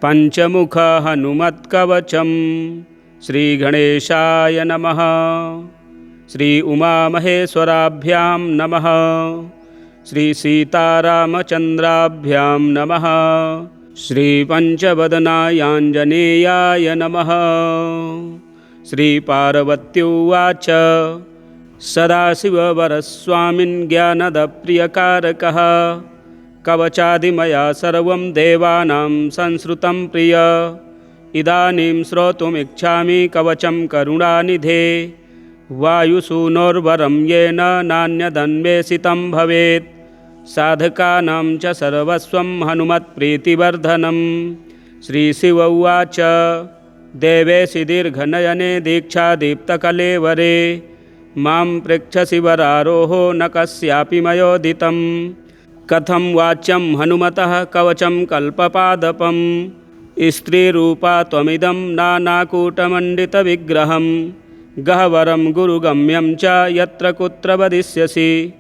पंचमुख हनुमत्कवचम्। श्रीगणेशाय नमः। श्री उमामहेश्वराभ्यां नमः। श्री सीतारामचन्द्राभ्यां नमः। श्री पंचवदनायाञ्जनेयाय नमः। श्री पार्वत्युवाच सदाशिववरस्वामिन् ज्ञानदप्रियकारकः कवचादिमया सर्वं देवानां संश्रुतं प्रिय। इदानीं श्रोतुमिच्छामि कवचं करुणानिधे वायुसूनोर्वरं येन नान्यदन्वेषितं भवेत्। साधकानां च सर्वस्वं हनुमत्प्रीतिवर्धनम्। श्रीशिव उवाच देवेशि दीर्घनयने दीक्षादीप्तकलेवरे मां पृच्छसि वरारोहो न कस्यापि मयोदितं। कथं वाच्यं हनुमतः कवचं कल्पपादपम्। स्त्रीरूपा त्वमिदं नानाकूटमण्डितविग्रहं गह्वरं गुरुगम्यं च यत्र कुत्र वदिष्यसि।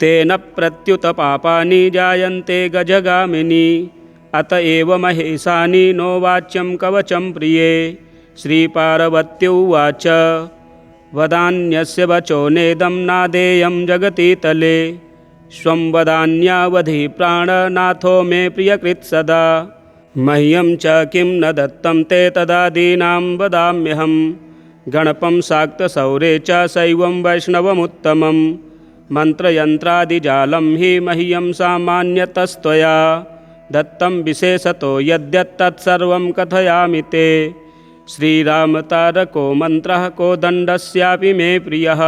तेन प्रत्युत पापानि जायन्ते गजगामिनि अत एव महेशानि नो वाच्यं कवचं प्रिये। श्रीपार्वत्युवाच वदान्यस्य वचो नेदं नादेयं जगति तले स्वं वदान्यावधि प्राणनाथो मे प्रियकृत् सदा। मह्यं च किं न दत्तं ते तदादीनां वदाम्यहं गणपं शाक्तशौरे च शैवं वैष्णवमुत्तमं। मन्त्रयन्त्रादिजालं हि मह्यं सामान्यतस्त्वया दत्तं विशेषतो यद्यत्तत्सर्वं कथयामि ते। श्रीरामतारको मन्त्रः कोदण्डस्यापि मे प्रियः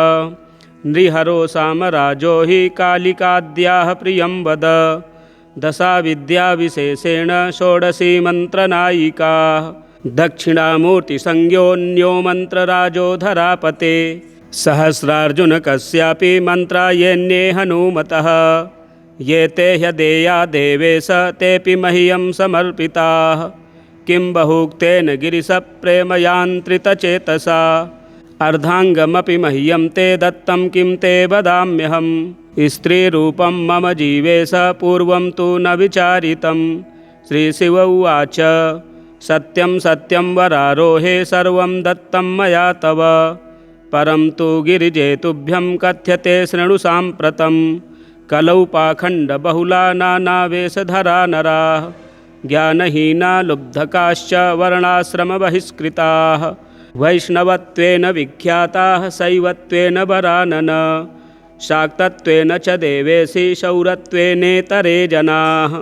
नृहरो सामराजो हि कालिकाद्याः प्रियं वद। दशाविद्याविशेषेण षोडशी मन्त्रनायिकाः दक्षिणामूर्तिसंज्ञोऽन्यो मन्त्रराजो धरापते। सहस्रार्जुनकस्यापि मन्त्रायेऽन्ये हनुमतः ये ते ह्यदेया देवेश तेऽपि मह्यं समर्पिताः। किं बहुक्तेन गिरिशप्रेमयान्त्रितचेतसा अर्धाङ्गमपि मह्यं ते दत्तं किं ते वदाम्यहं। स्त्रीरूपं मम जीवेश पूर्वं तु न विचारितं। श्रीशिव उवाच सत्यं सत्यं वरारोहे सर्वं दत्तं मया तव परं तु गिरिजे तुभ्यं कथ्यते शृणु साम्प्रतं। कलौ पाखण्डबहुला नानावेशधरा नराः ज्ञानहीना लुब्धकाश्च वर्णाश्रमबहिष्कृताः वैष्णवत्वेन विख्याताः शैवत्वेन वरानन शाक्तत्वेन च देवेशि शौरत्वेनेतरे जनाः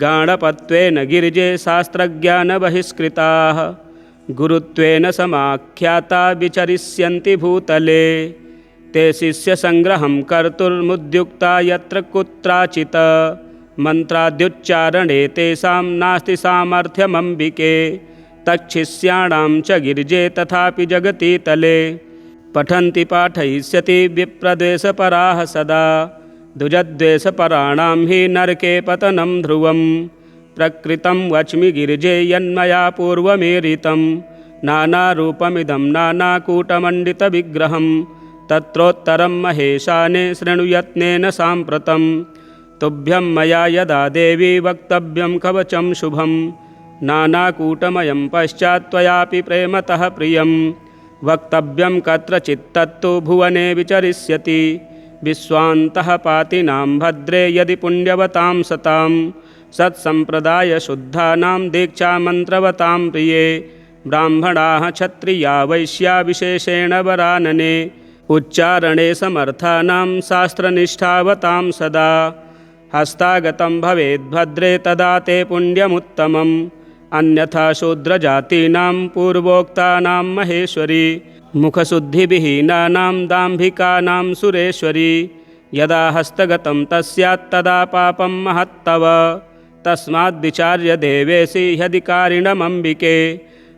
गाणपत्वेन गिरिजे शास्त्रज्ञानबहिष्कृताः गुरुत्वेन समाख्याता विचरिष्यन्ति भूतले। ते शिष्यसङ्ग्रहं कर्तुर्मुद्युक्ता यत्र कुत्राचित् मन्त्राद्युच्चारणे तेषां नास्ति सामर्थ्यमम्बिके। तच्छिष्याणां च गिरिजे तथापि जगति तले पठन्ति पाठयिष्यति विप्रद्वेषपराः सदा। द्विजद्वेषपराणां हि नरके पतनं ध्रुवं प्रकृतं वच्मि गिरिजे यन्मया पूर्वमेरितं। नानारूपमिदं नानाकूटमण्डितविग्रहं तत्रोत्तरं महेशाने शृणुयत्नेन साम्प्रतं। तुभ्यं मया यदा देवी वक्तव्यं कवचं शुभं नानाकूटमयं पश्चात् त्वयापि प्रेमतः प्रियं। वक्तव्यं कत्रचित्तत्तु भुवने विचरिष्यति विश्वान्तः पातिनां भद्रे यदि पुण्यवतां सतां सत्सम्प्रदायशुद्धानां दीक्षामन्त्रवतां प्रिये। ब्राह्मणाः क्षत्रिया वैश्या विशेषेण वरानने उच्चारणे समर्थानां शास्त्रनिष्ठावतां सदा। हस्तागतं भवेद्भद्रे तदा ते पुण्यमुत्तमम् अन्यथा शूद्रजातीनां पूर्वोक्तानां महेश्वरी मुखशुद्धिविहीनानां दाम्भिकानां सुरेश्वरी। यदा हस्तगतं तस्यात्तदा पापं महत्तव तस्माद्विचार्य देवेशि ह्यधिकारिणमम्बिके।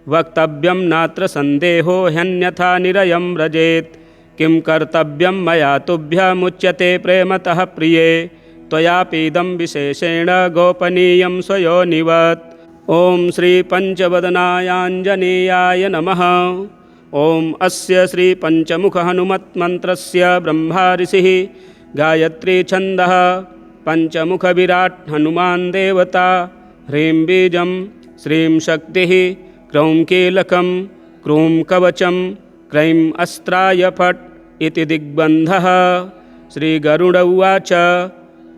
वक्तव्यं नात्र सन्देहो ह्यन्यथा निरयं व्रजेत्। किं कर्तव्यं मया तुभ्यमुच्यते प्रेमतः प्रिये त्वयापीदं विशेषेण गोपनीयं स्वयोनिवत्। ॐ श्री पंचवदनायाञ्जनेयाय नमः। ॐ अस्य श्री पंचमुख हनुमत्मन्त्रस्य ब्रह्मा ऋषिः गायत्री छन्दः पंचमुख विराट् हनुमान् देवता ह्रीं बीजं श्रीं शक्तिः क्रौं कीलकं क्रूं कवचं क्रैं अस्त्राय फट् इति दिग्बन्धः। श्रीगरुड उवाच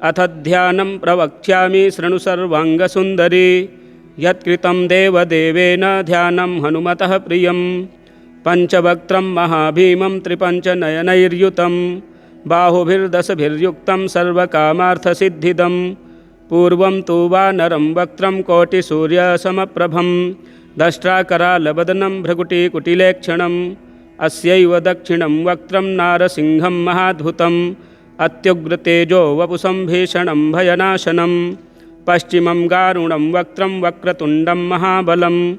अथ ध्यानं प्रवक्ष्यामि शृणु सर्वाङ्गसुन्दरी। यत्कृतं देवदेवेन ध्यानं हनुमतः प्रियं। पञ्चवक्त्रं महाभीमं त्रिपञ्चनयनैर्युतं बाहुभिर्दशभिर्युक्तं सर्वकामार्थसिद्धिदं। पूर्वं तु वानरं वक्त्रं कोटिसूर्यसमप्रभं दष्ट्राकरालवदनं भ्रकुटिकुटिलेक्षणम्। अस्यैव दक्षिणं वक्त्रं नारसिंहं महाद्भुतम् अत्युग्रतेजो वपुषं भीषणं भयनाशनं। पश्चिमं गारुणं वक्त्रं वक्रतुण्डं महाबलं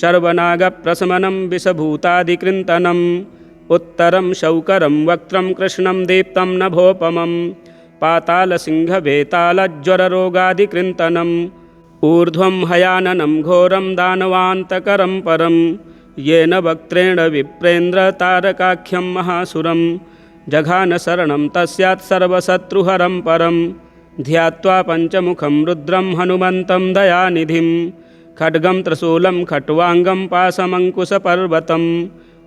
शर्वनागप्रशमनं विषभूतादिकृन्तनम्। उत्तरं शौकरं वक्त्रं कृष्णं दीप्तं नभोपमं पातालसिंहवेतालज्वररोगादिकृन्तनम्। ऊर्ध्वं हयाननं घोरं दानवान्तकरं परं येन वक्त्रेण विप्रेन्द्रतारकाख्यं महासुरं। जघानशरणं तस्यात् सर्वशत्रुहरं परं ध्यात्वा पञ्चमुखं रुद्रं हनुमन्तं दयानिधिं। खड्गं त्रिशूलं खट्वाङ्गं पाशमङ्कुशपर्वतं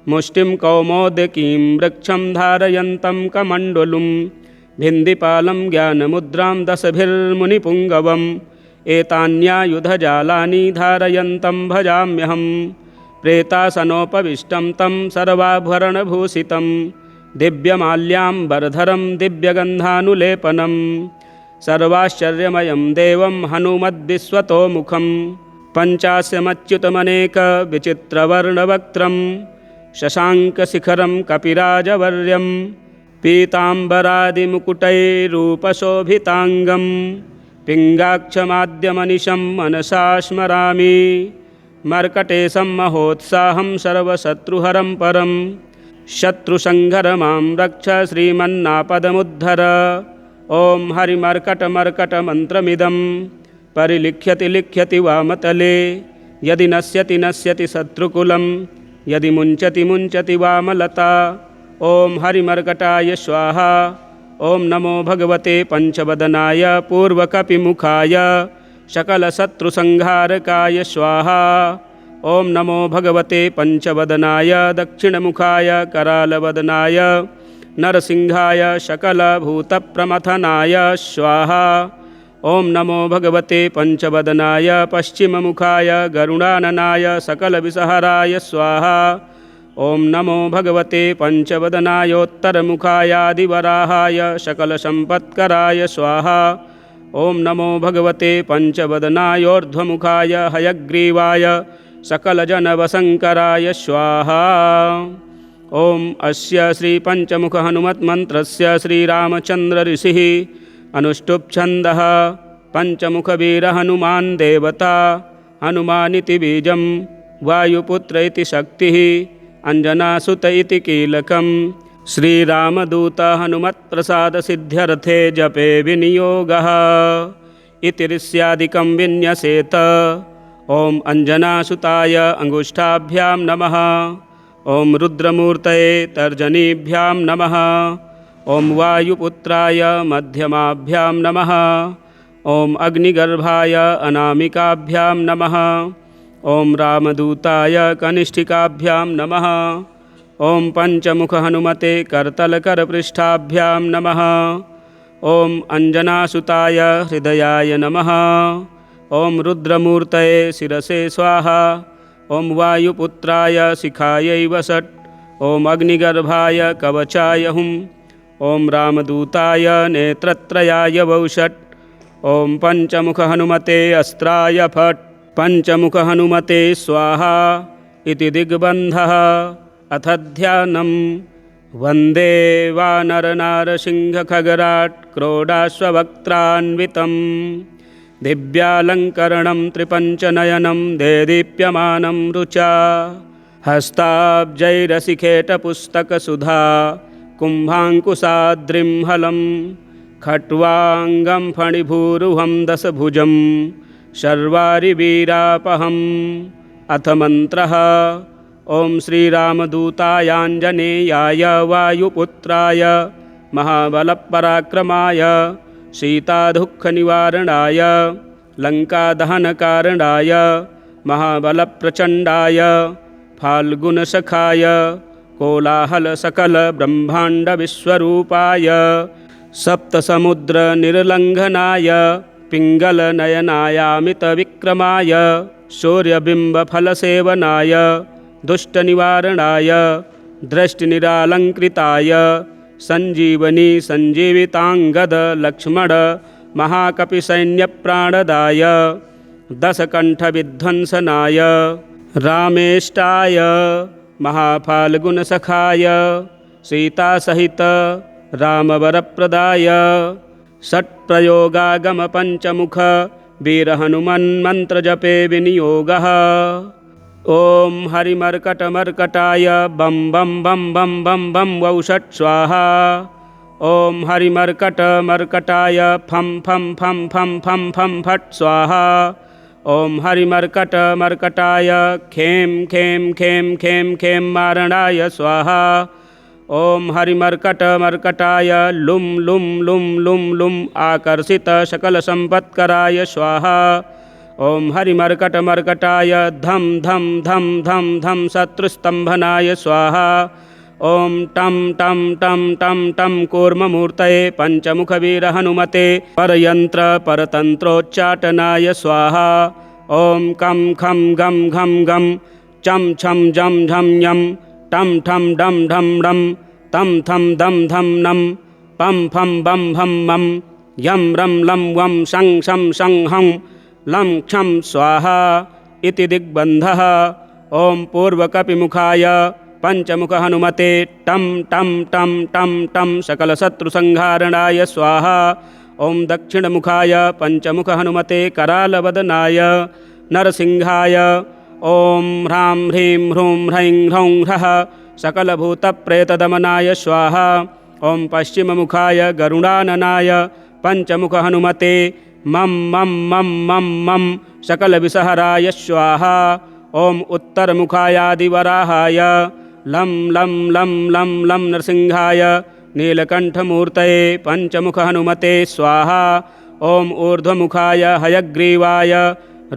मुष्टिं कौमोदकीं वृक्षं धारयन्तं कमण्डलुं। भिन्दिपालं ज्ञानमुद्रां दशभिर्मुनिपुङ्गवम् एतान्यायुधजालानि धारयन्तं भजाम्यहम्। प्रेतासनोपविष्टं तं सर्वाभरणभूषितं दिव्यमाल्याम्बरधरं दिव्यगन्धानुलेपनं। सर्वाश्चर्यमयं देवं हनुमद्विश्वतोमुखं पञ्चास्यमच्युतमनेकविचित्रवर्णवक्त्रं शशाङ्कशिखरं कपिराजवर्यं पीताम्बरादिमुकुटैरूपशोभिताङ्गं। पिङ्गाक्षमाद्यमनिशं मनसा स्मरामि मर्कटेशं महोत्साहं सर्वशत्रुहरं परं। शत्रुसंहर मां रक्ष श्रीमन्नापदमुद्धर। ॐ हरिमर्कटमर्कटमन्त्रमिदं परिलिख्यति लिख्यति वामतले। यदि नश्यति नश्यति शत्रुकुलं यदि मुञ्चति मुञ्चति वामलता। ॐ हरिमर्कटाय स्वाहा। ॐ नमो भगवते पञ्चवदनाय पूर्वकपिमुखाय सकलशत्रुसंहारकाय स्वाहा। ॐ नमो भगवते पञ्चवदनाय दक्षिणमुखाय करालवदनाय नरसिंहाय सकलभूतप्रमथनाय स्वाहा। ॐ नमो भगवते पञ्चवदनाय पश्चिममुखाय गरुडाननाय सकलविषहराय स्वाहा। ॐ नमो भगवते पञ्चवदनायोत्तरमुखायादिवराहाय सकलसम्पत्कराय स्वाहा। ॐ नमो भगवते पञ्चवदनायोर्ध्वमुखाय हयग्रीवाय सकलजनवशङ्कराय स्वाहा। ॐ अस्य श्रीपञ्चमुखहनुमन्त्रस्य श्रीरामचन्द्र ऋषिः अनुष्टुप्छन्दः। पञ्चमुखवीरहनुमान् देवता हनुमानिति बीजं वायुपुत्र इति शक्तिः अञ्जनासुत इति कीलकं। श्रीरामदूत हनुमत्प्रसादसिद्ध्यर्थे जपे विनियोगः इति ऋष्यादिकं विन्यसेत। ॐ अञ्जनासुताय अङ्गुष्ठाभ्यां नमः। ॐ रुद्रमूर्तये तर्जनीभ्यां नमः। ॐ वायुपुत्राय मध्यमाभ्यां नमः। ॐ अग्निगर्भाय अनामिकाभ्यां नमः। ॐ रामदूताय कनिष्ठिकाभ्यां नमः। ॐ पञ्चमुखहनुमते करतलकरपृष्ठाभ्यां नमः। ॐ अञ्जनासुताय हृदयाय नमः। ॐ रुद्रमूर्तये शिरसे स्वाहा। ॐ वायुपुत्राय शिखायै वषट्। ॐ अग्निगर्भाय कवचाय हुम्। ॐ रामदूताय नेत्रत्रयाय वौषट्। ॐ पञ्चमुखहनुमते अस्त्राय फट्। पञ्चमुखहनुमते स्वाहा इति दिग्बन्धः। अथ ध्यानं वन्दे वानरनारसिंहखगराट् क्रोडाश्ववक्त्रान्वितं दिव्यालङ्करणं त्रिपञ्चनयनं देदीप्यमानं रुचा। हस्ताब्जैरशिखेटपुस्तकसुधा कुम्भाङ्कुशाद्रिं हलं खट्वाङ्गं फणिभूरुहं दशभुजं शर्वारिवीरापहम्। अथ मन्त्रः ॐ श्रीरामदूतायाञ्जनेयाय वायुपुत्राय महाबलपराक्रमाय सीतादुःखनिवारणाय लङ्कादहनकारणाय महाबलप्रचण्डाय फाल्गुनसखाय कोलाहलसकलब्रह्माण्डविश्वरूपाय सप्तसमुद्रनिर्लङ्घनाय पिङ्गलनयनायामितविक्रमाय सूर्यबिम्बफलसेवनाय दुष्टनिवारणाय दृष्टिनिरालङ्कृताय सञ्जीवनी सञ्जीविताङ्गद लक्ष्मण महाकपिसैन्यप्राणदाय दशकण्ठविध्वंसनाय रामेष्टाय महाफाल्गुनसखाय सीतासहित रामवरप्रदाय षट्प्रयोगागमपञ्चमुख वीरहनुमन्मन्त्रजपे विनियोगः। ॐ हरिमर्कटमर्कटाय बं बं बं बं बं बं वौषट् स्वाहा। ॐ हरिमर्कटमर्कटाय फं फं फं फं फं फं फट् स्वाहा। ॐ हरिमर्कटमर्कटाय खें खें खें खें खें मारणाय स्वाहा। ॐ हरिमर्कटमर्कटाय लुं लुं लुं लुं लुं आकर्षितसकलसम्पत्कराय स्वाहा। ॐ हरिमर्कटमर्कटाय धं धं धं धं धं शत्रुस्तम्भनाय स्वाहा। ॐ टं टं टं टं टं कूर्ममूर्तये पञ्चमुखवीरहनुमते परयन्त्रपरतन्त्रोच्चाटनाय स्वाहा। ॐ कं खं गं घं गं चं छं जं झं यं टं ठं डं ढं डं तं थं दं धं नं पं फं बं भं मं यं रं लं वं शं शं शं हं लं क्षं स्वाहा इति दिग्बन्धः। ॐ पूर्वकपिमुखाय पञ्चमुखहनुमते टं टं टं टं टं सकलशत्रुसंहारणाय स्वाहा। ॐ दक्षिणमुखाय पञ्चमुखहनुमते करालवदनाय नरसिंहाय ॐ ह्रां ह्रीं ह्रूं ह्रैं ह्रौं ह्रः सकलभूतप्रेतदमनाय स्वाहा। ॐ पश्चिममुखाय गरुडाननाय पञ्चमुखहनुमते मं मं मं मं मं सकलविषहराय स्वाहा। ॐ उत्तरमुखायादिवराहाय लं लं लं लं लं नरसिंहाय नीलकण्ठमूर्तये पञ्चमुखहनुमते स्वाहा। ॐ ऊर्ध्वमुखाय हयग्रीवाय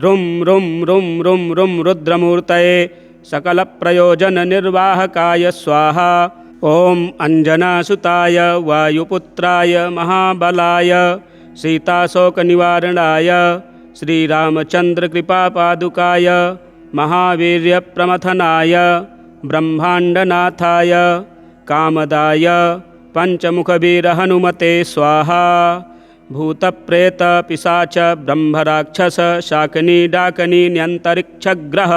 रुं रुं रुं रुं रुं रुद्रमूर्तये सकलप्रयोजननिर्वाहकाय स्वाहा। ॐ अञ्जनासुताय वायुपुत्राय महाबलाय सीताशोकनिवारणाय श्रीरामचन्द्रकृपापादुकाय महावीर्यप्रमथनाय ब्रह्माण्डनाथाय कामदाय पञ्चमुखवीरहनुमते स्वाहा। भूतप्रेतपिशाच ब्रह्मराक्षस शाकिनी डाकिनी न्यन्तरिक्षग्रह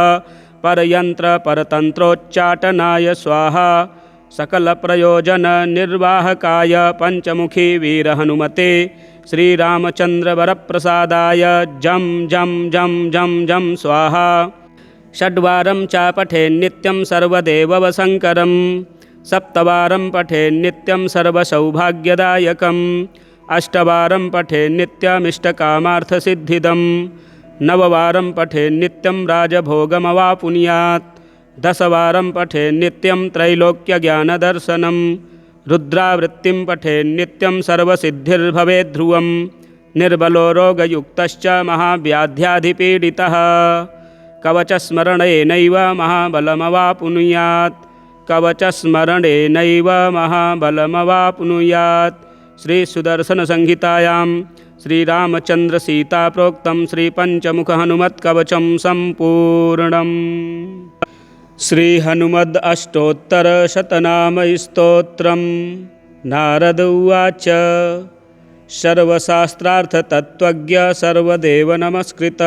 परयन्त्रपरतन्त्रोच्चाटनाय स्वाहा। सकलप्रयोजननिर्वाहकाय पञ्चमुखी वीरहनुमते श्रीरामचन्द्रवरप्रसादाय जं जं जं जं जं स्वाहा। षड्वारं च पठेन्नित्यं सर्वदेववशङ्करं सप्तवारं पठेन्नित्यं सर्वसौभाग्यदायकम् अष्टवारं पठेन्नित्यमिष्टकामार्थसिद्धिदं नववारं पठेन्नित्यं राजभोगमवापुनुयात् दशवारं पठेन्नित्यं त्रैलोक्यज्ञानदर्शनं रुद्रावृत्तिं पठेन्नित्यं सर्वसिद्धिर्भवेद्ध्रुवं निर्बलो रोगयुक्तश्च महाव्याध्याधिपीडितः कवचस्मरणेनैव महाबलमवापुनुयात् कवचस्मरणेनैव महाबलमवापुनुयात्। श्रीसुदर्शनसंहितायां श्रीरामचन्द्रसीताप्रोक्तं श्रीपञ्चमुखहनुमत्कवचं सम्पूर्णम्। श्रीहनुमद् अष्टोत्तरशतनामस्तोत्रं नारद उवाच सर्वशास्त्रार्थतत्त्वज्ञ सर्वदेवनमस्कृत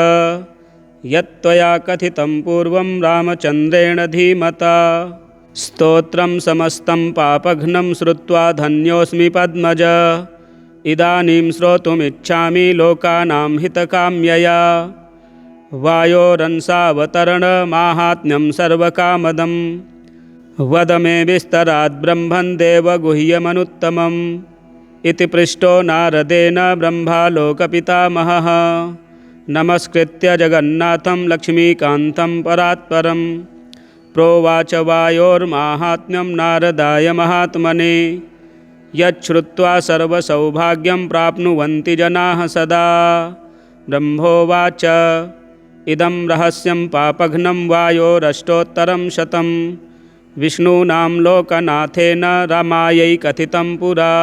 यत्त्वया कथितं पूर्वं रामचन्द्रेण धीमता स्तोत्रं समस्तं पापघ्नं श्रुत्वा धन्योऽस्मि पद्मज इदानीं श्रोतुमिच्छामि लोकानां हितकाम्यया वायोरंसावतरणमाहात्म्यं सर्वकामदं वद मे विस्तरात् ब्रह्मन् देवगुह्यमनुत्तमम् इति पृष्टो नारदेन ब्रह्मालोकपितामहः नमस्कृत्य जगन्नाथं लक्ष्मीकान्तं परात्परं प्रोवाच वायोर्माहात्म्यं नारदाय महात्मने यच्छ्रुत्वा सर्वसौभाग्यं प्राप्नुवन्ति जनाः सदा। ब्रह्मोवाच इदं रहस्यं पापघ्नं वायोरष्टोत्तरं शतं विष्णूनां लोकनाथेन रमायै कथितं पुरा।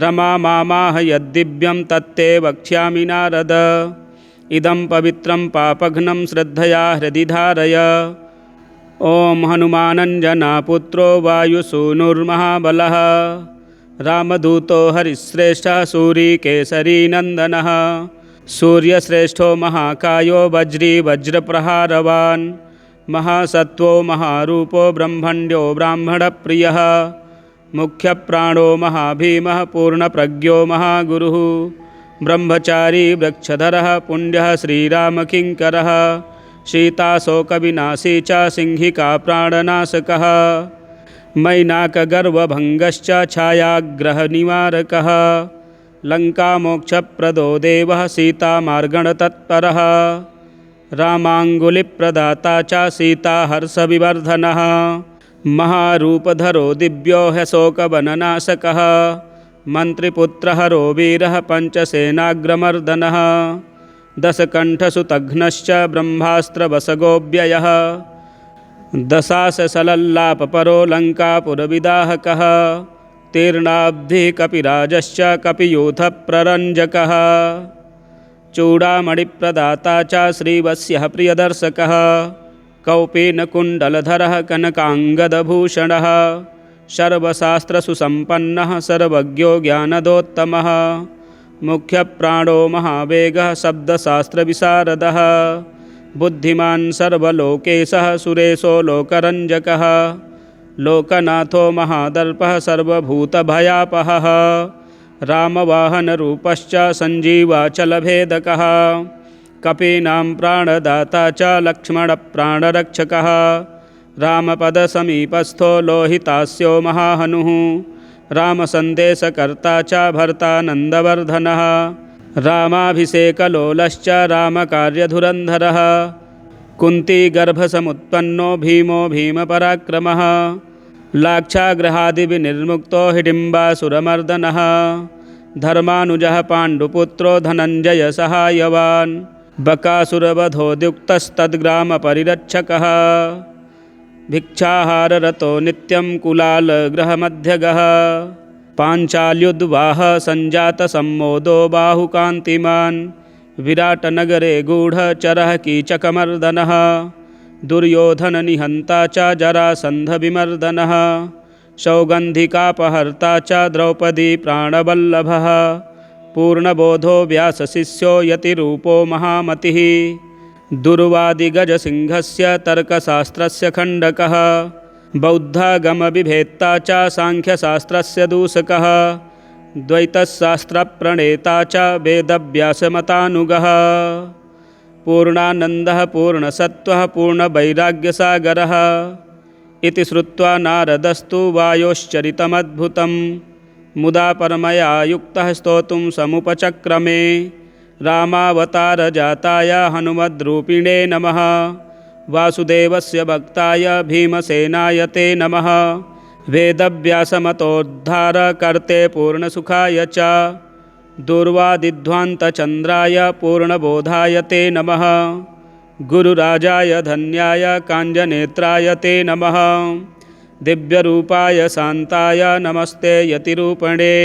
रमा मामाह यद्दिव्यं तत्ते वक्ष्यामि नारद। इदं पवित्रं पापघ्नं श्रद्धया हृदि धारय। ॐ हनुमानञ्जनापुत्रो वायुसूनुर्महाबलः रामदूतो हरिश्रेष्ठः सूरीकेसरीनन्दनः सूर्यश्रेष्ठो महाकायो वज्री वज्रप्रहारवान् महासत्त्वो महारूपो ब्रह्मण्यो ब्राह्मणप्रियः मुख्यप्राणो महाभीमः पूर्णप्रज्ञो महागुरुः ब्रह्मचारी वृक्षधरः पुण्यः श्रीरामकिङ्करः सीताशोकविनाशी च सिंहिका प्राणनाशकः मैनाकगर्वभङ्गश्च छायाग्रहनिवारकः लङ्कामोक्षप्रदो देवः सीतामार्गणतत्परः रामाङ्गुलिप्रदाता च सीताहर्षविवर्धनः महारूपधरो दिव्यो ह्यशोकवननाशकः मन्त्रिपुत्रहरो वीरः पञ्चसेनाग्रमर्दनः दशकण्ठसुतघ्नश्च ब्रह्मास्त्रवसगोऽव्ययः दशाससलल्लापपरो लङ्कापुरविदाहकः तीर्णाब्धिः कपिराजश्च कपियूथप्ररञ्जकः चूडामणिप्रदाता च श्रीवत्स्यः प्रियदर्शकः कौपीनकुण्डलधरः कनकाङ्गदभूषणः सर्वशास्त्रसुसम्पन्नः सर्वज्ञो ज्ञानदोत्तमः मुख्यप्राणो महावेगः शब्दशास्त्रविशारदः बुद्धिमान् सर्वलोकेशः सुरेशो लोकरञ्जकः लोकनाथो महादर्पः सर्वभूतभयापहः रामवाहनरूपश्च सञ्जीवाचलभेदकः कपीनां प्राणदाता च लक्ष्मणप्राणरक्षकः रामपदसमीपस्थो लोहितास्यो महाहनुः रामसन्देशकर्ता च भर्तानन्दवर्धनः रामाभिषेकलोलश्च रामकार्यधुरन्धरः कुन्तीगर्भसमुत्पन्नो भीमो भीमपराक्रमः लाक्षागृहादिविनिर्मुक्तो हिडिम्बासुरमर्दनः धर्मानुजः पाण्डुपुत्रो धनञ्जयसहायवान् बकासुरवधोद्युक्तस्तद्ग्रामपरिरक्षकः भिक्षाहाररतो नित्यं कुलालगृहमध्यगः पाञ्चाल्युद्वाह सञ्जातसम्मोदो बाहुकान्तिमान् विराटनगरे गूढचरः कीचकमर्दनः दुर्योधननिहन्ता च जरासन्धविमर्दनः सौगन्धिकापहर्ता च द्रौपदी प्राणवल्लभः पूर्णबोधो व्यासशिष्यो यतिरूपो महामतिः दुर्वादिगजसिंहस्य तर्कशास्त्रस्य खण्डकः बौद्धागमविभेत्ता च साङ्ख्यशास्त्रस्य दूषकः द्वैतशास्त्रप्रणेता च वेदव्यासमतानुगः पूर्णानन्दः पूर्णसत्त्वः पूर्णवैराग्यसागरः इति श्रुत्वा नारदस्तु वायोश्चरितमद्भुतं मुदा परमया युक्तः स्तोतुं समुपचक्रमे रामावतारजाताय हनुमद्रूपिणे नमः वासुदेवस्य भक्ताय भीमसेनाय ते नमः वेदव्यासमतोद्धारकर्ते पूर्णसुखाय च दुर्वादिध्वान्तचन्द्राय पूर्णबोधाय ते नमः गुरुराजाय धन्याय काञ्जनेत्राय ते नमः दिव्यरूपाय शान्ताय नमस्ते यतिरूपणे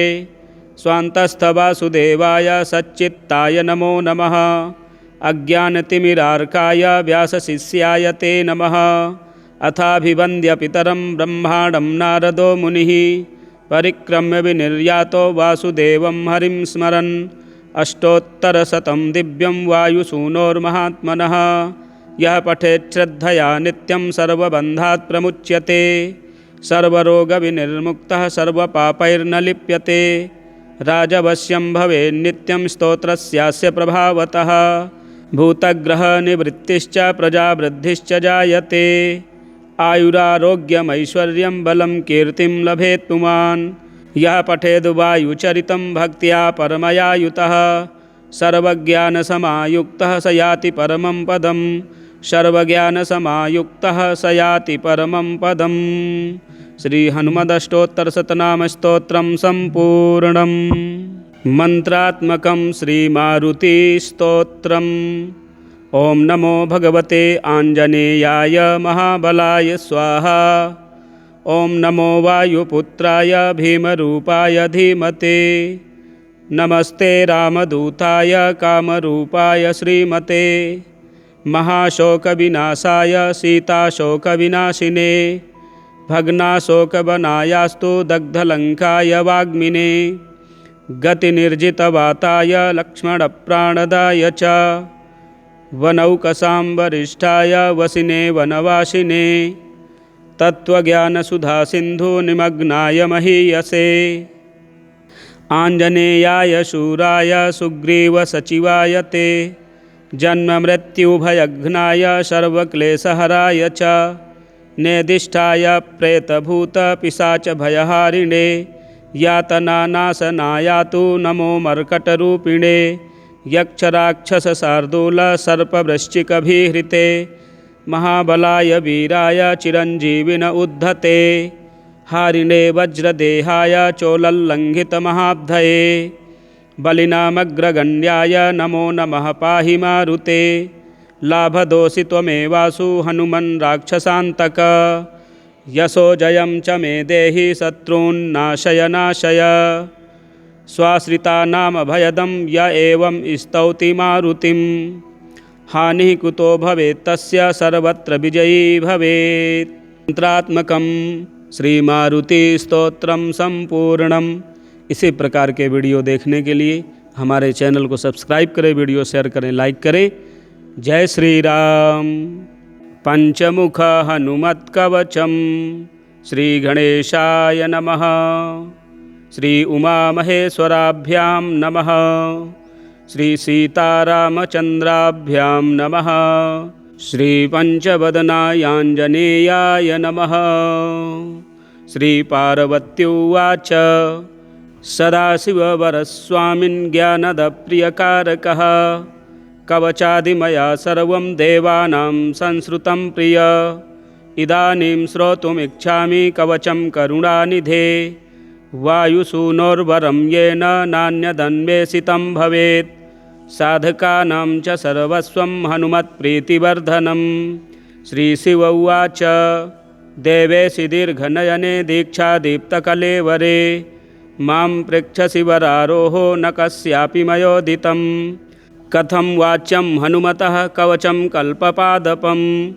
स्वान्तस्थवासुदेवाय सच्चित्ताय नमो नमः अज्ञानतिमिरार्काय व्यासशिष्याय ते नमः अथाभिवन्द्यपितरं ब्रह्माणं नारदो मुनिः परिक्रम्य विनिर्यातो वासुदेवं हरिं स्मरन् अष्टोत्तरशतं दिव्यं वायुसूनोर्महात्मनः यः पठेत् श्रद्धया नित्यं सर्वबन्धात् प्रमुच्यते सर्वरोगविनिर्मुक्तः सर्वपापैर्न लिप्यते राजवश्यं भवेन्नित्यं स्तोत्रस्यास्य प्रभावतः भूतग्रहनिवृत्तिश्च प्रजावृद्धिश्च जायते आयुरारोग्यमैश्वर्यं बलं कीर्तिं लभेत् पुमान् यः पठेद् वायुचरितं भक्त्या परमया युतः सर्वज्ञानसमायुक्तः स याति परमं पदं सर्वज्ञानसमायुक्तः स याति परमं पदम्। श्रीहनुमदष्टोत्तरशतनामस्तोत्रं सम्पूर्णम्। मन्त्रात्मकं श्रीमारुतिस्तोत्रम् ॐ नमो भगवते आञ्जनेयाय महाबलाय स्वाहा। ॐ नमो वायुपुत्राय भीमरूपाय धीमते। नमस्ते रामदूताय कामरूपाय श्रीमते। महाशोकविनाशाय सीताशोकविनाशिने। भग्नाशोकवनायास्तु दग्धलङ्काय वाग्मिने। गतिनिर्जितवाताय लक्ष्मणप्राणदाय च। वनौकसाम्बरिष्ठाय वसिने वनवासिने। तत्त्वज्ञानसुधासिन्धुनिमग्नाय महीयसे। आञ्जनेयाय शूराय सुग्रीवसचिवाय ते। जन्ममृत्युभयघ्नाय सर्वक्लेशहराय च। नेदिष्ठाय प्रेतभूतपिशाचभयहारिणे। यातनानाशनायातु नमो मर्कटरूपिणे। यक्षराक्षसशार्दूलसर्पवृश्चिकभिहृते। महाबलाय वीराय चिरञ्जीविन उद्धते। हारिणे वज्रदेहाय चोलल्लङ्घितमहाब्धये। बलिनामग्रगण्याय नमो नमः पाहि मारुते। लाभदोषि त्वमेवासु हनुमन् राक्षसान्तक। यशो जयं च मे देहि शत्रून्नाशय नाशय। स्वाश्रितानामभयदं य एवं स्तौति मारुतिं। हानिः कुतो भवेत् तस्य सर्वत्र विजयी भवेत्। मंत्रात्मकं श्री मारुति स्तोत्रम संपूर्णम। इसी प्रकार के वीडियो देखने के लिए हमारे चैनल को सब्सक्राइब करें, वीडियो शेयर करें, लाइक करें। जय श्री राम। पंचमुख हनुमत कवचम। श्री गणेशाय नमः। श्री उमा महेश्वराभ्यां नमः। श्री सीतारामचंद्राभ्यां नमः। श्री पंचवदनायाञ्जनेयाय नमः। श्री पार्वत्युवाच सदाशिववरस्वामिन् ज्ञानदप्रियकारकः। कवचादिमया सर्वं देवानां संश्रुतं प्रिय। इदानीं श्रोतुमिच्छामि कवचं करुणानिधे। वायुसूनोर्वरं येन नान्यदन्वेषितं भवेत्। साधकानां च सर्वस्वं हनुमत्प्रीतिवर्धनं। श्रीशिव उवाच देवेशि दीर्घनयने दीक्षादीप्तकलेवरे। मां पृच्छसि वरारोहो न कस्यापि मयोदितं। कथं वाच्यं हनुमतः कवचं कल्पपादपं।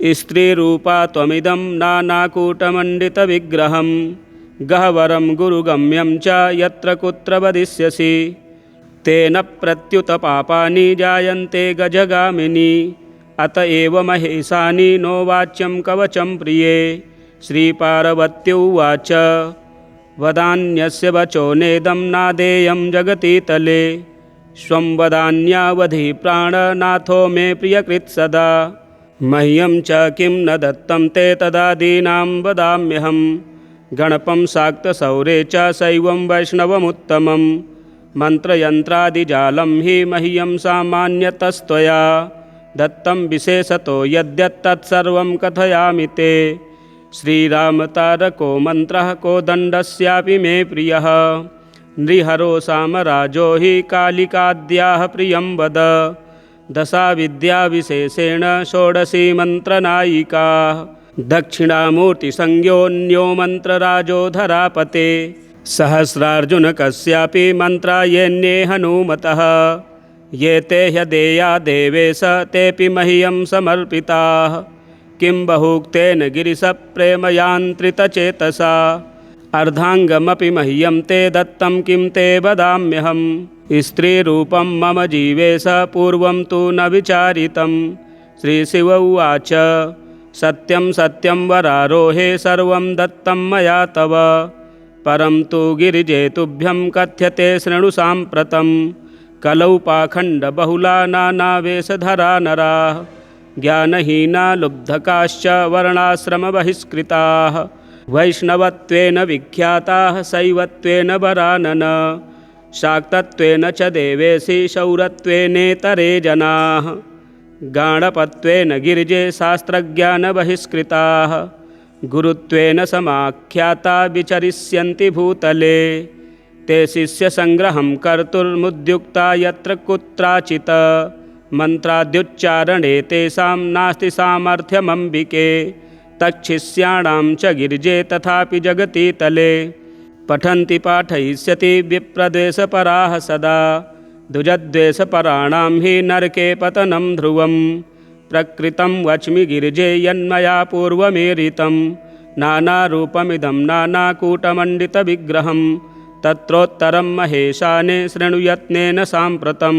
स्त्रीरूपा त्वमिदं नानाकूटमण्डितविग्रहं। गह्वरं गुरुगम्यं च यत्र कुत्र वदिष्यसि। तेन प्रत्युत पापानि जायन्ते गजगामिनि। अत एव महेशानि नो वाच्यं कवचं प्रिये। श्रीपार्वत्युवाच वदान्यस्य वचो नेदं नादेयं जगतीतले। स्वं वदान्यावधि प्राणनाथो मे प्रियकृत् सदा। मह्यं च किं न दत्तं ते तदादीनां वदाम्यहं। गणपं शाक्तशौरे च शैवं वैष्णवमुत्तमं। मन्त्रयन्त्रादिजालं हि मह्यं सामान्यतस्त्वया। दत्तं विशेषतो यद्यत्तत्सर्वं कथयामि ते। श्रीरामतारको मन्त्रः कोदण्डस्यापि मे प्रियः। नृहरो सामराजो हि कालिकाद्याः प्रियं वद। दशाविद्याविशेषेण षोडशी मन्त्रनायिका। दक्षिणामूर्तिसंज्ञोऽन्यो मन्त्रराजो धरापते। सहस्रार्जुनकस्यापि मन्त्रायेऽन्ये हनुमतः। ये ते ह्यदेया देवेश तेऽपि मह्यं समर्पिताः। किं बहुक्तेन गिरिशप्रेमयान्त्रितचेतसा। अर्धाङ्गमपि मह्यं ते दत्तं किं ते वदाम्यहं। स्त्रीरूपं मम जीवेश पूर्वं तु न विचारितं। श्रीशिव उवाच सत्यं सत्यं वरारोहे सर्वं दत्तं मया तव। परं तु गिरिजे तुभ्यं कथ्यते शृणु साम्प्रतं। कलौ पाखण्डबहुला नानावेशधरा नराः। ज्ञानहीना लुब्धकाश्च वर्णाश्रमबहिष्कृताः। वैष्णवत्वेन विख्याताः शैवत्वेन वरानन। शाक्तत्वेन च देवेशि शौरत्वेनेतरे जनाः। गाणपत्वेन गिरिजे शास्त्रज्ञानबहिष्कृताः। गुरुत्वेन समाख्याता विचरिष्यन्ति भूतले। ते शिष्यसङ्ग्रहं कर्तुर्मुद्युक्ता यत्र कुत्राचित्। मन्त्राद्युच्चारणे तेषां नास्ति सामर्थ्यमम्बिके तच्छिष्याणां च गिरिजे तथापि जगति तले पठन्ति पाठयिष्यति विप्रद्वेषपराः सदा द्विजद्वेषपराणां हि नरके पतनं ध्रुवं प्रकृतं वच्मि गिरिजे यन्मया पूर्वमेरितं नानारूपमिदं नानाकूटमण्डितविग्रहं तत्रोत्तरं महेशाने शृणुयत्नेन साम्प्रतं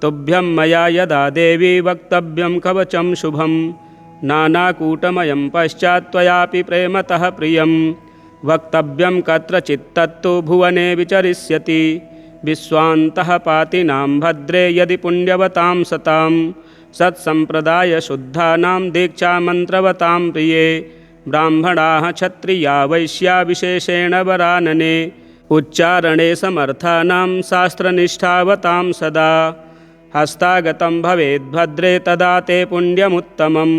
तुभ्यं मया यदा देवी वक्तव्यं कवचं शुभं नानाकूटमयं पश्चात् त्वयापि प्रेमतः प्रियं वक्तव्यं कत्रचित् तत्तु भुवने विचरिष्यति विश्वान्तः पातिनां भद्रे यदि पुण्यवतां सतां सत्सम्प्रदायशुद्धानां दीक्षामन्त्रवतां प्रिये ब्राह्मणाः क्षत्रिया वैश्या विशेषेण वरानने उच्चारणे समर्थानां शास्त्रनिष्ठावतां सदा हस्तागतं भवेद्भद्रे तदा ते पुण्यमुत्तमम्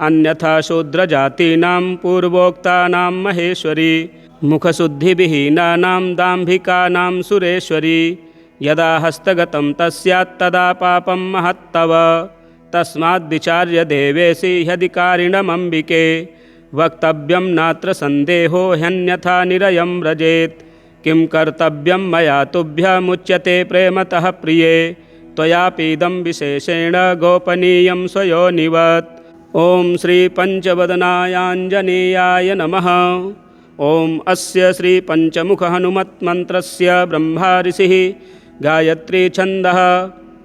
अन्यथा शूद्रजातीनां पूर्वोक्तानां महेश्वरी मुखशुद्धिविहीनानां दाम्भिकानां सुरेश्वरी यदा हस्तगतं तस्यात् तदा पापं महत्तव तस्माद्विचार्य देवेशि ह्यधिकारिणमम्बिके वक्तव्यं नात्र सन्देहो ह्यन्यथा निरयं व्रजेत् किं कर्तव्यं मया तुभ्यमुच्यते प्रेमतः प्रिये त्वयापीदं विशेषेण गोपनीयं स्वयोनिवत् ॐ श्री पंचवदनायाञ्जनेयाय नमः। ॐ अस्य श्री पंचमुख हनुमत्मन्त्रस्य ब्रह्मा ऋषिः गायत्री छन्दः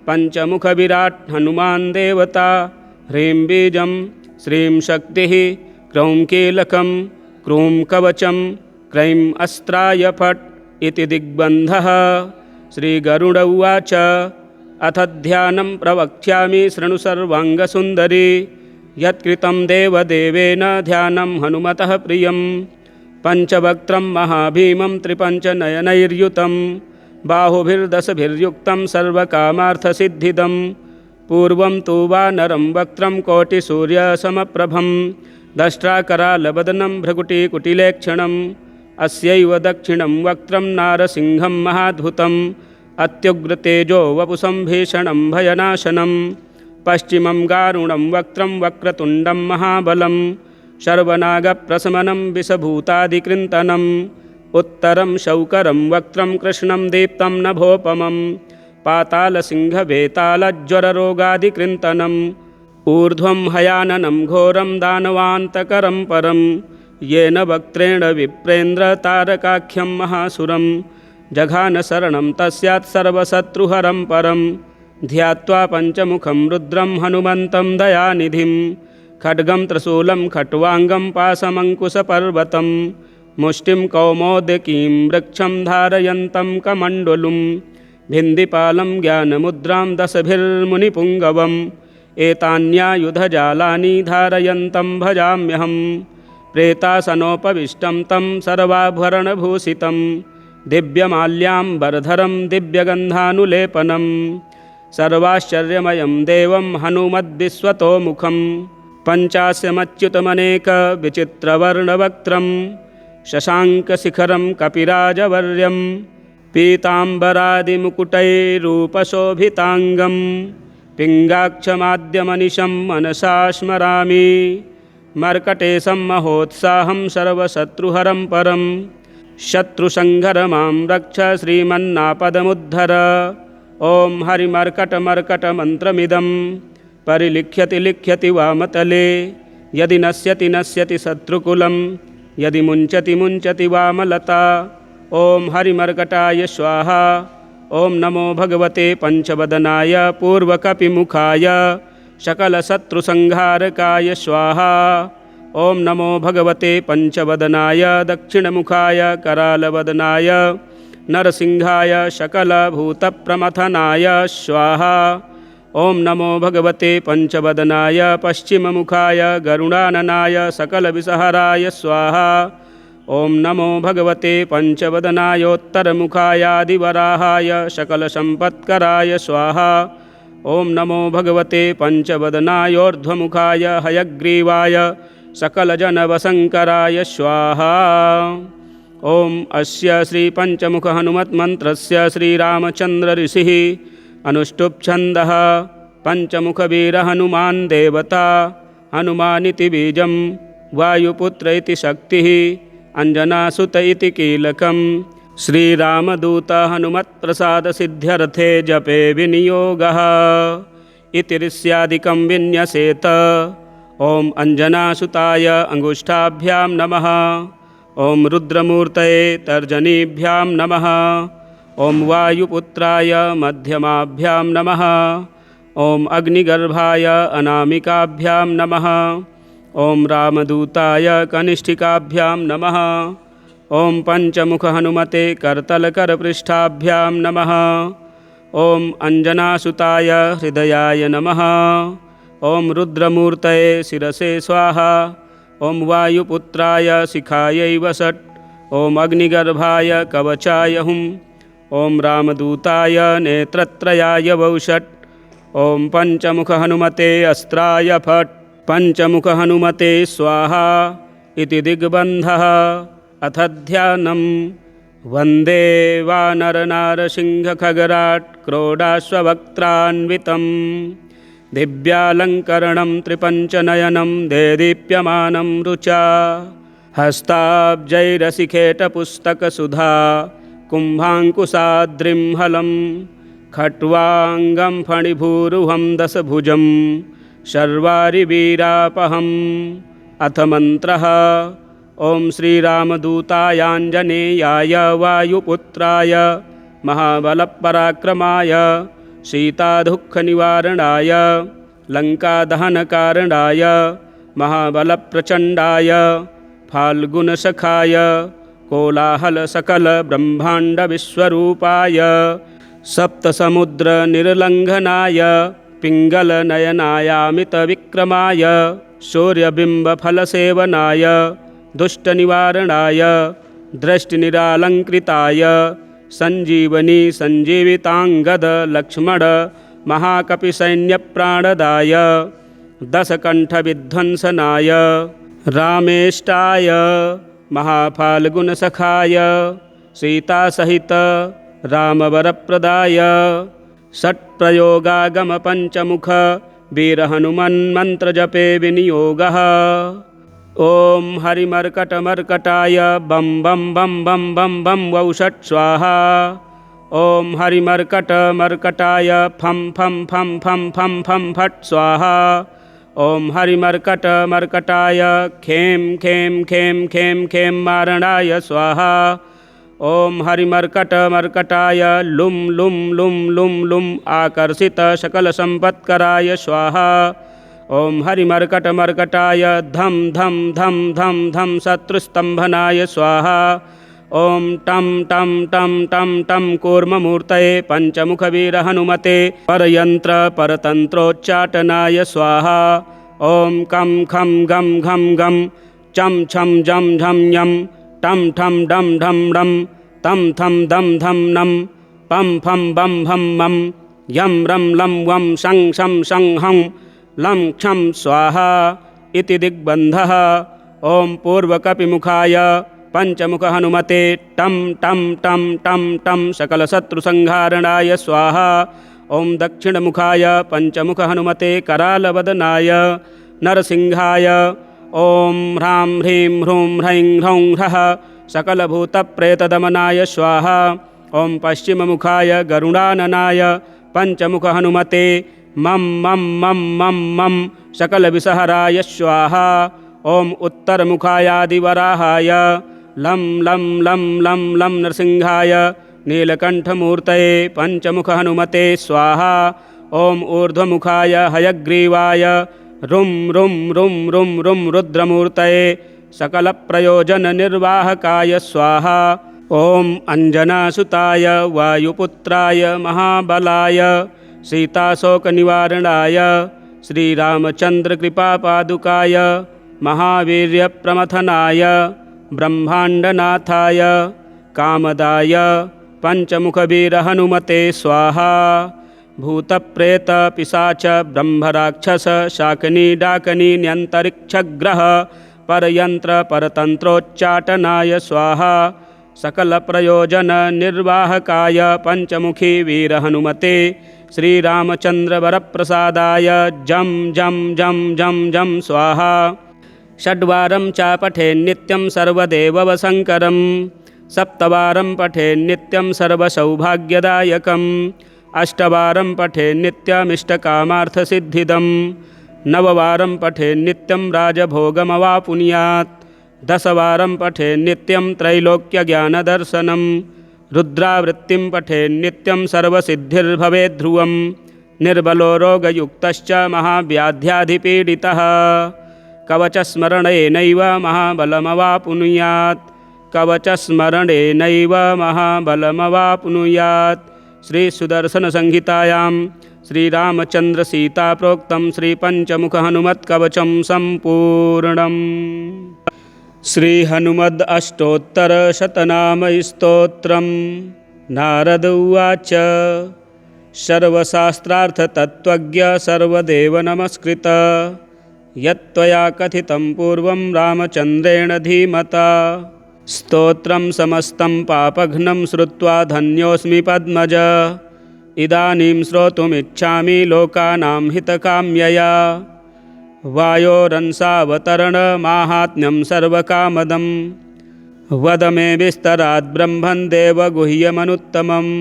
पंचमुख विराट् हनुमान् देवता ह्रीं बीजं श्रीं शक्तिः क्रौं कीलकं क्रूं कवचं क्रैं अस्त्राय फट् इति दिग्बन्धः। श्रीगरुड उवाच अथ ध्यानं प्रवक्ष्यामि शृणु सर्वाङ्गसुन्दरी यत्कृतं देवदेवेन ध्यानं हनुमतः प्रियं पञ्चवक्त्रं महाभीमं त्रिपञ्चनयनैर्युतं बाहुभिर्दशभिर्युक्तं सर्वकामार्थसिद्धिदं पूर्वं तु वानरं वक्त्रं कोटिसूर्यसमप्रभं दष्ट्राकरालवदनं भ्रकुटिकुटिलेक्षणम् अस्यैव दक्षिणं वक्त्रं नारसिंहं महाद्भुतम् अत्युग्रतेजो वपुषं भीषणं भयनाशनं पश्चिमं गारुणं वक्त्रं वक्रतुण्डं महाबलं शर्वनागप्रशमनं विषभूतादिकृन्तनम् उत्तरं शौकरं वक्त्रं कृष्णं दीप्तं नभोपमं पातालसिंहवेतालज्वररोगादिकृन्तनम् ऊर्ध्वं हयाननं घोरं दानवान्तकरं परं येन वक्त्रेण विप्रेन्द्रतारकाख्यं महासुरं जघानशरणं तस्यात् सर्वशत्रुहरं परं ध्यात्वा पञ्चमुखं रुद्रं हनुमन्तं दयानिधिं खड्गं त्रिशूलं खट्वाङ्गं पाशमङ्कुशपर्वतं मुष्टिं कौमोदकीं वृक्षं धारयन्तं कमण्डलुं भिन्दिपालं ज्ञानमुद्रां दशभिर्मुनिपुङ्गवम् एतान्यायुधजालानि धारयन्तं भजाम्यहं प्रेतासनोपविष्टं तं सर्वाभरणभूषितं दिव्यमाल्याम्बरधरं दिव्यगन्धानुलेपनं सर्वाश्चर्यमयं देवं हनुमद्विश्वतोमुखं पञ्चास्यमच्युतमनेकविचित्रवर्णवक्त्रं शशाङ्कशिखरं कपिराजवर्यं पीताम्बरादिमुकुटैरूपशोभिताङ्गं पिङ्गाक्षमाद्यमनिशं मनसा स्मरामि मर्कटेशं महोत्साहं सर्वशत्रुहरं परं शत्रुसंहर मां रक्ष श्रीमन्नापदमुद्धर। ॐ हरिमर्कटमर्कटमन्त्रमिदं परिलिख्यति लिख्यति वामतले यदि नश्यति नश्यति शत्रुकुलं यदि मुञ्चति मुञ्चति वामलता। ॐ हरिमर्कटाय स्वाहा। ॐ नमो भगवते पंचवदनाय पूर्वकपिमुखाय सकलशत्रुसंहारकाय स्वाहा। ॐ नमो भगवते पंचवदनाय दक्षिणमुखाय करालवदनाय नरसिंहाय सकलभूतप्रमथनाय स्वाहा। ॐ नमो भगवते पंचवदनाय पश्चिममुखाय गरुडाननाय सकलविषहराय स्वाहा। ॐ नमो भगवते पंचवदनायोत्तरमुखायादिवराहाय सकलसम्पत्कराय स्वाहा। ॐ नमो भगवते पंचवदनायोर्ध्वमुखाय हयग्रीवाय सकलजनवशङ्कराय स्वाहा। ॐ अस्य श्रीपञ्चमुखहनुमन्त्रस्य श्रीरामचन्द्र ऋषिः अनुष्टुप् छन्दः पञ्चमुखवीरहनुमान् देवता हनुमानिति बीजं वायुपुत्र इति शक्तिः अंजनासुत इति कीलकम् श्रीरामदूत हनुमत्प्रसादसिद्ध्यर्थे जपे विनियोगः इति ऋष्यादिकं विन्यसेत। ॐ अंजनासुताय अंगुष्ठाभ्यां नमः। ॐ रुद्रमूर्तये तर्जनीभ्यां नमः। ॐ वायुपुत्राय मध्यमाभ्यां नमः। ॐ अग्निगर्भाय अनामिकाभ्यां नमः। ॐ रामदूताय कनिष्ठिकाभ्यां नमः। ॐ पञ्चमुखहनुमते करतलकरपृष्ठाभ्यां नमः। ॐ अंजनासुताय हृदयाय नमः। ॐ रुद्रमूर्तये शिरसे स्वाहा। ॐ वायुपुत्राय शिखायै वषट्। ॐ अग्निगर्भाय कवचाय हुं। ॐ रामदूताय नेत्रत्रयाय वौषट्। ॐ पञ्चमुखहनुमते अस्त्राय फट्। पञ्चमुखहनुमते स्वाहा इति दिग्बन्धः। अथ ध्यानं वन्दे वानरनारसिंहखगराट् क्रोडाश्ववक्त्रान्वितं दिव्यालङ्करणं त्रिपञ्चनयनं देदीप्यमानं रुचा हस्ताब्जैरसिखेटपुस्तकसुधा कुम्भाङ्कुशाद्रिं हलं खट्वाङ्गं फणिभूरुहं दशभुजं शर्वारिवीरापहम्। अथ मन्त्रः ॐ श्रीरामदूतायाञ्जनेयाय वायुपुत्राय महाबलपराक्रमाय सीतादुःखनिवारणाय लङ्कादहनकारणाय महाबलप्रचण्डाय फाल्गुनसखाय कोलाहलसकलब्रह्माण्डविश्वरूपाय सप्तसमुद्रनिर्लङ्घनाय पिङ्गलनयनायामितविक्रमाय सूर्यबिम्बफलसेवनाय दुष्टनिवारणाय दृष्टिनिरालङ्कृताय सञ्जीवनी सञ्जीविताङ्गद लक्ष्मण महाकपिसैन्यप्राणदाय दशकण्ठविध्वंसनाय रामेष्टाय महाफाल्गुनसखाय सीतासहित रामवरप्रदाय षट्प्रयोगागमपञ्चमुख वीरहनुमन्मन्त्रजपे विनियोगः। ॐ हरिमर्कटमर्कटाय बं बं बं बं बं बं वौषट् स्वाहा। ॐ हरिमर्कटमर्कटाय फं फं फं फं फं फं फट् स्वाहा। ॐ हरिमर्कटमर्कटाय खें खें खें खें खें मारणाय स्वाहा। ॐ हरिमर्कटमर्कटाय लुं लुं लुं लुं लुं आकर्षित सकलसम्पत्कराय स्वाहा। ॐ हरिमर्कटमर्कटाय धं धं धं धं धं शत्रुस्तम्भनाय स्वाहा। ॐ टं टं टं टं टं कूर्ममूर्तये पञ्चमुखवीरहनुमते परयन्त्रपरतन्त्रोच्चाटनाय स्वाहा। ॐ कं खं गं घं गं चं छं जं झं यं टं ठं डं ढं डं तं थं दं धं नं पं फं बं भं मं यं रं लं वं शं शं शं हं लं क्षं स्वाहा इति दिग्बन्धः। ॐ पूर्वकपिमुखाय पञ्चमुखहनुमते टं टं टं टं टं सकलशत्रुसंहारणाय स्वाहा। ॐ दक्षिणमुखाय पञ्चमुखहनुमते करालवदनाय नरसिंहाय ॐ ह्रां ह्रीं ह्रूं ह्रैं ह्रौं ह्रः सकलभूतप्रेतदमनाय स्वाहा। ॐ पश्चिममुखाय गरुडाननाय पञ्चमुखहनुमते मं मं मं मं मं सकलविषहराय स्वाहा। ॐ उत्तरमुखायादिवराहाय लं लं लं लं लं नरसिंहाय नीलकण्ठमूर्तये पञ्चमुखहनुमते स्वाहा। ॐ ऊर्ध्वमुखाय हयग्रीवाय रुं रुं रुं रुं रुं रुद्रमूर्तये सकलप्रयोजननिर्वाहकाय स्वाहा। ॐ अंजनासुताय वायुपुत्राय महाबलाय सीताशोकनिवारणाय श्रीरामचन्द्रकृपापादुकाय महावीर्यप्रमथनाय ब्रह्माण्डनाथाय कामदाय पञ्चमुखवीरहनुमते स्वाहा। भूतप्रेतपिशाच ब्रह्मराक्षस शाकिनी डाकिनी न्यन्तरिक्षग्रह परयन्त्रपरतन्त्रोच्चाटनाय स्वाहा। सकलप्रयोजननिर्वाहकाय पञ्चमुखी वीरहनुमते श्रीरामचन्द्रवरप्रसादाय जं जं जं जं जं स्वाहा। षड्वारं च पठेन्नित्यं सर्वदेववशङ्करं सप्तवारं पठेन्नित्यं सर्वसौभाग्यदायकम् अष्टवारं पठेन्नित्यमिष्टकामार्थसिद्धिदं नववारं पठेन्नित्यं राजभोगमवापुनुयात् दशवारं पठेन्नित्यं त्रैलोक्यज्ञानदर्शनं रुद्रावृत्तिं पठेन्नित्यं सर्वसिद्धिर्भवेद्ध्रुवं निर्बलो रोगयुक्तश्च महाव्याध्याधिपीडितः कवचस्मरणेनैव महाबलमवापुनुयात् कवचस्मरणेनैव महाबलमवापुनुयात्। श्रीसुदर्शनसंहितायां श्रीरामचन्द्रसीता प्रोक्तं श्रीपञ्चमुखहनुमत्कवचं सम्पूर्णम्। श्रीहनुमद् अष्टोत्तरशतनामस्तोत्रम्। नारद उवाच सर्वशास्त्रार्थतत्त्वज्ञ सर्वदेवनमस्कृत यत्त्वया कथितं पूर्वं रामचन्द्रेण धीमता स्तोत्रं समस्तं पापघ्नं श्रुत्वा धन्योऽस्मि पद्मज इदानीं श्रोतुमिच्छामि लोकानां हितकाम्यया वायोरंसावतरणमाहात्म्यं सर्वकामदं वद मे विस्तराद् ब्रह्मन् देवगुह्यमनुत्तमम्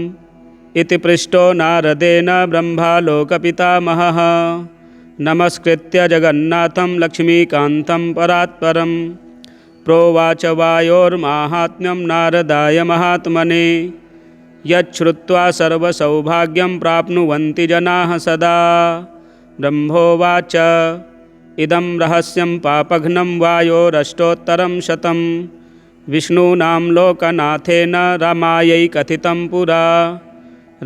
इति पृष्टो नारदेन ब्रह्मा लोकपितामहः नमस्कृत्य जगन्नाथं लक्ष्मीकान्तं परात्परं प्रोवाच वायोर्माहात्म्यं नारदाय महात्मने यच्छ्रुत्वा सर्वसौभाग्यं प्राप्नुवन्ति जनाः सदा। ब्रह्मोवाच इदं रहस्यं पापघ्नं वायोरष्टोत्तरं शतं विष्णूनां लोकनाथेन रमायै कथितं पुरा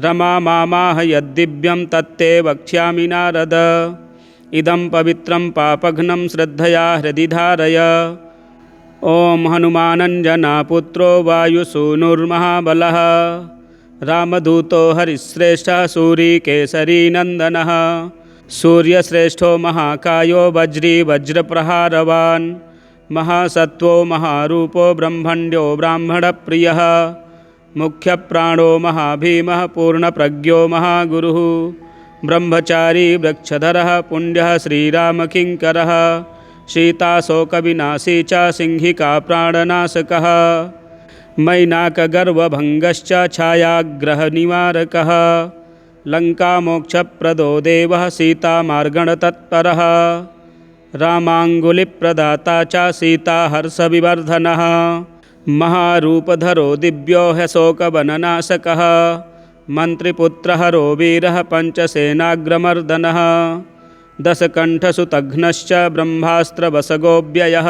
रमा मामाह यद्दिव्यं तत्ते वक्ष्यामि नारद इदं पवित्रं पापघ्नं श्रद्धया हृदि धारय। ॐ हनुमानञ्जनापुत्रो वायुसूनुर्महाबलः रामदूतो हरिश्रेष्ठः सूरीकेसरीनन्दनः सूर्यश्रेष्ठो महाकायो वज्री वज्रप्रहारवान् महासत्त्वो महारूपो ब्रह्मण्यो ब्राह्मणप्रियः मुख्यप्राणो महाभीमः पूर्णप्रज्ञो महागुरुः ब्रह्मचारी वृक्षधरः पुण्यः श्रीरामकिङ्करः सीताशोकविनाशी च सिंहिका प्राणनाशकः मैनाकगर्वभङ्गश्च छायाग्रहनिवारकः लङ्कामोक्षप्रदो देवः सीतामार्गणतत्परः रामाङ्गुलिप्रदाता च सीताहर्षविवर्धनः महारूपधरो दिव्यो ह्यशोकवननाशकः मन्त्रिपुत्रहरो वीरः पञ्चसेनाग्रमर्दनः दशकण्ठसुतघ्नश्च ब्रह्मास्त्रवशगोऽव्ययः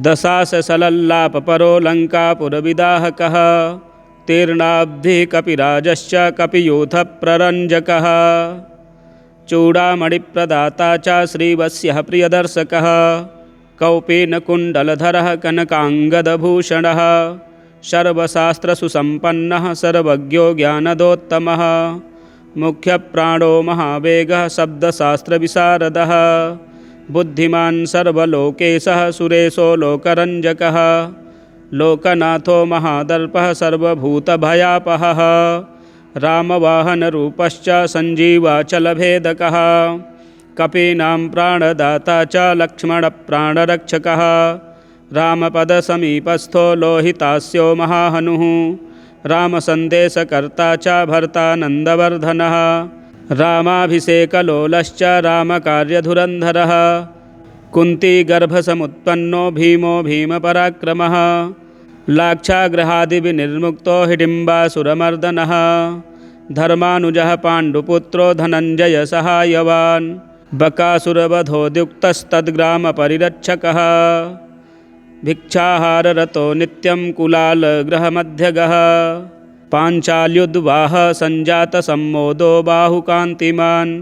दशाससलल्लापपरो लङ्कापुरविदाहकः तीर्णाब्धिः कपिराजश्च कपियूथप्ररञ्जकः चूडामणिप्रदाता च श्रीवत्स्यः प्रियदर्शकः कौपीनकुण्डलधरः कनकाङ्गदभूषणः सर्वशास्त्रसुसम्पन्नः सर्वज्ञो ज्ञानदोत्तमः मुख्यप्राणो महावेगः शब्दशास्त्रविशारदः बुद्धिमान् सर्वलोकेशः सुरेशो लोकरञ्जकः लोकनाथो महादर्पः सर्वभूतभयापहः रामवाहनरूपश्च सञ्जीवाचलभेदकः कपीनां प्राणदाता च लक्ष्मणप्राणरक्षकः रामपदसमीपस्थो लोहितास्यो महाहनुः रामसन्देशकर्ता च भर्ता नन्दवर्धनः रामाभिषेकलोलश्च रामकार्यधुरन्धरः कुन्तीगर्भसमुत्पन्नो भीमो भीमपराक्रमः लाक्षागृहादिविनिर्मुक्तो हिडिम्बासुरमर्दनः धर्मानुजः पाण्डुपुत्रो धनञ्जयसहायवान् बकासुरवधोद्युक्तस्तद्ग्रामपरिरक्षकः भिक्षाहाररतो नित्यं कुलालगृहमध्यगः पाञ्चाल्युद्वाह सञ्जातसम्मोदो बाहुकान्तिमान्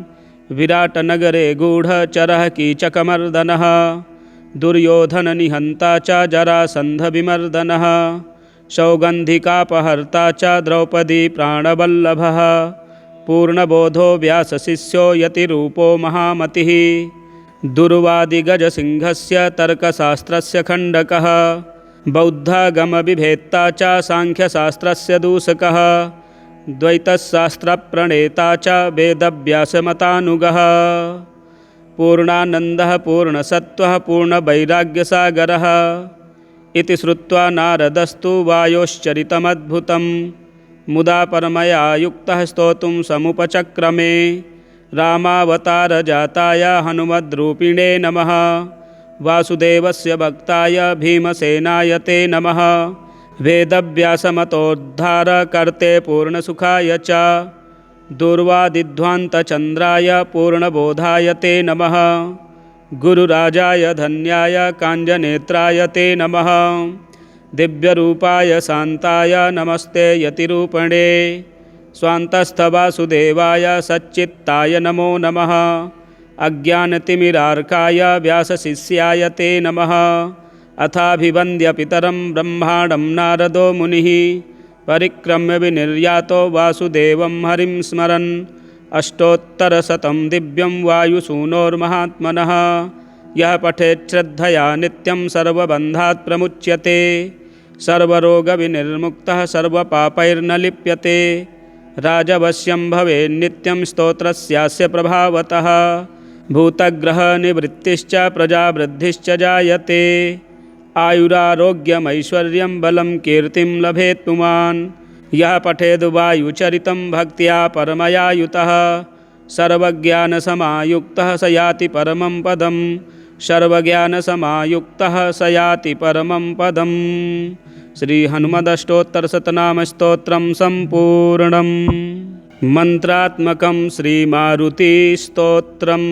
विराटनगरे गूढचरः कीचकमर्दनः दुर्योधननिहन्ता च जरासन्धविमर्दनः सौगन्धिकापहर्ता च द्रौपदी प्राणवल्लभः पूर्णबोधो व्यासशिष्यो यतिरूपो महामतिः दुर्वादिगजसिंहस्य तर्कशास्त्रस्य खण्डकः बौद्धागमविभेत्ता च साङ्ख्यशास्त्रस्य दूषकः द्वैतशास्त्रप्रणेता च वेदव्यासमतानुगः पूर्णानन्दः पूर्णसत्त्वः पूर्णवैराग्यसागरः इति श्रुत्वा नारदस्तु वायोश्चरितमद्भुतं मुदा परमया युक्तः स्तोतुं समुपचक्रमे रामावतारजाताय हनुमद्रूपिणे नमः वासुदेवस्य भक्ताय भीमसेनाय ते नमः वेदव्यासमतोद्धारकर्ते पूर्णसुखाय च दुर्वादिध्वान्तचन्द्राय पूर्णबोधाय ते नमः गुरुराजाय धन्याय काञ्जनेत्राय ते नमः दिव्यरूपाय शान्ताय नमस्ते यतिरूपणे स्वान्तस्थवासुदेवाय सच्चित्ताय नमो नमः अज्ञानतिमिरार्काय व्यासशिष्याय ते नमः अथाभिवन्द्य पितरं ब्रह्माणं नारदो मुनिः परिक्रम्य विनिर्यातो वासुदेवं हरिं स्मरन् अष्टोत्तरशतं दिव्यं वायुसूनोर्महात्मनः यः पठेत् श्रद्धया नित्यं सर्वबन्धात् प्रमुच्यते सर्वरोगविनिर्मुक्तः सर्वपापैर्न लिप्यते राजवश्यं भवेन्नित्यं स्तोत्रस्यास्य प्रभावतः भूतग्रहनिवृत्तिश्च प्रजावृद्धिश्च जायते आयुरारोग्यमैश्वर्यं बलं कीर्तिं लभेत् पुमान् यः पठेद् वायुचरितं भक्त्या परमया युतः सर्वज्ञानसमायुक्तः स याति परमं पदं सर्वज्ञानसमायुक्तः स याति परमं पदम् श्री हनुमदष्टोत्तरशतनामस्तोत्रं सम्पूर्णम् मंत्रात्मकं श्री मारुति स्तोत्रम्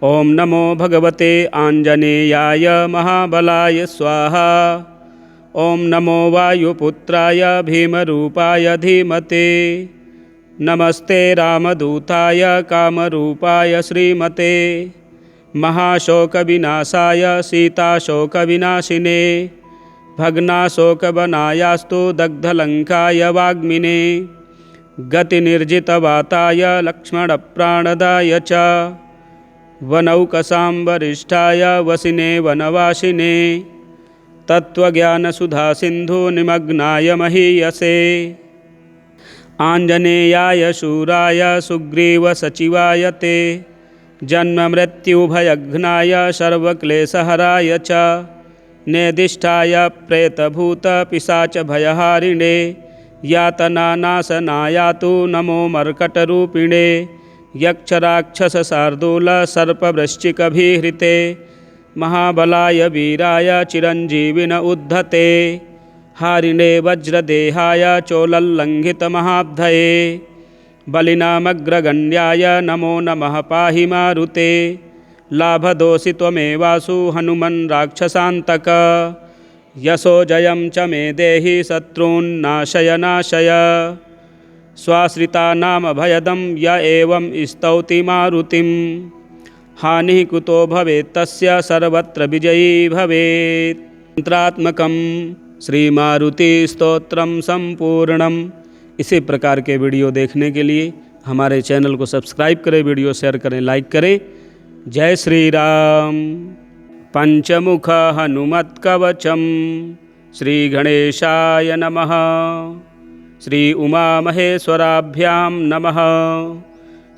ओम नमो भगवते आंजनेयाय महाबलाय स्वाहा ओम नमो वायुपुत्राय भीमरूपाय धीमते नमस्ते रामदूताय कामरूपाय श्रीमते महाशोकविनाशाय सीताशोकविनाशिने भग्नाशोकवनायास्तु दग्धलङ्काय वाग्मिने गतिनिर्जितवाताय लक्ष्मणप्राणदाय च वनौकसां वरिष्ठाय वसिने वनवासिने तत्त्वज्ञानसुधासिन्धुनिमग्नाय महीयसे आञ्जनेयाय शूराय सुग्रीवसचिवाय ते जन्ममृत्युभयघ्नाय सर्वक्लेशहराय च नेदिष्ठाय प्रेतभूतपिशाचभयहारिणे यातनानाशनायातु नमो मर्कटरूपिणे यक्षराक्षसशार्दूलसर्पवृश्चिकभिहृते महाबलाय वीराय चिरञ्जीविन उद्धते हारिणे वज्रदेहाय चोलल्लङ्घितमहाब्धये बलिनामग्रगण्याय नमो नमः पाहि मारुते लाभदोषि त्वमेवासु हनुमन् राक्षसान्तक यशो जयं च मे देहि शत्रून्नाशय नाशय स्वाश्रितानामभयदं य एवं स्तौति मारुतिं हानिः कुतो भवेत् तस्य सर्वत्र विजयी भवेत्। मंत्रात्मकं श्री मारुति स्तोत्रम संपूर्णम। इसी प्रकार के वीडियो देखने के लिए हमारे चैनल को सब्सक्राइब करें, वीडियो शेयर करें, लाइक करें। जय श्री राम। पंचमुख हनुमत कवचम श्री गणेशाय नमः। श्री उमा महेश्वराभ्यां नमः।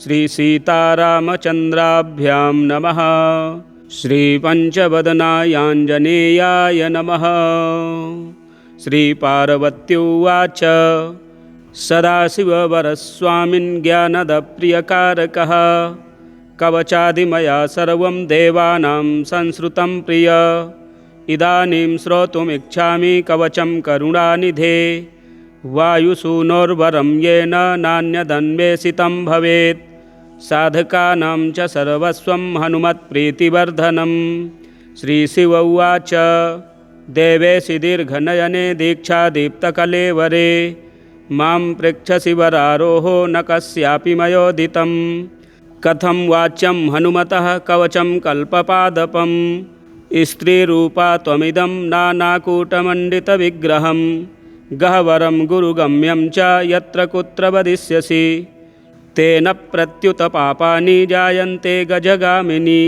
श्री सीतारामचंद्राभ्यां नमः। श्री पंचवदनायांजनेयाय नमः। श्री पार्वत्युवाच सदाशिववरस्वामिन् ज्ञानदप्रियकारकः कवचादिमया सर्वं देवानां संश्रुतं प्रिय इदानीं श्रोतुमिच्छामि कवचं करुणानिधे वायुसूनोर्वरं येन नान्यदन्वेषितं भवेत् साधकानां च सर्वस्वं हनुमत्प्रीतिवर्धनं। श्रीशिव उवाच देवेशि दीर्घनयने दीक्षादीप्तकलेवरे मां पृच्छसि वरारोहो न कस्यापि मयोदितं कथं वाच्यं हनुमतः कवचं कल्पपादपं स्त्रीरूपा त्वमिदं नानाकूटमण्डितविग्रहं गह्वरं गुरुगम्यं च यत्र कुत्र वदिष्यसि तेन प्रत्युत पापानि जायन्ते गजगामिनी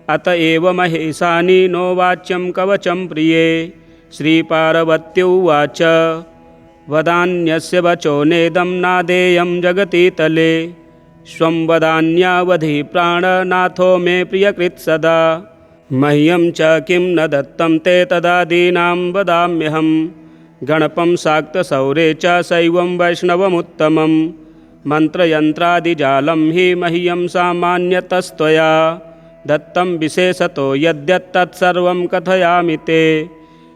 अत एव महेशानि नो वाच्यं कवचं प्रिये। श्रीपार्वत्युवाच वदान्यस्य वचो नेदं नादेयं जगति तले। स्वं वदान्यावधि प्राणनाथो मे प्रियकृत् सदा। मह्यं च किं न दत्तं ते तदादीनां वदाम्यहं। गणपं शाक्तशौरे च शैवं वैष्णवमुत्तमं। मन्त्रयन्त्रादिजालं हि मह्यं सामान्यतस्त्वया। दत्तं विशेषतो यद्यत्तत्सर्वं कथयामि ते।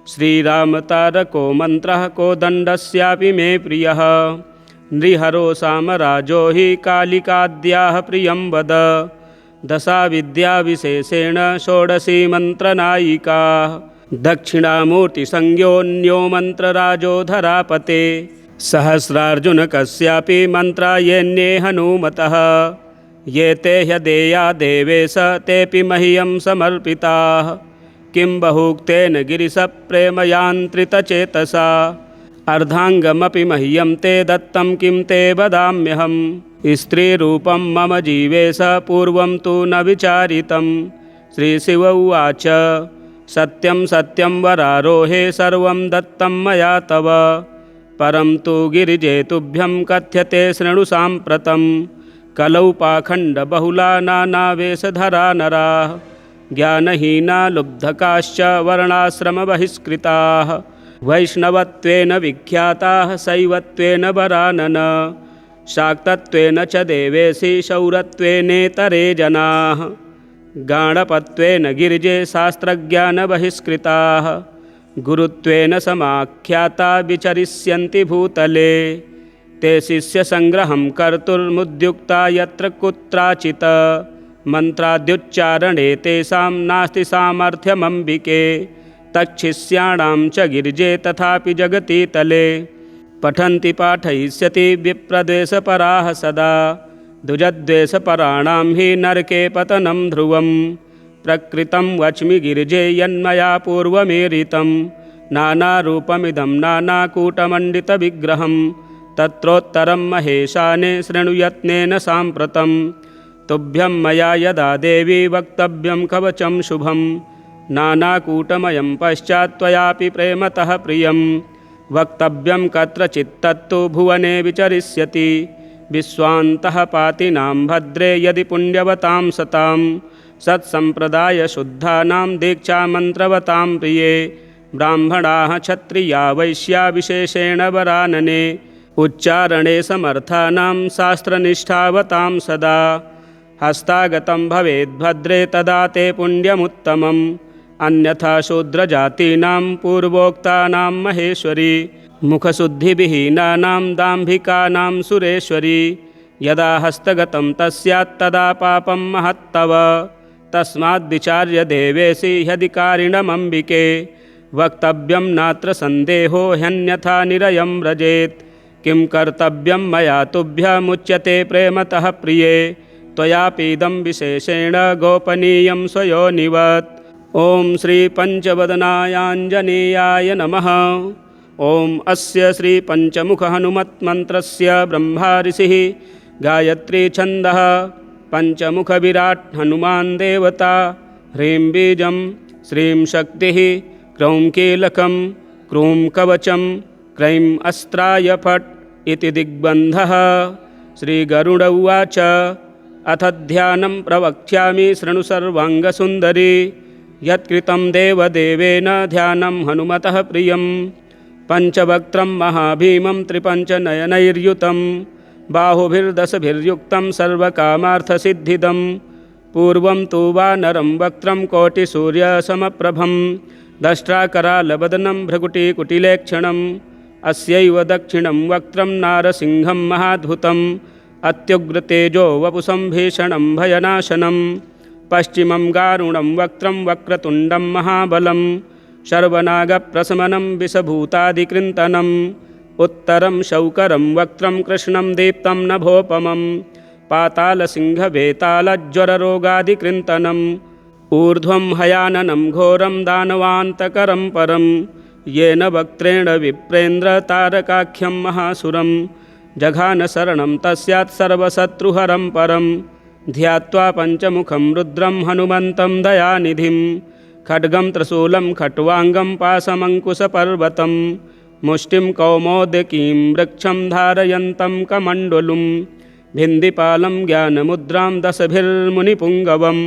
श्रीरामतारको मन्त्रः कोदण्डस्यापि मे प्रियः। नृहरो सामराजो हि कालिकाद्याः प्रियं वद। दशाविद्याविशेषेण षोडशी मन्त्रनायिकाः। दक्षिणामूर्तिसंज्ञोऽन्यो मन्त्रराजो धरापते। सहस्रार्जुनकस्यापि मन्त्रायेऽन्ये हनूमतः। ये ते ह्यदेया देवेश तेऽपि मह्यं समर्पिताः। किं बहुक्तेन गिरिशप्रेमयान्त्रितचेतसा। अर्धाङ्गमपि मह्यं ते दत्तं किं ते वदाम्यहं। स्त्रीरूपं मम जीवेश पूर्वं तु न विचारितं। श्रीशिव उवाच सत्यं सत्यं वरारोहे सर्वं दत्तं मया तव। परं तु गिरिजे तुभ्यं कथ्यते शृणु साम्प्रतं। कलौ पाखण्डबहुला नानावेशधरा नराः। ज्ञानहीना लुब्धकाश्च वर्णाश्रमबहिष्कृताः। वैष्णवत्वेन विख्याताः शैवत्वेन वरानन। शाक्तत्वेन च देवेशि शौरत्वेनेतरे जनाः। गाणपत्वेन गिरिजे शास्त्रज्ञानबहिष्कृताः। गुरुत्वेन समाख्याता विचरिष्यन्ति भूतले। ते शिष्यसङ्ग्रहं कर्तुर्मुद्युक्ता यत्र कुत्राचित्। मन्त्राद्युच्चारणे तेषां नास्ति सामर्थ्यमम्बिके। तच्छिष्याणां च गिरिजे तथापि जगति तले। पठन्ति पाठयिष्यति विप्रद्वेषपराः सदा। द्विजद्वेषपराणां हि नरके पतनं ध्रुवम्। प्रकृतं वच्मि गिरिजे यन्मया पूर्वमेरितं। नानारूपमिदं नानाकूटमण्डितविग्रहं। तत्रोत्तरं महेशाने शृणुयत्नेन साम्प्रतं। तुभ्यं मया यदा देवी वक्तव्यं कवचं शुभं। नानाकूटमयं पश्चात् त्वयापि प्रेमतः प्रियं। वक्तव्यं कत्रचित्तत्तु भुवने विचरिष्यति। विश्वान्तः पातिनां भद्रे यदि पुण्यवतां सतां। सत्सम्प्रदायशुद्धानां दीक्षामन्त्रवतां प्रिये। ब्राह्मणाः क्षत्रिया वैश्या विशेषेण वरानने। उच्चारणे समर्थानां शास्त्रनिष्ठावतां सदा। हस्तागतं भवेद्भद्रे तदा ते पुण्यमुत्तमम्। अन्यथा शूद्रजातीनां पूर्वोक्तानां महेश्वरी। मुखशुद्धिविहीनानां दाम्भिकानां सुरेश्वरी। यदा हस्तगतं तस्यात्तदा पापं महत्तव। तस्माद्विचार्य देवेशि ह्यधिकारिणमम्बिके। वक्तव्यं नात्र सन्देहो ह्यन्यथा निरयं व्रजेत्। किं कर्तव्यं मया तुभ्यमुच्यते प्रेमतः प्रिये। त्वयापीदं विशेषेण गोपनीयं स्वयोनिवत्। ॐ श्रीपञ्चवदनायाञ्जनेयाय नमः। ॐ अस्य श्रीपञ्चमुखहनुमत्मन्त्रस्य ब्रह्मा ऋषिः गायत्री छन्दः। पञ्चमुखविराट् हनुमान् देवता। ह्रीं बीजं श्रीं शक्तिः क्रौं कीलकं क्रूं कवचं क्रैं अस्त्राय फट् इति दिग्बन्धः। श्रीगरुड उवाच अथ ध्यानं प्रवक्ष्यामि शृणु सर्वाङ्गसुन्दरी। यत्कृतं देवदेवेन ध्यानं हनुमतः प्रियं। पञ्चवक्त्रं महाभीमं त्रिपञ्चनयनैर्युतं। बाहुभिर्दशभिर्युक्तं सर्वकामार्थसिद्धिदं। पूर्वं तु वानरं वक्त्रं कोटिसूर्यसमप्रभं। दष्ट्राकरालवदनं भ्रकुटिकुटिलेक्षणम्। अस्यैव दक्षिणं वक्त्रं नारसिंहं महाद्भुतम्। अत्युग्रतेजो वपुषं भीषणं भयनाशनं। पश्चिमं गारुणं वक्त्रं वक्रतुण्डं महाबलं। शर्वनागप्रशमनं विषभूतादिकृन्तनम्। उत्तरं शौकरं वक्त्रं कृष्णं दीप्तं नभोपमम्। पातालसिंहवेतालज्वररोगादिकृन्तनम्। ऊर्ध्वं हयाननं घोरं दानवान्तकरं परं। येन वक्त्रेण विप्रेन्द्रतारकाख्यं महासुरं। जघानशरणं तस्यात् सर्वशत्रुहरं परं। ध्यात्वा पञ्चमुखं रुद्रं हनुमन्तं दयानिधिं। खड्गं त्रिशूलं खट्वाङ्गं पाशमङ्कुशपर्वतं। मुष्टिं कौमोदकीं वृक्षं धारयन्तं कमण्डलुं भिन्दिपालं ज्ञानमुद्रां दशभिर्मुनिपुङ्गवम्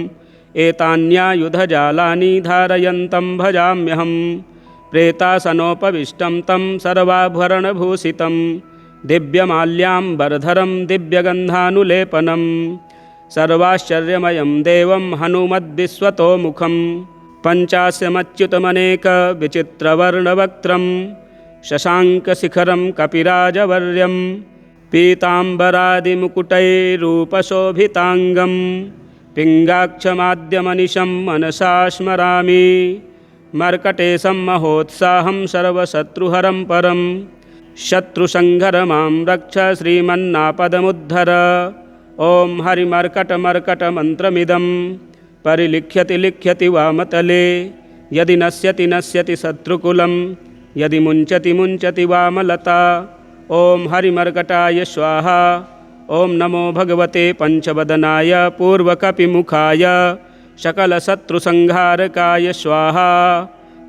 एतान्यायुधजालानि धारयन्तं भजाम्यहं प्रेतासनोपविष्टं तं सर्वाभरणभूषितं दिव्यमाल्याम्बरधरं दिव्यगन्धानुलेपनं सर्वाश्चर्यमयं देवं हनुमद्विश्वतोमुखं पञ्चास्यमच्युतमनेकविचित्रवर्णवक्त्रं शशाङ्कशिखरं कपिराजवर्यं पीताम्बरादिमुकुटैरूपशोभिताङ्गं पिङ्गाक्षमाद्यमनिशं मनसा स्मरामि मर्कटेशं महोत्साहं सर्वशत्रुहरं परं शत्रुसंहर मां रक्ष श्रीमन्नापदमुद्धर। ॐ हरिमर्कटमर्कटमन्त्रमिदं परिलिख्यति लिख्यति वामतले यदि नश्यति नश्यति शत्रुकुलं यदि मुञ्चति मुञ्चति वामलता। ॐ हरिमर्कटाय स्वाहा। ॐ नमो भगवते पंचवदनाय पूर्वकपिमुखाय सकलशत्रुसंहारकाय स्वाहा।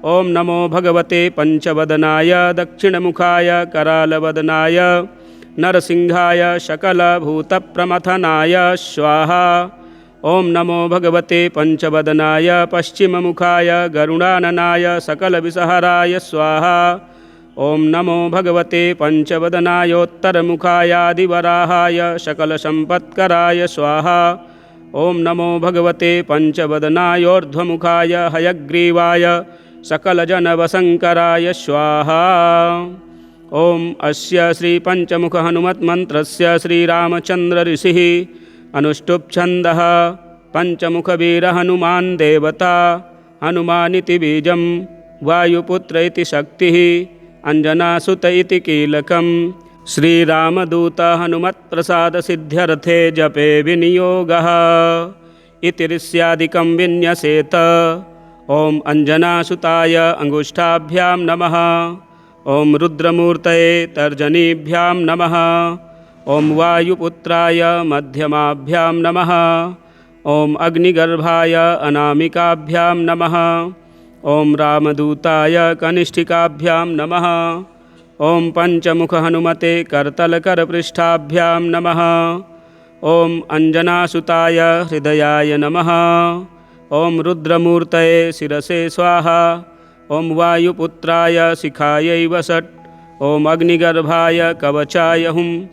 ॐ नमो भगवते पंचवदनाय दक्षिणमुखाय करालवदनाय नरसिंहाय सकलभूतप्रमथनाय स्वाहा। ॐ नमो भगवते पंचवदनाय पश्चिममुखाय गरुडाननाय सकलविषहराय स्वाहा। ॐ नमो भगवते पंचवदनायोत्तरमुखायादिवराहाय सकलसम्पत्कराय स्वाहा। ॐ नमो भगवते पंचवदनायोर्ध्वमुखाय हयग्रीवाय सकलजनवशङ्कराय स्वाहा। ॐ अस्य श्रीपञ्चमुखहनुमन्त्रस्य श्रीरामचन्द्र ऋषिः अनुष्टुप्छन्दः पञ्चमुखवीरहनुमान् देवता हनुमानिति बीजं वायुपुत्र इति शक्तिः अंजनासुत इति कीलकं श्रीरामदूत हनुमत्प्रसादसिद्ध्यर्थे जपे विनियोगः इति ऋष्यादिकं विन्यसेत। ॐ अंजनासुताय अंगुष्ठाभ्यां नमः। ॐ रुद्रमूर्तये तर्जनीभ्यां नमः। ॐ वायुपुत्राय मध्यमाभ्यां नमः। ॐ अग्निगर्भाय अनामिकाभ्यां नमः। ॐ रामदूताय कनिष्ठिकाभ्यां नमः। ॐ पंचमुखहनुमते करतलकरपृष्ठाभ्यां नमः। ॐ अंजनासुताय हृदयाय नमः। ॐ रुद्रमूर्तये शिरसे स्वाहा। ॐ वायुपुत्राय शिखायै वषट्। ॐ अग्निगर्भाय कवचाय हुम्।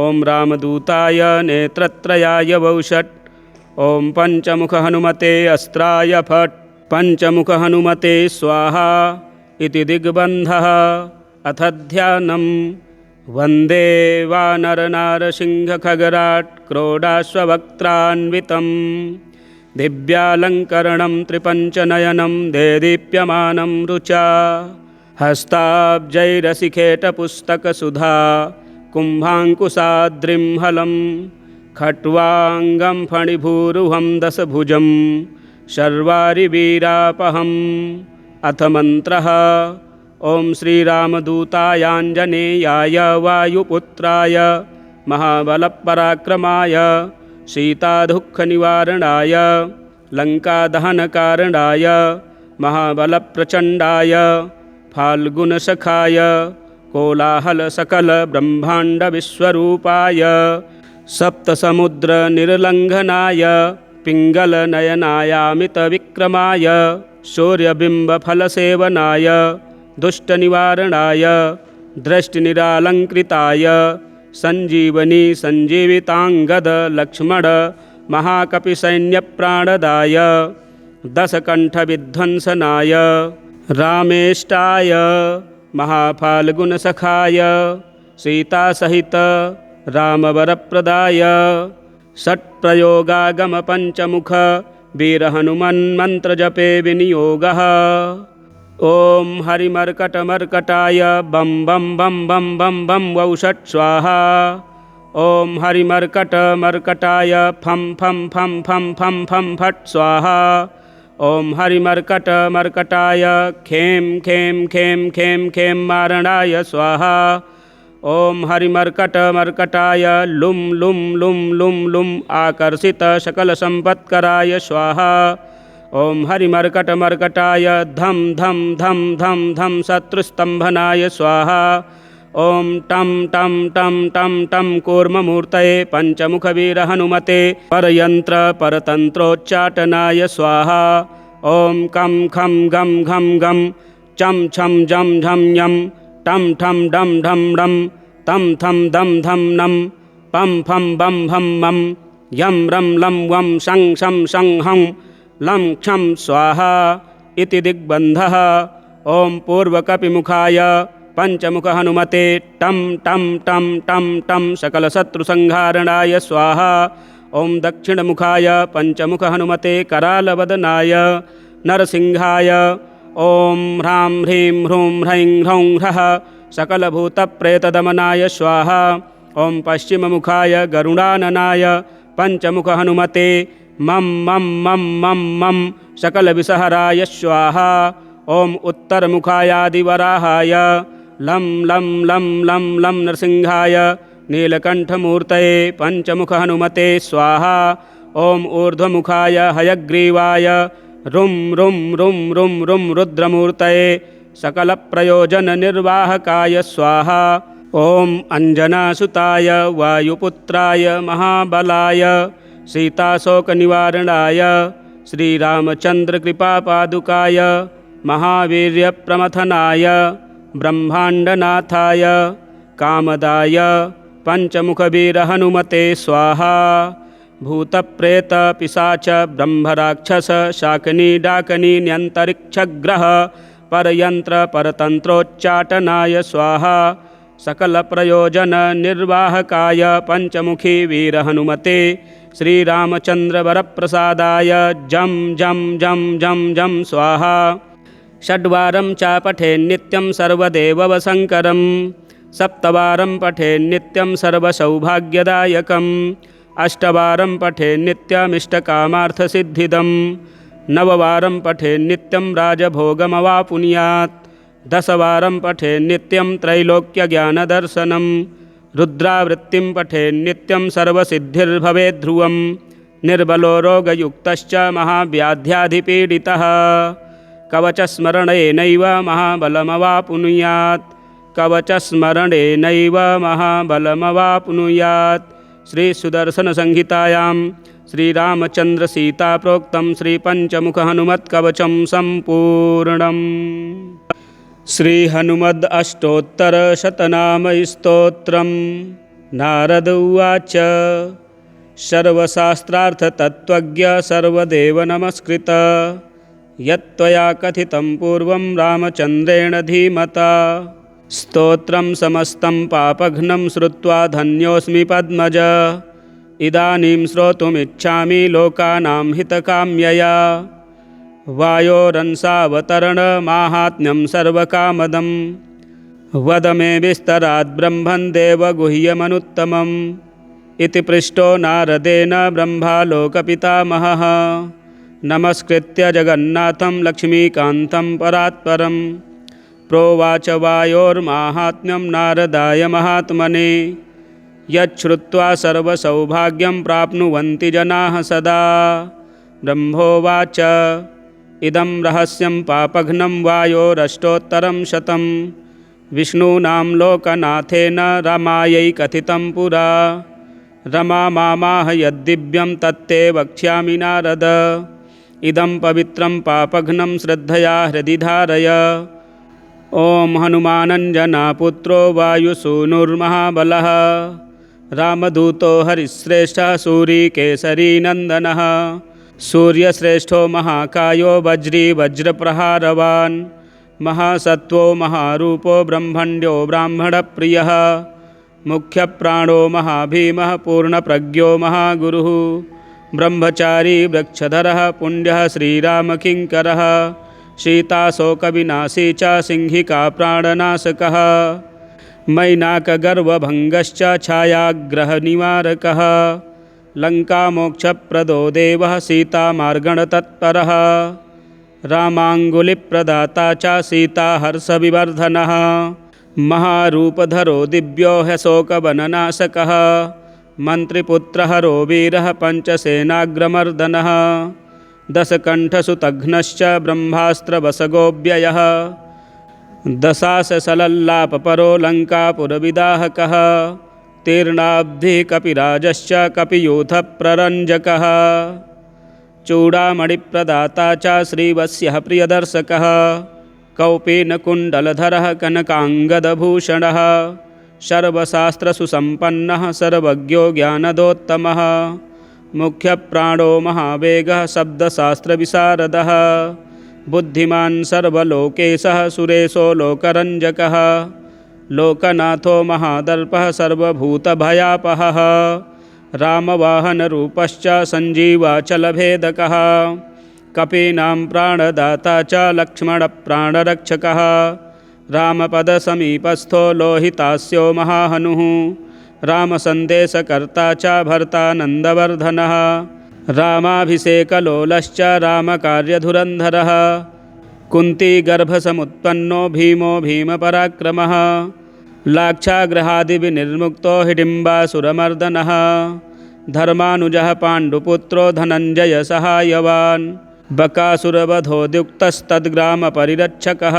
ॐ रामदूताय नेत्रत्रयाय वौषट्। ॐ पंचमुखहनुमते अस्त्राय फट्। पंचमुखहनुमते स्वाहा इति दिग्बन्धः। अथ ध्यानं वन्दे वानरनारसिंहखगराट् क्रोडाश्ववक्त्रान्वितं दिव्यालङ्करणं त्रिपञ्चनयनं देदीप्यमानं रुचा हस्ताब्जैरसिखेटपुस्तकसुधा कुम्भाङ्कुशाद्रिं हलं खट्वाङ्गं फणिभूरुहं दशभुजं शर्वारिवीरापहम्। अथ मन्त्रः। ॐ श्रीरामदूतायाञ्जनेयाय वायुपुत्राय महाबलपराक्रमाय सीतादुःखनिवारणाय लङ्कादहनकारणाय महाबलप्रचण्डाय फाल्गुनसखाय कोलाहलसकलब्रह्माण्डविश्वरूपाय सप्तसमुद्रनिर्लङ्घनाय पिङ्गलनयनायामितविक्रमाय सूर्यबिम्बफलसेवनाय दुष्टनिवारणाय दृष्टिनिरालङ्कृताय सञ्जीवनी सञ्जीविताङ्गद लक्ष्मण महाकपिसैन्यप्राणदाय दशकण्ठविध्वंसनाय रामेष्टाय महाफाल्गुनसखाय सीतासहित रामवरप्रदाय षट्प्रयोगागमपञ्चमुख वीरहनुमन्मन्त्रजपे विनियोगः। ॐ हरिमर्कटमर्कटाय बं बं बं बं बं बं वौषट् स्वाहा। ॐ हरिमर्कटमर्कटाय फं फं फं फं फं फं फट् स्वाहा। ॐ हरिमर्कटमर्कटाय खें खें खें खें खें मारणाय स्वाहा। ॐ हरिमर्कटमर्कटाय लुं लुं लुं लुं लुं आकर्षित सकलसम्पत्कराय स्वाहा। ॐ हरिमर्कटमर्कटाय धं धं धं धं धं शत्रुस्तम्भनाय स्वाहा। ॐ टं टं टं टं टं कूर्ममूर्तये पञ्चमुखवीरहनुमते परयन्त्र परतन्त्रोच्चाटनाय स्वाहा। ॐ कं खं गं घं गं चं छं जं झं यं टं ठं डं ढं डं तं थं दं धं नं पं फं बं भं मं यं रं लं वं शं शं शं हं लं क्षं स्वाहा इति दिग्बन्धः। ॐ पूर्वकपिमुखाय पञ्चमुखहनुमते टं टं टं टं टं सकलशत्रुसंहारणाय स्वाहा। ॐ दक्षिणमुखाय पञ्चमुखहनुमते करालवदनाय नरसिंहाय ॐ ह्रां ह्रीं ह्रूं ह्रैं ह्रौं ह्रः सकलभूतप्रेतदमनाय स्वाहा। ॐ पश्चिममुखाय गरुडाननाय पञ्चमुखहनुमते मं मं मं मं मं सकलविषहराय स्वाहा। ॐ उत्तरमुखायादिवराहाय लं लं लं लं लं नरसिंहाय नीलकण्ठमूर्तये पञ्चमुखहनुमते स्वाहा। ॐ ऊर्ध्वमुखाय हयग्रीवाय रुं रुं रुं रुं रुं रुद्रमूर्तये सकलप्रयोजननिर्वाहकाय स्वाहा। ॐ अञ्जनासुताय वायुपुत्राय महाबलाय सीताशोकनिवारणाय श्रीरामचन्द्रकृपापादुकाय महावीर्यप्रमथनाय ब्रह्माण्डनाथाय कामदाय पञ्चमुखवीरहनुमते स्वाहा। भूतप्रेतपिशाच ब्रह्मराक्षस शाकिनी डाकिनी न्यन्तरिक्षग्रह परयन्त्र परतन्त्रोच्चाटनाय स्वाहा। सकलप्रयोजननिर्वाहकाय पञ्चमुखी वीरहनुमते श्रीरामचन्द्रवरप्रसादाय जं जं जं जं जं स्वाहा। षड्वारं च पठेन्नित्यं सर्वदेववशङ्करं सप्तवारं पठेन्नित्यं सर्वसौभाग्यदायकम् अष्टवारं पठेन्नित्यमिष्टकामार्थसिद्धिदं नववारं पठेन्नित्यं राजभोगमवापुनुयात् दशवारं पठेन्नित्यं त्रैलोक्यज्ञानदर्शनं रुद्रावृत्तिं पठेन्नित्यं सर्वसिद्धिर्भवेद्ध्रुवं निर्बलो रोगयुक्तश्च महाव्याध्याधिपीडितः कवचस्मरणेनैव महाबलमवापुनुयात् कवचस्मरणेनैव महाबलमवापुनुयात्। श्रीसुदर्शनसंहितायां श्रीरामचन्द्रसीताप्रोक्तं श्रीपञ्चमुखहनुमत्कवचं सम्पूर्णम्। श्रीहनुमद् अष्टोत्तरशतनामस्तोत्रं नारद उवाच सर्वशास्त्रार्थतत्त्वज्ञ सर्वदेवनमस्कृत यत्त्वया कथितं पूर्वं रामचन्द्रेण धीमता स्तोत्रं समस्तं पापघ्नं श्रुत्वा धन्योऽस्मि पद्मज इदानीं श्रोतुमिच्छामि लोकानां हितकाम्यया वायोरंसावतरणमाहात्म्यं सर्वकामदं वद मे विस्तरात् ब्रह्मन् देवगुह्यमनुत्तमम् इति पृष्टो नारदेन ब्रह्मालोकपितामहः नमस्कृत्य जगन्नाथं लक्ष्मीकान्तं परात्परं प्रोवाच वायोर्माहात्म्यं नारदाय महात्मने यच्छ्रुत्वा सर्वसौभाग्यं प्राप्नुवन्ति जनाः सदा। ब्रह्मोवाच इदं रहस्यं पापघ्नं वायोरष्टोत्तरं शतं विष्णूनां लोकनाथेन रमायै कथितं पुरा रमा मामाह यद्दिव्यं तत्ते वक्ष्यामि नारद इदं पवित्रं पापघ्नं श्रद्धया हृदि धारय। ॐ हनुमानञ्जनापुत्रो वायुसूनुर्महाबलः रामदूतो हरिश्रेष्ठः सूरीकेसरीनन्दनः सूर्यश्रेष्ठो महाकायो वज्री वज्रप्रहारवान् महासत्त्वो महारूपो ब्रह्मण्यो ब्राह्मणप्रियः मुख्यप्राणो महाभीमः पूर्णप्रज्ञो महागुरुः ब्रह्मचारी वृक्षधरः पुण्यः श्रीरामकिङ्करः सीताशोकविनाशी च सिंहिका प्राणनाशकः मैनाकगर्वभङ्गश्च छायाग्रहनिवारकः लङ्कामोक्षप्रदो देवः सीतामार्गणतत्परः रामाङ्गुलिप्रदाता च सीताहर्षविवर्धनः महारूपधरो दिव्यो ह्यशोकवननाशकः मन्त्रिपुत्रहरो वीरः पञ्चसेनाग्रमर्दनः दशकण्ठसुतघ्नश्च ब्रह्मास्त्रवसगोऽव्ययः दशाससलल्लापपरो लङ्कापुरविदाहकः तीर्णाब्धिः कपिराजश्च कपियूथप्ररञ्जकः चूडामणिप्रदाता च श्रीवत्स्यः प्रियदर्शकः कौपीनकुण्डलधरः कनकाङ्गदभूषणः सर्वशास्त्रसुसम्पन्नः सर्वज्ञो ज्ञानदोत्तमः मुख्यप्राणो महावेगः शब्दशास्त्रविशारदः बुद्धिमान् सर्वलोकेशः सुरेशो लोकरञ्जकः लोकनाथो महादर्पः सर्वभूतभयापहः रामवाहनरूपश्च सञ्जीवाचलभेदकः कपीनां प्राणदाता च लक्ष्मणप्राणरक्षकः रामपदसमीपस्थो लोहितास्यो महाहनुः रामसन्देशकर्ता च भर्ता नन्दवर्धनः रामाभिषेकलोलश्च रामकार्यधुरन्धरः कुन्तीगर्भसमुत्पन्नो भीमो भीमपराक्रमः लाक्षागृहादिविनिर्मुक्तो हिडिम्बासुरमर्दनः धर्मानुजः पाण्डुपुत्रो धनञ्जयसहायवान् बकासुरवधोद्युक्तस्तद्ग्रामपरिरक्षकः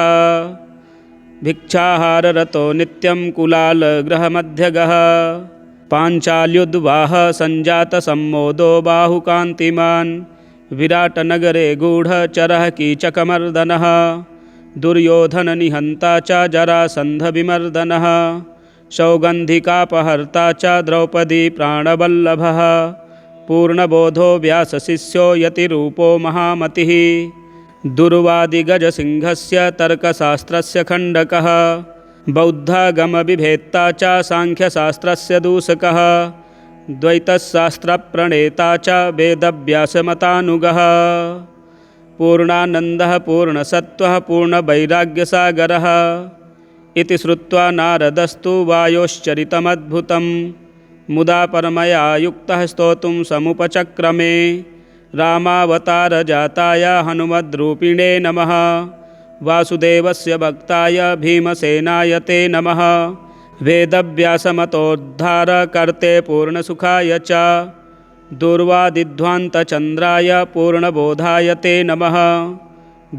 भिक्षाहाररतो नित्यं कुलालगृहमध्यगः पाञ्चाल्युद्वाह सञ्जातसम्मोदो बाहुकान्तिमान् विराटनगरे गूढचरः कीचकमर्दनः दुर्योधननिहन्ता च जरासन्धविमर्दनः सौगन्धिकापहर्ता च द्रौपदी प्राणवल्लभः पूर्णबोधो व्यासशिष्यो यतिरूपो महामतिः दुर्वादिगजसिंहस्य तर्कशास्त्रस्य खण्डकः बौद्धागमविभेत्ता च साङ्ख्यशास्त्रस्य दूषकः द्वैतशास्त्रप्रणेता च वेदव्यासमतानुगः पूर्णानन्दः पूर्णसत्त्वः पूर्णवैराग्यसागरः इति श्रुत्वा नारदस्तु वायोश्चरितमद्भुतं मुदा परमया युक्तः स्तोतुं समुपचक्रमे रामावतारजाताय हनुमद्रूपिणे नमः वासुदेवस्य भक्ताय भीमसेनाय ते नमः वेदव्यासमतोद्धारकर्ते पूर्णसुखाय च दुर्वादिध्वान्तचन्द्राय पूर्णबोधाय ते नमः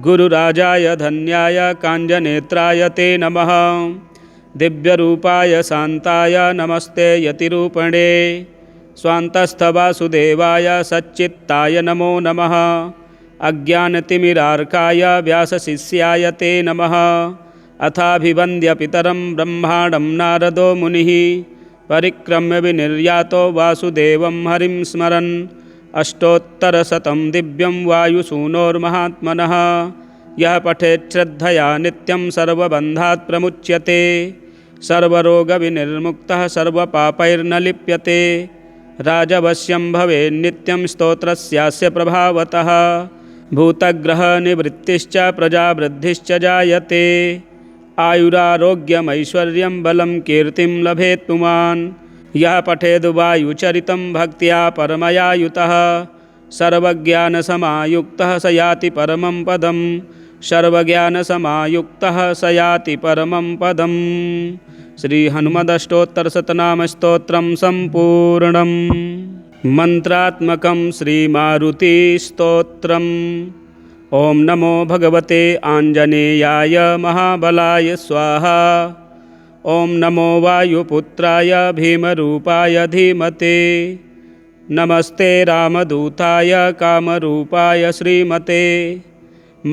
गुरुराजाय धन्याय काञ्जनेत्राय ते नमः दिव्यरूपाय शान्ताय नमस्ते यतिरूपणे स्वान्तस्थवासुदेवाय सच्चित्ताय नमो नमः अज्ञानतिमिरार्काय व्यासशिष्याय ते नमः अथाभिवन्द्यपितरं ब्रह्माणं नारदो मुनिः परिक्रम्य विनिर्यातो वासुदेवं हरिं स्मरन् अष्टोत्तरशतं दिव्यं वायुसूनोर्महात्मनः यः पठेत् श्रद्धया नित्यं सर्वबन्धात् प्रमुच्यते सर्वरोगविनिर्मुक्तः सर्वपापैर्न लिप्यते राजवश्यं भवेन्नित्यं स्तोत्रस्यास्य प्रभावतः भूतग्रहनिवृत्तिश्च प्रजावृद्धिश्च जायते आयुरारोग्यमैश्वर्यं बलं कीर्तिं लभेत् पुमान् यः पठेद् वायुचरितं भक्त्या परमयायुतः सर्वज्ञानसमायुक्तः स याति परमं पदं सर्वज्ञानसमायुक्तः स याति परमं पदम् श्रीहनुमदष्टोत्तरशतनामस्तोत्रं सम्पूर्णम् मन्त्रात्मकं श्रीमारुतिस्तोत्रम् ॐ नमो भगवते आञ्जनेयाय महाबलाय स्वाहा ॐ नमो वायुपुत्राय भीमरूपाय धीमते नमस्ते रामदूताय कामरूपाय श्रीमते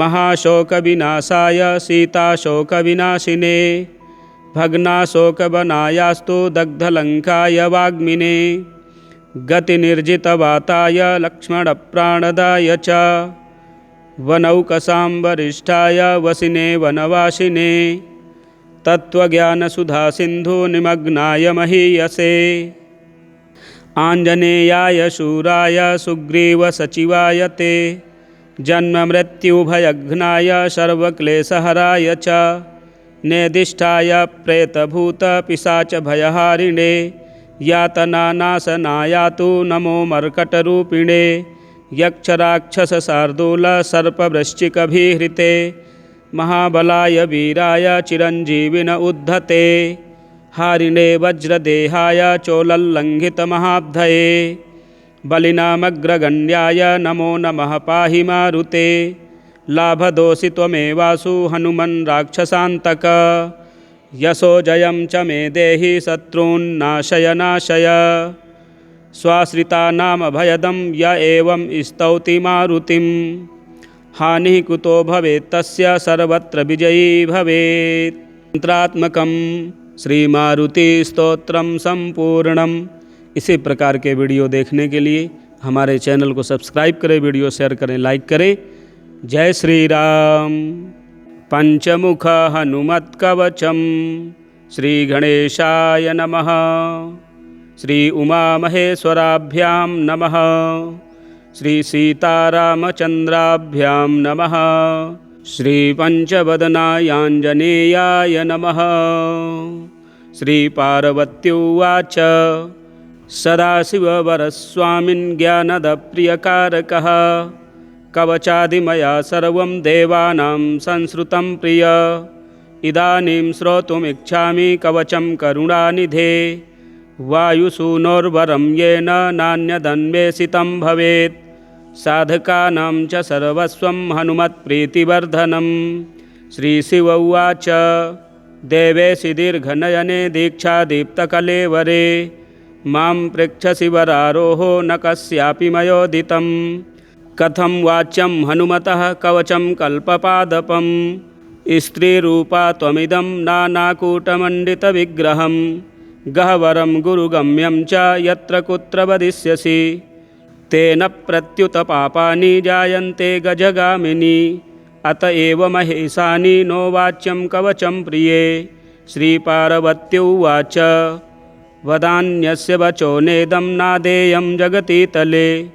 महाशोकविनाशाय सीताशोकविनाशिने भग्नाशोकवनायास्तु दग्धलङ्काय वाग्मिने गतिनिर्जितवाताय लक्ष्मणप्राणदाय च वनौकसाम्बरिष्ठाय वसिने वनवासिने तत्त्वज्ञानसुधासिन्धुनिमग्नाय महीयसे आञ्जनेयाय शूराय सुग्रीवसचिवाय ते जन्ममृत्युभयघ्नाय सर्वक्लेशहराय च नेदिष्ठाय प्रेतभूतपिशाचभयहारिणे यातनानाशनायातु नमो मर्कटरूपिणे यक्षराक्षसशार्दूलसर्पवृश्चिकभिहृते महाबलाय वीराय चिरञ्जीविन उद्धते हारिणे वज्रदेहाय चोलल्लङ्घितमहाब्धये बलिनामग्रगण्याय नमो नमः पाहि मारुते। लाभदोषि त्वमेवासु हनुमन् राक्षसान्तक। यशो जयं च मे देहि शत्रून्नाशय नाशय। स्वाश्रितानामभयदं य एवं स्तौति मारुतिं। हानिः कुतो भवेत् तस्य सर्वत्र विजयी भवेत्। मंत्रात्मकं श्री मारुति स्तोत्रम संपूर्णम। इसी प्रकार के वीडियो देखने के लिए हमारे चैनल को सब्सक्राइब करें, वीडियो शेयर करें, लाइक करें। जय श्री राम। पंचमुख हनुमत कवचम। श्री गणेशाय नमः। श्री उमा महेश्वराभ्यां नमः। श्री सीतारामचंद्राभ्यां नमः। श्री पंचवदनायांजनेयाय नमः। श्री पार्वत्युवाच सदाशिववरस्वामिन् ज्ञानदप्रियकारकः। कवचादिमया सर्वं देवानां संश्रुतं प्रिय। इदानीं श्रोतुमिच्छामि कवचं करुणानिधे। वायुसूनोर्वरं येन नान्यदन्वेषितं भवेत्। साधकानां च सर्वस्वं हनुमत्प्रीतिवर्धनं। श्रीशिव उवाच देवेशि दीर्घनयने दीक्षादीप्तकलेवरे। मां पृच्छसि वरारोहो न कस्यापि मयोदितं। कथं वाच्यं हनुमतः कवचं कल्पपादपं। स्त्रीरूपा त्वमिदं नानाकूटमण्डितविग्रहं। गह्वरं गुरुगम्यं च यत्र कुत्र वदिष्यसि। तेन प्रत्युत पापानि जायन्ते गजगामिनि। अत एव महेशानि नो वाच्यं कवचं प्रिये। श्रीपार्वत्युवाच वदान्यस्य वचो नेदं नादेयं जगतीतले।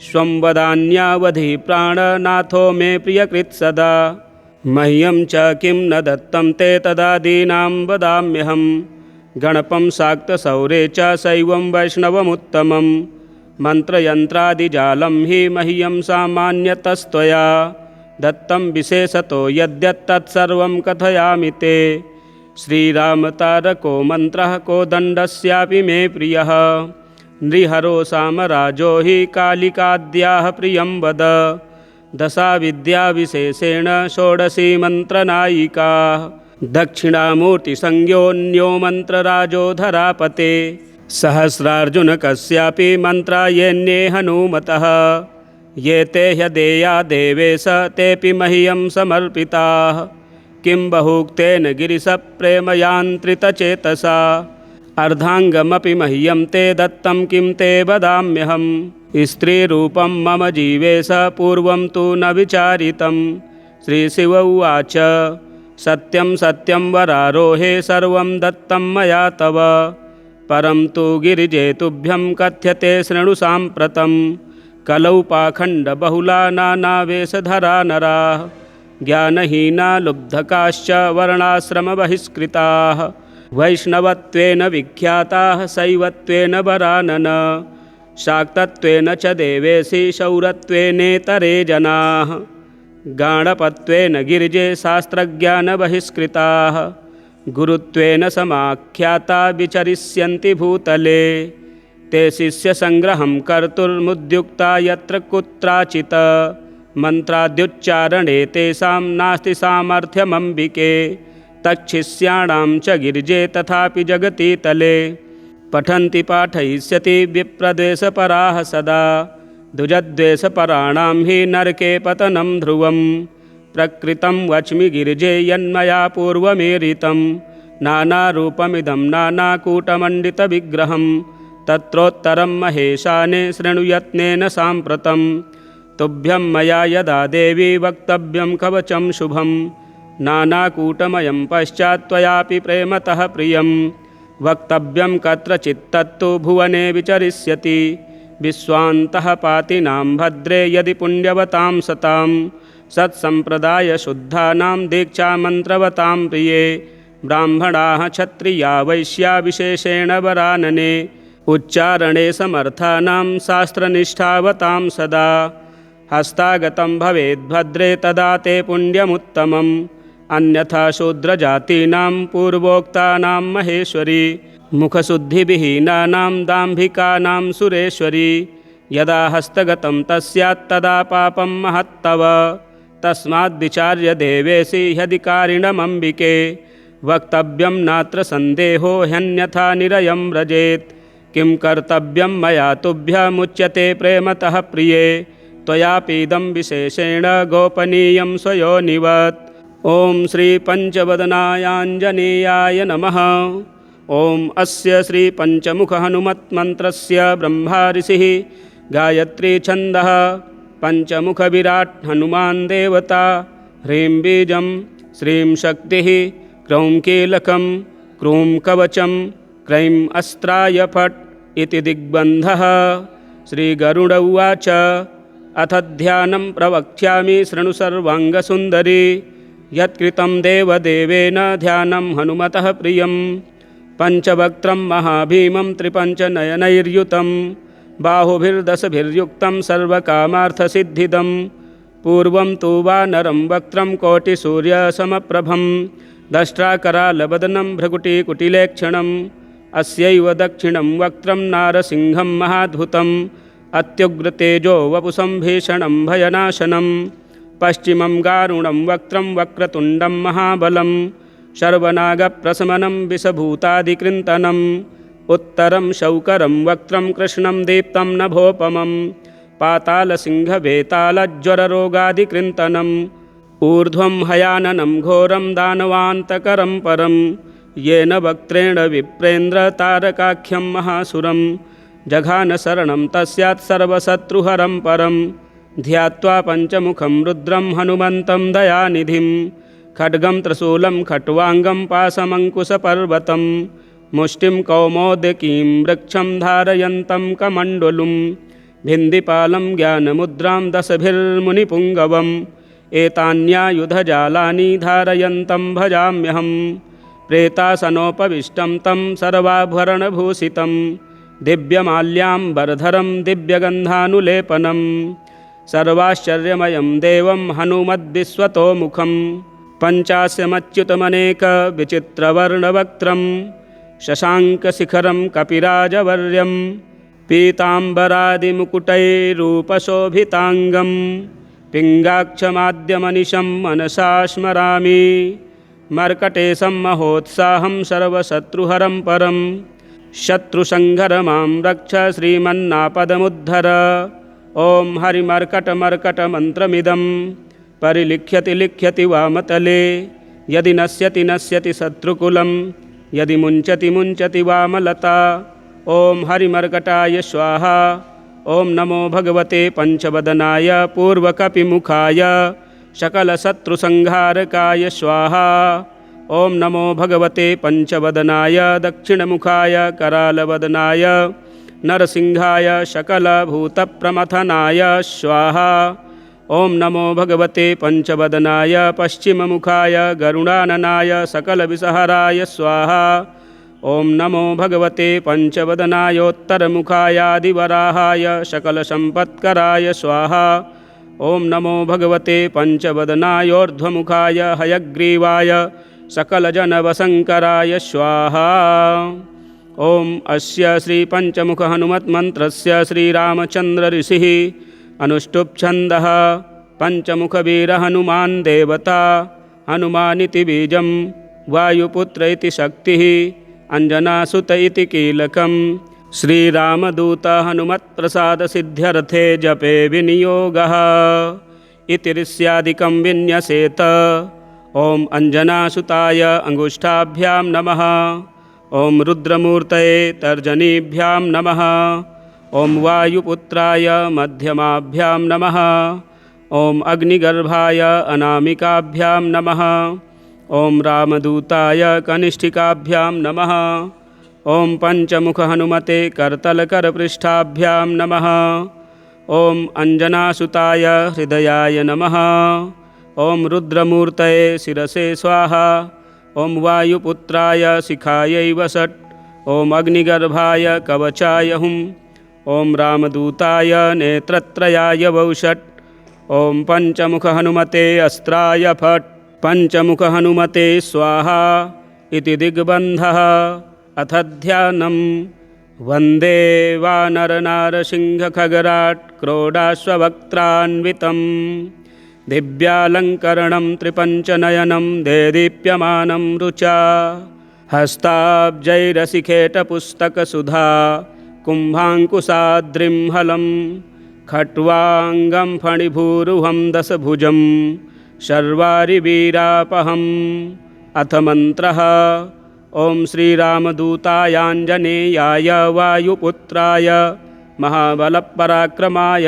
स्वं वदान्यावधि प्राणनाथो मे प्रियकृत् सदा। मह्यं च किं न दत्तं ते तदादीनां वदाम्यहं। गणपं शाक्तशौरे च शैवं वैष्णवमुत्तमं। मन्त्रयन्त्रादिजालं हि मह्यं सामान्यतस्त्वया। दत्तं विशेषतो यद्यत्तत्सर्वं कथयामि ते। श्रीरामतारको मन्त्रः कोदण्डस्यापि मे प्रियः। नृहरो सामराजो हि कालिकाद्याः प्रियं वद। दशाविद्याविशेषेण षोडशी मन्त्रनायिका। दक्षिणामूर्तिसंज्ञोऽन्यो मन्त्रराजो धरापते। सहस्रार्जुनकस्यापि मन्त्रायेऽन्ये हनुमतः। ये ते ह्यदेया देवेश तेऽपि मह्यं समर्पिताः। किं बहुक्तेन गिरिशप्रेमयान्त्रितचेतसा। अर्धाङ्गमपि मह्यं ते दत्तं किं ते वदाम्यहं। स्त्रीरूपं मम जीवेश पूर्वं तु न विचारितं। श्रीशिव उवाच सत्यं सत्यं वरारोहे सर्वं दत्तं मया तव। परं तु गिरिजे तुभ्यं कथ्यते शृणु साम्प्रतं। कलौ पाखण्डबहुला नानावेशधरा नराः। ज्ञानहीना लुब्धकाश्च वर्णाश्रमबहिष्कृताः। वैष्णवत्वेन विख्याताः शैवत्वेन वरानन। शाक्तत्वेन च देवेशि शौरत्वेनेतरे जनाः। गाणपत्वेन गिरिजे शास्त्रज्ञानबहिष्कृताः। गुरुत्वेन समाख्याता विचरिष्यन्ति भूतले। ते शिष्यसङ्ग्रहं कर्तुर्मुद्युक्ता यत्र कुत्राचित्। मन्त्राद्युच्चारणे तेषां नास्ति सामर्थ्यमम्बिके। तच्छिष्याणां च गिरिजे तथापि जगति तले। पठन्ति पाठयिष्यति विप्रद्वेषपराः सदा। द्विजद्वेषपराणां हि नरके पतनं ध्रुवं। प्रकृतं वच्मि गिरिजे यन्मया पूर्वमेरितं। नानारूपमिदं नानाकूटमण्डितविग्रहं। तत्रोत्तरं महेशाने शृणुयत्नेन साम्प्रतं। तुभ्यं मया यदा देवी वक्तव्यं कवचं शुभं। नानाकूटमयं पश्चात् त्वयापि प्रेमतः प्रियं। वक्तव्यं कत्रचित् तत्तु भुवने विचरिष्यति। विश्वान्तः पातिनां भद्रे यदि पुण्यवतां सतां। सत्सम्प्रदायशुद्धानां दीक्षामन्त्रवतां प्रिये। ब्राह्मणाः क्षत्रिया वैश्या विशेषेण वरानने। उच्चारणे समर्थानां शास्त्रनिष्ठावतां सदा। हस्तागतं भवेद्भद्रे तदा ते पुण्यमुत्तमम्। अन्यथा शूद्रजातीनां पूर्वोक्तानां महेश्वरी। मुखशुद्धिविहीनानां दाम्भिकानां सुरेश्वरी। यदा हस्तगतं तस्यात्तदा पापं महत्तव तस्माद्विचार्य देवेशि ह्यधिकारिणमम्बिके वक्तव्यं नात्र सन्देहो ह्यन्यथा निरयं व्रजेत् किं कर्तव्यं मया तुभ्यमुच्यते प्रेमतः प्रिये त्वयापीदं विशेषेण गोपनीयं स्वयोनिवत्। ॐ श्रीपञ्चवदनायाञ्जनेयाय नमः। ॐ अस्य श्रीपञ्चमुखहनुमत्मन्त्रस्य ब्रह्मा ऋषिः गायत्री छन्दः पञ्चमुखविराट् हनुमान् देवता ह्रीं बीजं श्रीं शक्तिः क्रौं कीलकं क्रूं कवचं क्रैं अस्त्राय फट् इति दिग्बन्धः। श्रीगरुड उवाच अथ ध्यानं प्रवक्ष्यामि शृणु सर्वाङ्गसुन्दरी यत्कृतं देवदेवेन ध्यानं हनुमतः प्रियं पञ्चवक्त्रं महाभीमं त्रिपञ्चनयनैर्युतं बाहुभिर्दशभिर्युक्तं सर्वकामार्थसिद्धिदं पूर्वं तु वानरं वक्त्रं कोटिसूर्यसमप्रभं दष्ट्राकरालवदनं भ्रकुटिकुटिलेक्षणम् अस्यैव दक्षिणं वक्त्रं नारसिंहं महाद्भुतम् अत्युग्रतेजो वपुसं भीषणं भयनाशनं पश्चिमं गारुणं वक्त्रं वक्रतुण्डं महाबलं शर्वनागप्रशमनं विषभूतादिकृन्तनम् उत्तरं शौकरं वक्त्रं कृष्णं दीप्तं नभोपमं पातालसिंहवेतालज्वररोगादिकृन्तनम् ऊर्ध्वं हयाननं घोरं दानवान्तकरं परं येन वक्त्रेण विप्रेन्द्रतारकाख्यं महासुरं जघानशरणं तस्यात् सर्वशत्रुहरं परं ध्यात्वा पञ्चमुखं रुद्रं हनुमन्तं दयानिधिं खड्गं त्रिशूलं खट्वाङ्गं पाशमङ्कुशपर्वतं मुष्टिं कौमोदकीं वृक्षं धारयन्तं कमण्डलुं भिन्दिपालं ज्ञानमुद्रां दशभिर्मुनिपुङ्गवम् एतान्यायुधजालानि धारयन्तं भजाम्यहं प्रेतासनोपविष्टं तं सर्वाभरणभूषितं दिव्यमाल्याम्बरधरं दिव्यगन्धानुलेपनं सर्वाश्चर्यमयं देवं हनुमद्विश्वतोमुखं पञ्चास्यमच्युतमनेकविचित्रवर्णवक्त्रं शशाङ्कशिखरं कपिराजवर्यं पीताम्बरादिमुकुटैरूपशोभिताङ्गं पिङ्गाक्षमाद्यमनिशं मनसा स्मरामि मर्कटेशं महोत्साहं सर्वशत्रुहरं परं शत्रुसंहर मां रक्ष श्रीमन्नापदमुद्धर। ॐ हरिमर्कटमर्कटमन्त्रमिदं परिलिख्यति लिख्यति वामतले यदि नश्यति नश्यति शत्रुकुलं यदि मुञ्चति मुञ्चति वामलता। ॐ हरिमर्कटाय स्वाहा। ॐ नमो भगवते पञ्चवदनाय पूर्वकपिमुखाय सकलशत्रुसंहारकाय स्वाहा। ॐ नमो भगवते पञ्चवदनाय दक्षिणमुखाय करालवदनाय नरसिंहाय सकलभूतप्रमथनाय स्वाहा। ॐ नमो भगवते पञ्चवदनाय पश्चिममुखाय गरुडाननाय सकलविषहराय स्वाहा। ॐ नमो भगवते पञ्चवदनायोत्तरमुखायादिवराहाय सकलसम्पत्कराय स्वाहा। ॐ नमो भगवते पञ्चवदनायोर्ध्वमुखाय हयग्रीवाय सकलजनवशङ्कराय स्वाहा। ॐ अस्य श्रीपञ्चमुखहनुमन्त्रस्य श्रीरामचन्द्रऋषिः अनुष्टुप्छन्दः पञ्चमुखवीरहनुमान् देवता हनुमानिति बीजं वायुपुत्र इति शक्तिः अंजनासुत इति कीलकं श्रीरामदूत हनुमत्प्रसादसिद्ध्यर्थे जपे विनियोगः इति ऋष्यादिकं विन्यसेत। ॐ अंजनासुताय अंगुष्ठाभ्यां नमः। ॐ रुद्रमूर्तये तर्जनीभ्यां नमः। ॐ वायुपुत्राय मध्यमाभ्यां नमः। ॐ अग्निगर्भाय अनामिकाभ्यां नमः। ॐ रामदूताय कनिष्ठिकाभ्यां नमः। ॐ पञ्चमुखहनुमते करतलकरपृष्ठाभ्यां नमः। ॐ अंजनासुताय हृदयाय नमः। ॐ रुद्रमूर्तये शिरसे स्वाहा। ॐ वायुपुत्राय शिखायै वषट्। ॐ अग्निगर्भाय कवचाय हुं। ॐ रामदूताय नेत्रत्रयाय वौषट्। ॐ पञ्चमुखहनुमते अस्त्राय फट्। पञ्चमुखहनुमते स्वाहा इति दिग्बन्धः। अथ ध्यानं वन्दे वानरनारसिंहखगराट् क्रोडाश्ववक्त्रान्वितं दिव्यालङ्करणं त्रिपञ्चनयनं देदीप्यमानं रुचा हस्ताब्जैरसिखेटपुस्तकसुधा कुम्भाङ्कुशाद्रिं हलं खट्वाङ्गं फणिभूरुहं दशभुजं शर्वारिवीरापहम्। अथ मन्त्रः। ॐ श्रीरामदूतायाञ्जनेयाय वायुपुत्राय महाबलपराक्रमाय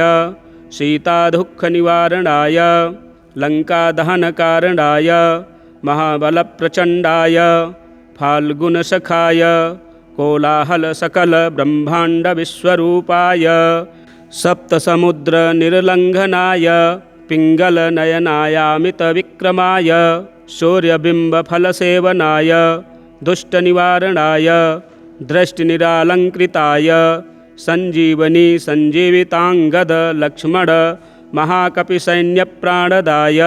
सीतादुःखनिवारणाय लङ्कादहनकारणाय महाबलप्रचण्डाय फाल्गुनसखाय कोलाहलसकलब्रह्माण्डविश्वरूपाय सप्तसमुद्रनिर्लङ्घनाय पिङ्गलनयनायामितविक्रमाय सूर्यबिम्बफलसेवनाय दुष्टनिवारणाय दृष्टिनिरालङ्कृताय सञ्जीवनी सञ्जीविताङ्गद लक्ष्मण महाकपिसैन्यप्राणदाय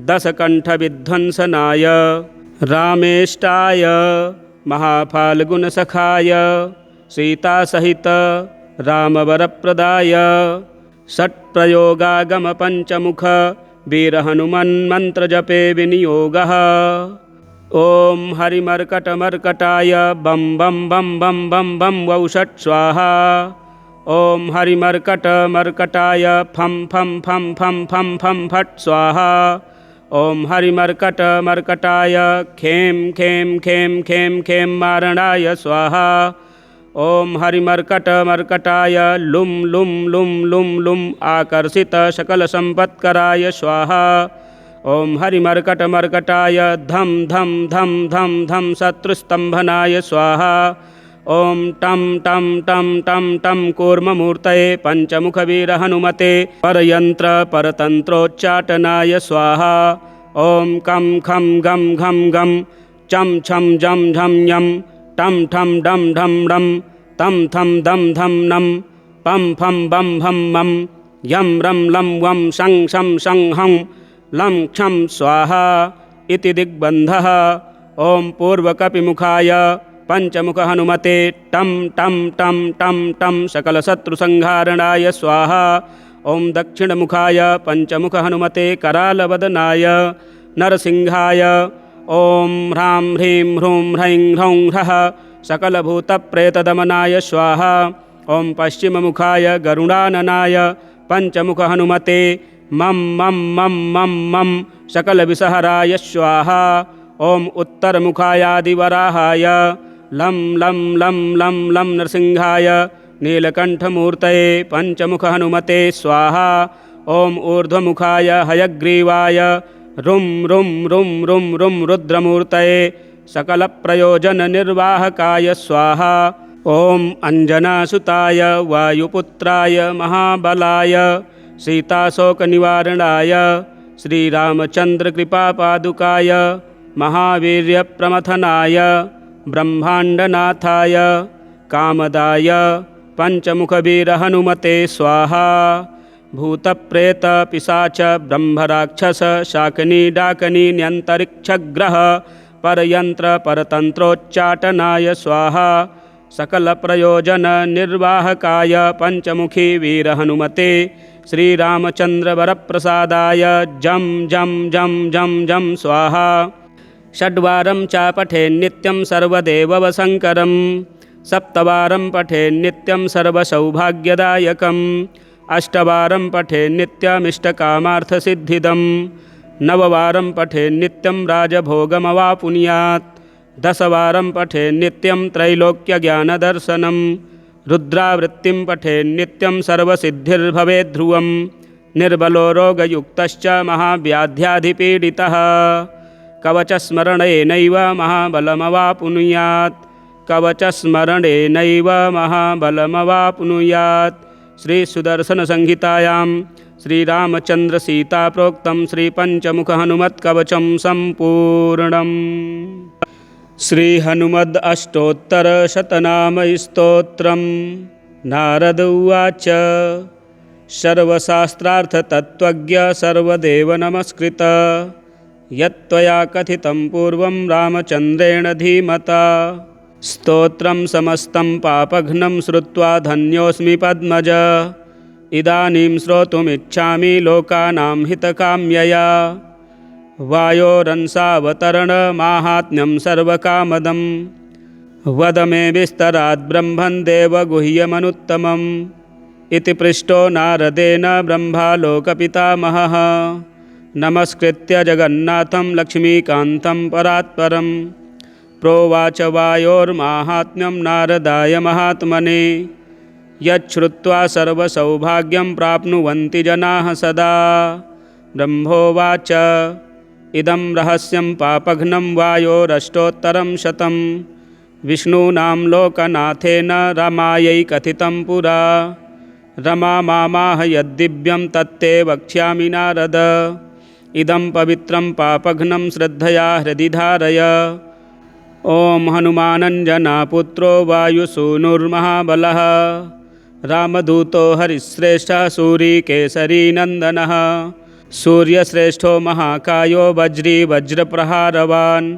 दशकण्ठविध्वंसनाय रामेष्टाय महाफाल्गुनसखाय सीतासहित रामवरप्रदाय षट्प्रयोगागमपञ्चमुख वीरहनुमन्मन्त्रजपे विनियोगः। ॐ हरिमर्कटमर्कटाय बं बं बं बं बं बं वौषट् स्वाहा। ॐ हरिमर्कटमर्कटाय फं फं फं फं फं फं फट् स्वाहा। ॐ हरिमर्कटमर्कटाय खें खें खें खें खें मारणाय स्वाहा। ॐ हरिमर्कटमर्कटाय लुं लुं लुं लुं लुं आकर्षित सकलसम्पत्कराय स्वाहा। ॐ हरिमर्कटमर्कटाय धं धं धं धं धं शत्रुस्तम्भनाय स्वाहा। ॐ टं टं टं टं टं कूर्ममूर्तये पञ्चमुखवीरहनुमते परयन्त्रपरतन्त्रोच्चाटनाय स्वाहा। ॐ कं खं गं घं गं चं छं जं झं यं टं ठं डं ढं डं तं थं दं धं नं पं फं बं भं मं यं रं लं वं शं शं शं हं लं क्षं स्वाहा इति दिग्बन्धः। ॐ पूर्वकपिमुखाय पञ्चमुखहनुमते टं टं टं टं टं सकलशत्रुसंहारणाय स्वाहा। ॐ दक्षिणमुखाय पञ्चमुखहनुमते करालवदनाय नरसिंहाय ॐ ह्रां ह्रीं ह्रूं ह्रैं ह्रौं ह्रः सकलभूतप्रेतदमनाय स्वाहा। ॐ पश्चिममुखाय गरुडाननाय पञ्चमुखहनुमते मं मं मं मं मं सकलविषहराय स्वाहा। ॐ उत्तरमुखायादिवराहाय लं लं लं लं लं नरसिंहाय नीलकण्ठमूर्तये पञ्चमुखहनुमते स्वाहा। ॐ ऊर्ध्वमुखाय हयग्रीवाय रुं रुं रुं रुं रुं रुद्रमूर्तये सकलप्रयोजननिर्वाहकाय स्वाहा। ॐ अञ्जनासुताय वायुपुत्राय महाबलाय सीताशोकनिवारणाय श्रीरामचन्द्रकृपापादुकाय महावीर्यप्रमथनाय ब्रह्माण्डनाथाय कामदाय पञ्चमुखवीरहनुमते स्वाहा। भूतप्रेतपिशाच ब्रह्मराक्षस शाकिनी डाकिनी न्यन्तरिक्षग्रह परयन्त्रपरतन्त्रोच्चाटनाय स्वाहा। सकलप्रयोजननिर्वाहकाय पञ्चमुखी वीरहनुमते श्रीरामचन्द्रवरप्रसादाय जं जं जं जं जं स्वाहा। षड्वारं च पठेन्नित्यं सर्वदेववशङ्करं सप्तवारं पठेन्नित्यं सर्वसौभाग्यदायकम् अष्टवारं पठेन्नित्यमिष्टकामार्थसिद्धिदं नववारं पठेन्नित्यं राजभोगमवापुनुयात् दशवारं पठेन्नित्यं त्रैलोक्यज्ञानदर्शनं रुद्रावृत्तिं पठेन्नित्यं सर्वसिद्धिर्भवेद्ध्रुवं निर्बलो रोगयुक्तश्च महाव्याध्याधिपीडितः कवचस्मरणेनैव महाबलमवापुनुयात् कवचस्मरणेनैव महाबलमवापुनुयात्। श्रीसुदर्शनसंहितायां श्रीरामचन्द्रसीता प्रोक्तं श्रीपञ्चमुखहनुमत्कवचं सम्पूर्णम्। श्रीहनुमद् अष्टोत्तरशतनामस्तोत्रम्। नारद उवाच सर्वशास्त्रार्थतत्त्वज्ञ सर्वदेवनमस्कृत यत्त्वया कथितं पूर्वं रामचन्द्रेण धीमता स्तोत्रं समस्तं पापघ्नं श्रुत्वा धन्योऽस्मि पद्मज। इदानीं श्रोतुमिच्छामि लोकानां हितकाम्यया। वायोरंसावतरणमाहात्म्यं सर्वकामदं। वद मे विस्तरात् ब्रह्मन् देवगुह्यमनुत्तमम्। इति पृष्टो नारदेन ब्रह्मा लोकपितामहः। नमस्कृत्य जगन्नाथं लक्ष्मीकान्तं परात्परं। प्रोवाच वायोर्माहात्म्यं नारदाय महात्मने। यच्छ्रुत्वा सर्वसौभाग्यं प्राप्नुवन्ति जनाः सदा। ब्रह्मोवाच इदं रहस्यं पापघ्नं वायोरष्टोत्तरं शतं। विष्णूनां लोकनाथेन रमायै कथितं पुरा। रमा मामाह यद्दिव्यं तत्ते वक्ष्यामि नारद। इदं पवित्रं पापघ्नं श्रद्धया हृदि धारय। ॐ हनुमानञ्जनापुत्रो वायुसूनुर्महाबलः। रामदूतो हरिश्रेष्ठः सूरीकेसरीनन्दनः। सूर्यश्रेष्ठो महाकायो वज्री वज्रप्रहारवान्।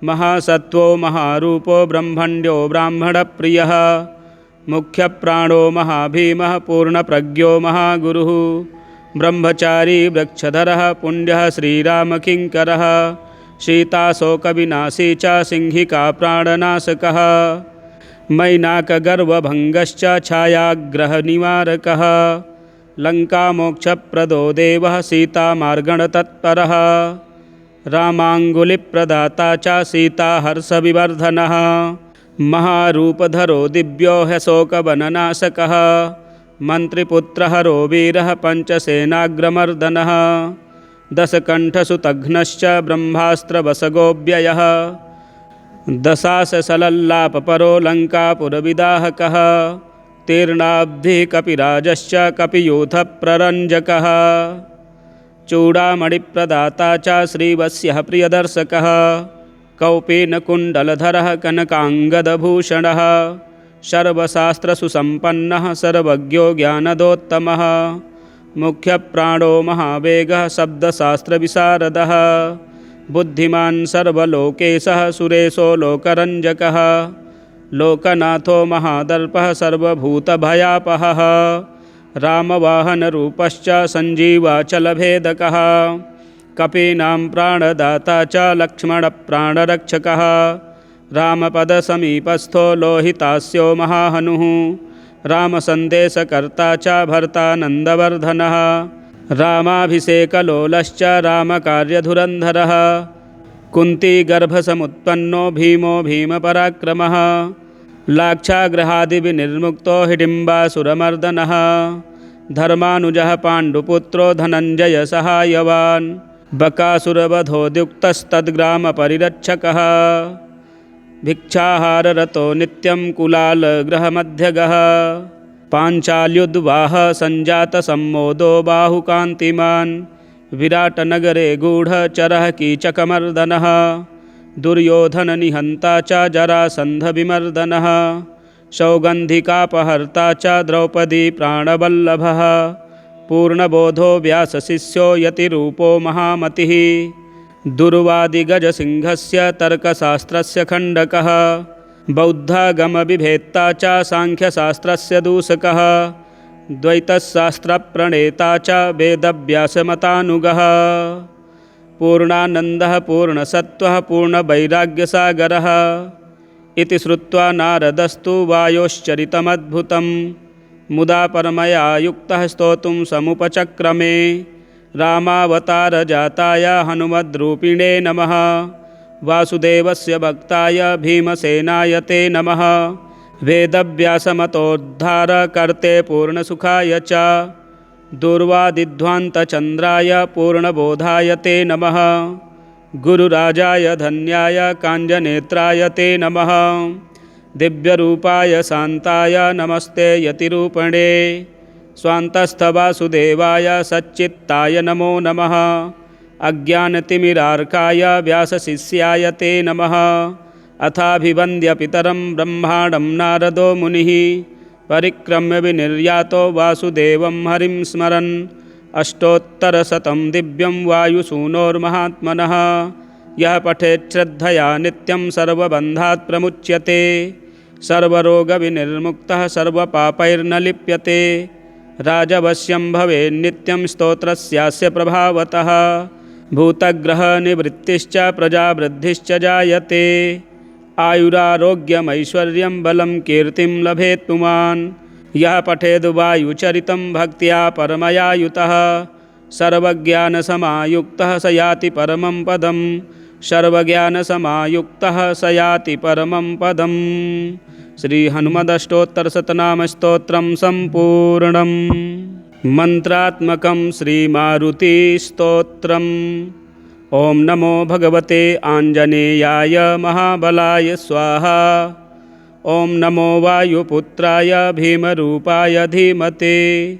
महासत्त्वो महारूपो ब्रह्मण्यो ब्राह्मणप्रियः। मुख्यप्राणो महाभीमः पूर्णप्रज्ञो महागुरुः। ब्रह्मचारी वृक्षधरः पुण्यः श्रीरामकिङ्करः। सीताशोकविनाशी च सिंहिका प्राणनाशकः। मैनाकगर्वभङ्गश्च छायाग्रहनिवारकः। लङ्कामोक्षप्रदो देवः सीतामार्गणतत्परः। रामाङ्गुलिप्रदाता च सीताहर्षविवर्धनः। महारूपधरो दिव्यो ह्यशोकवननाशकः। मन्त्रिपुत्रहरो वीरः पञ्चसेनाग्रमर्दनः। दशकण्ठसुतघ्नश्च ब्रह्मास्त्रवसगोऽव्ययः। दशाससलल्लापपरो लङ्कापुरविदाहकः। तीर्णाब्धिः कपिराजश्च कपियूथप्ररञ्जकः। चूडामणिप्रदाता च श्रीवत्स्यः प्रियदर्शकः। कौपीनकुण्डलधरः कनकाङ्गदभूषणः। सर्वशास्त्रसुसम्पन्नः सर्वज्ञो ज्ञानदोत्तमः। मुख्यप्राणो महावेगः शब्दशास्त्रविशारदः। बुद्धिमान् सर्वलोकेशः सुरेशो लोकरञ्जकः। लोकनाथो महादर्पः सर्वभूतभयापहः। रामवाहनरूपश्च सञ्जीवाचलभेदकः। कपीनां प्राणदाता च लक्ष्मणप्राणरक्षकः। रामपदसमीपस्थो लोहितास्यो महाहनुः। रामसन्देशकर्ता च भर्तानन्दवर्धनः। रामाभिषेकलोलश्च रामकार्यधुरन्धरः। कुन्तीगर्भसमुत्पन्नो भीमो भीमपराक्रमः। लाक्षागृहादिविनिर्मुक्तो हिडिम्बासुरमर्दनः। धर्मानुजः पाण्डुपुत्रो धनञ्जयसहायवान्। बकासुरवधोद्युक्तस्तद्ग्रामपरिरक्षकः। भिक्षाहाररतो नित्यं कुलालगृहमध्यगः। पाञ्चाल्युद्वाह सञ्जातसम्मोदो बाहुकान्तिमान्। विराटनगरे गूढचरः कीचकमर्दनः। दुर्योधननिहन्ता च जरासन्धविमर्दनः। सौगन्धिकापहर्ता च द्रौपदी प्राणवल्लभः। पूर्णबोधो व्यासशिष्यो यतिरूपो महामतिः। दुर्वादिगजसिंहस्य तर्कशास्त्रस्य खण्डकः। बौद्धागमविभेत्ता च साङ्ख्यशास्त्रस्य दूषकः। द्वैतशास्त्रप्रणेता च वेदव्यासमतानुगः। पूर्णानन्दः पूर्णसत्त्वः पूर्णवैराग्यसागरः। इति श्रुत्वा नारदस्तु वायोश्चरितमद्भुतं। मुदा परमया युक्तः स्तोतुं समुपचक्रमे। रामावतारजाताय हनुमद्रूपिणे नमः। वासुदेवस्य भक्ताय भीमसेनाय ते नमः। वेदव्यासमतोद्धारकर्ते पूर्णसुखाय च दुर्वादिध्वान्तचन्द्राय पूर्णबोधाय ते नमः। गुरुराजाय धन्याय काञ्जनेत्राय ते नमः। दिव्यरूपाय शान्ताय नमस्ते यतिरूपणे। स्वान्तस्थवासुदेवाय सच्चित्ताय नमो नमः। अज्ञानतिमिरार्काय व्यासशिष्याय ते नमः। अथाभिवन्द्यपितरं ब्रह्माणं नारदो मुनिः। परिक्रम्य विनिर्यातो वासुदेवं हरिं स्मरन्। अष्टोत्तरशतं दिव्यं वायुसूनोर्महात्मनः। यः पठेत् श्रद्धया नित्यं सर्वबन्धात् प्रमुच्यते। सर्वरोगविनिर्मुक्तः सर्वपापैर्न लिप्यते। राजवश्यं भवेन्नित्यं स्तोत्रस्यास्य प्रभावतः। भूतग्रहनिवृत्तिश्च प्रजावृद्धिश्च जायते। आयुरारोग्यमैश्वर्यं बलं कीर्तिं लभेत् पुमान्। यः पठेद् वायुचरितं भक्त्या परमया युतः सर्वज्ञानसमायुक्तः स याति परमं पदम्। सर्वज्ञानसमायुक्तः स याति परमं पदम्। श्री हनुमदष्टोत्तरशतनामस्तोत्रं सम्पूर्णम्। मंत्रात्मकं श्री मारुति स्तोत्रम्। ओम नमो भगवते आंजनेयाय महाबलाय स्वाहा। ओम नमो वायुपुत्राय भीमरूपाय धीमते।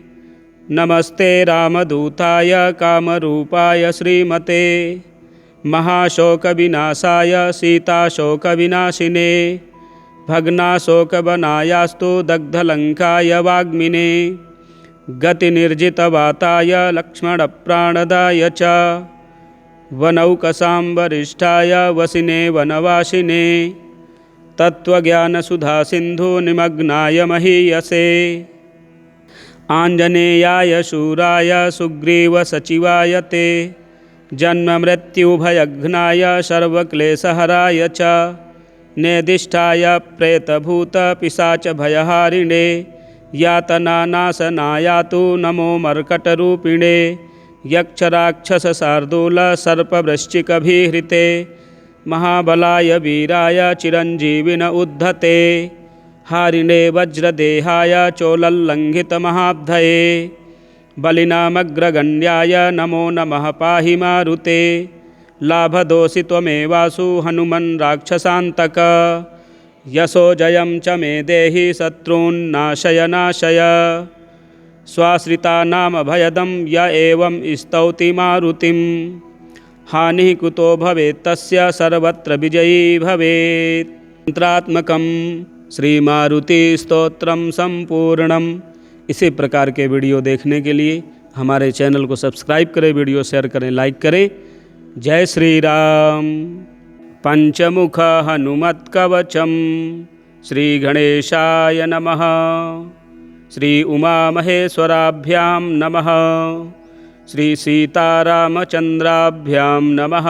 नमस्ते रामदूताय कामरूपाय श्रीमते। महाशोकविनाशाय सीताशोकविनाशिने। भग्नाशोकवनायास्तु दग्धलङ्काय वाग्मिने। गतिनिर्जितवाताय लक्ष्मणप्राणदाय च। वनौकसां वरिष्ठाय वसिने वनवासिने। तत्त्वज्ञानसुधासिन्धुनिमग्नाय महीयसे। आञ्जनेयाय शूराय सुग्रीवसचिवाय ते। जन्ममृत्युभयघ्नाय सर्वक्लेशहराय च। नेदिष्ठाय प्रेतभूतपिशाचभयहारिणे। यातनानाशनायातु नमो मर्कटरूपिणे। यक्षराक्षसशार्दूलसर्पवृश्चिकभिहृते। महाबलाय वीराय चिरञ्जीविन उद्धते। हारिणे वज्रदेहाय चोलल्लङ्घितमहाब्धये। बलिनामग्रगण्याय नमो नमः पाहि मारुते। लाभदोषि त्वमेवासु हनुमन् राक्षसान्तक। यशो जयं च मे देहि शत्रून्नाशय नाशय। स्वाश्रितानामभयदं य एवं स्तौति मारुतिं। हानिः कुतो भवेत् तस्य सर्वत्र विजयी भवेत्। मंत्रात्मकं श्री मारुति स्तोत्रम संपूर्णम। इसी प्रकार के वीडियो देखने के लिए हमारे चैनल को सब्सक्राइब करें, वीडियो शेयर करें, लाइक करें। जय श्री राम। पंचमुख हनुमत्कवचम। श्री गणेशाय नमः। श्री उमामहेश्वराभ्यां नमः। श्री सीतारामचन्द्राभ्यां नमः।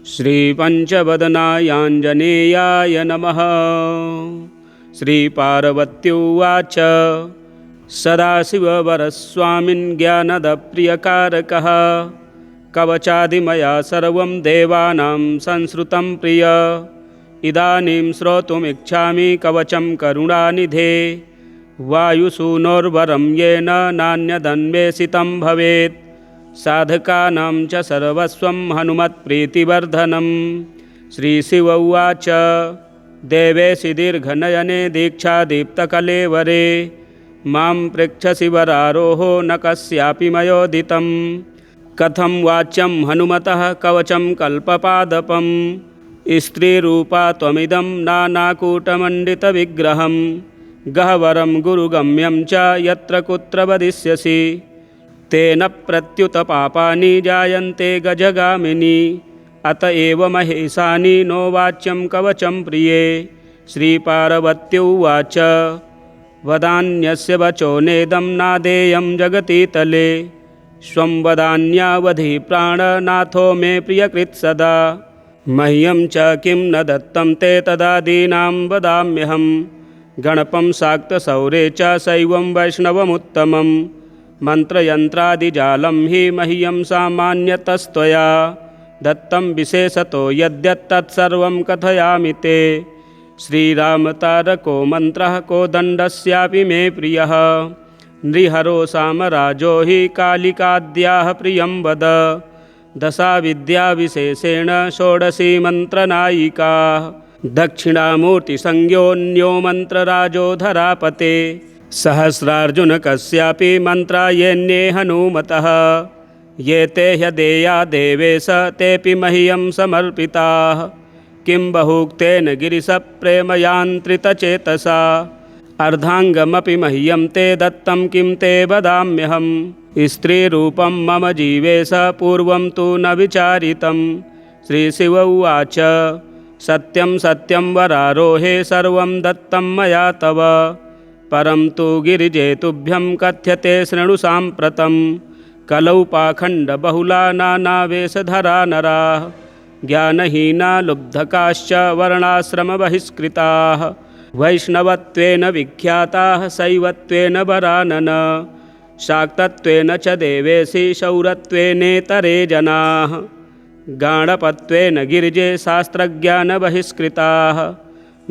श्री पंचवदनायाञ्जनेयाय नमः। श्री पार्वत्युवाच सदाशिववरस्वामिन् ज्ञानदप्रियकारकः। कवचादिमया सर्वं देवानां संश्रुतं प्रिय। इदानीं श्रोतुमिच्छामि कवचं करुणानिधे। वायुसूनोर्वरं येन नान्यदन्वेषितं भवेत्। साधकानां च सर्वस्वं हनुमत्प्रीतिवर्धनम्। श्रीशिव उवाच देवेशि दीर्घनयने दीक्षादीप्तकलेवरे। मां पृच्छसि वरारोहो न कस्यापि मयोदितं। कथं वाच्यं हनुमतः कवचं कल्पपादपं। स्त्रीरूपा त्वमिदं नानाकूटमण्डितविग्रहं। गह्वरं गुरुगम्यं च यत्र कुत्र वदिष्यसि। तेन प्रत्युत पापानि जायन्ते गजगामिनि। अत एव महेशानि नो वाच्यं कवचं प्रिये। श्रीपार्वत्युवाच वदान्यस्य वचो नेदं नादेयं जगति तले। स्वं वदान्यावधि प्राणनाथो मे प्रियकृत् सदा। मह्यं च किं न दत्तं ते तदादीनां वदाम्यहं। गणपं शाक्तशौरे च शैवं वैष्णवमुत्तमं। मन्त्रयन्त्रादिजालं हि मह्यं सामान्यतस्त्वया। दत्तं विशेषतो यद्यत्तत्सर्वं कथयामि ते। श्रीरामतारको मन्त्रः कोदण्डस्यापि मे प्रियः। नृहरो सामराजो हि कालिकाद्याः प्रियं वद। दशाविद्याविशेषेण षोडशी मन्त्रनायिका। दक्षिणामूर्तिसंज्ञोऽन्यो मन्त्रराजो धरापते। सहस्रार्जुनकस्यापि मन्त्रायेऽन्ये हनुमतः। ये ते ह्यदेया देवेश तेऽपि मह्यं समर्पिताः। किं बहुक्तेन गिरिशप्रेमयान्त्रितचेतसा। अर्धाङ्गमपि मह्यं ते दत्तं किं ते वदाम्यहम्। स्त्रीरूपं मम जीवेश पूर्वं तु न विचारितं। श्रीशिव उवाच सत्यं सत्यं वरारोहे सर्वं दत्तं मया तव परं तु गिरिजे तुभ्यं कथ्यते शृणु साम्प्रतं कलौ पाखण्डबहुला नानावेशधरा नराः ज्ञानहीना लुब्धकाश्च वर्णाश्रमबहिष्कृताः वैष्णवत्वेन विख्याताः शैवत्वेन वरानन शाक्तत्वेन च देवेशि शौरत्वेनेतरे जनाः गाणपत्वेन गिरिजे शास्त्रज्ञानबहिष्कृताः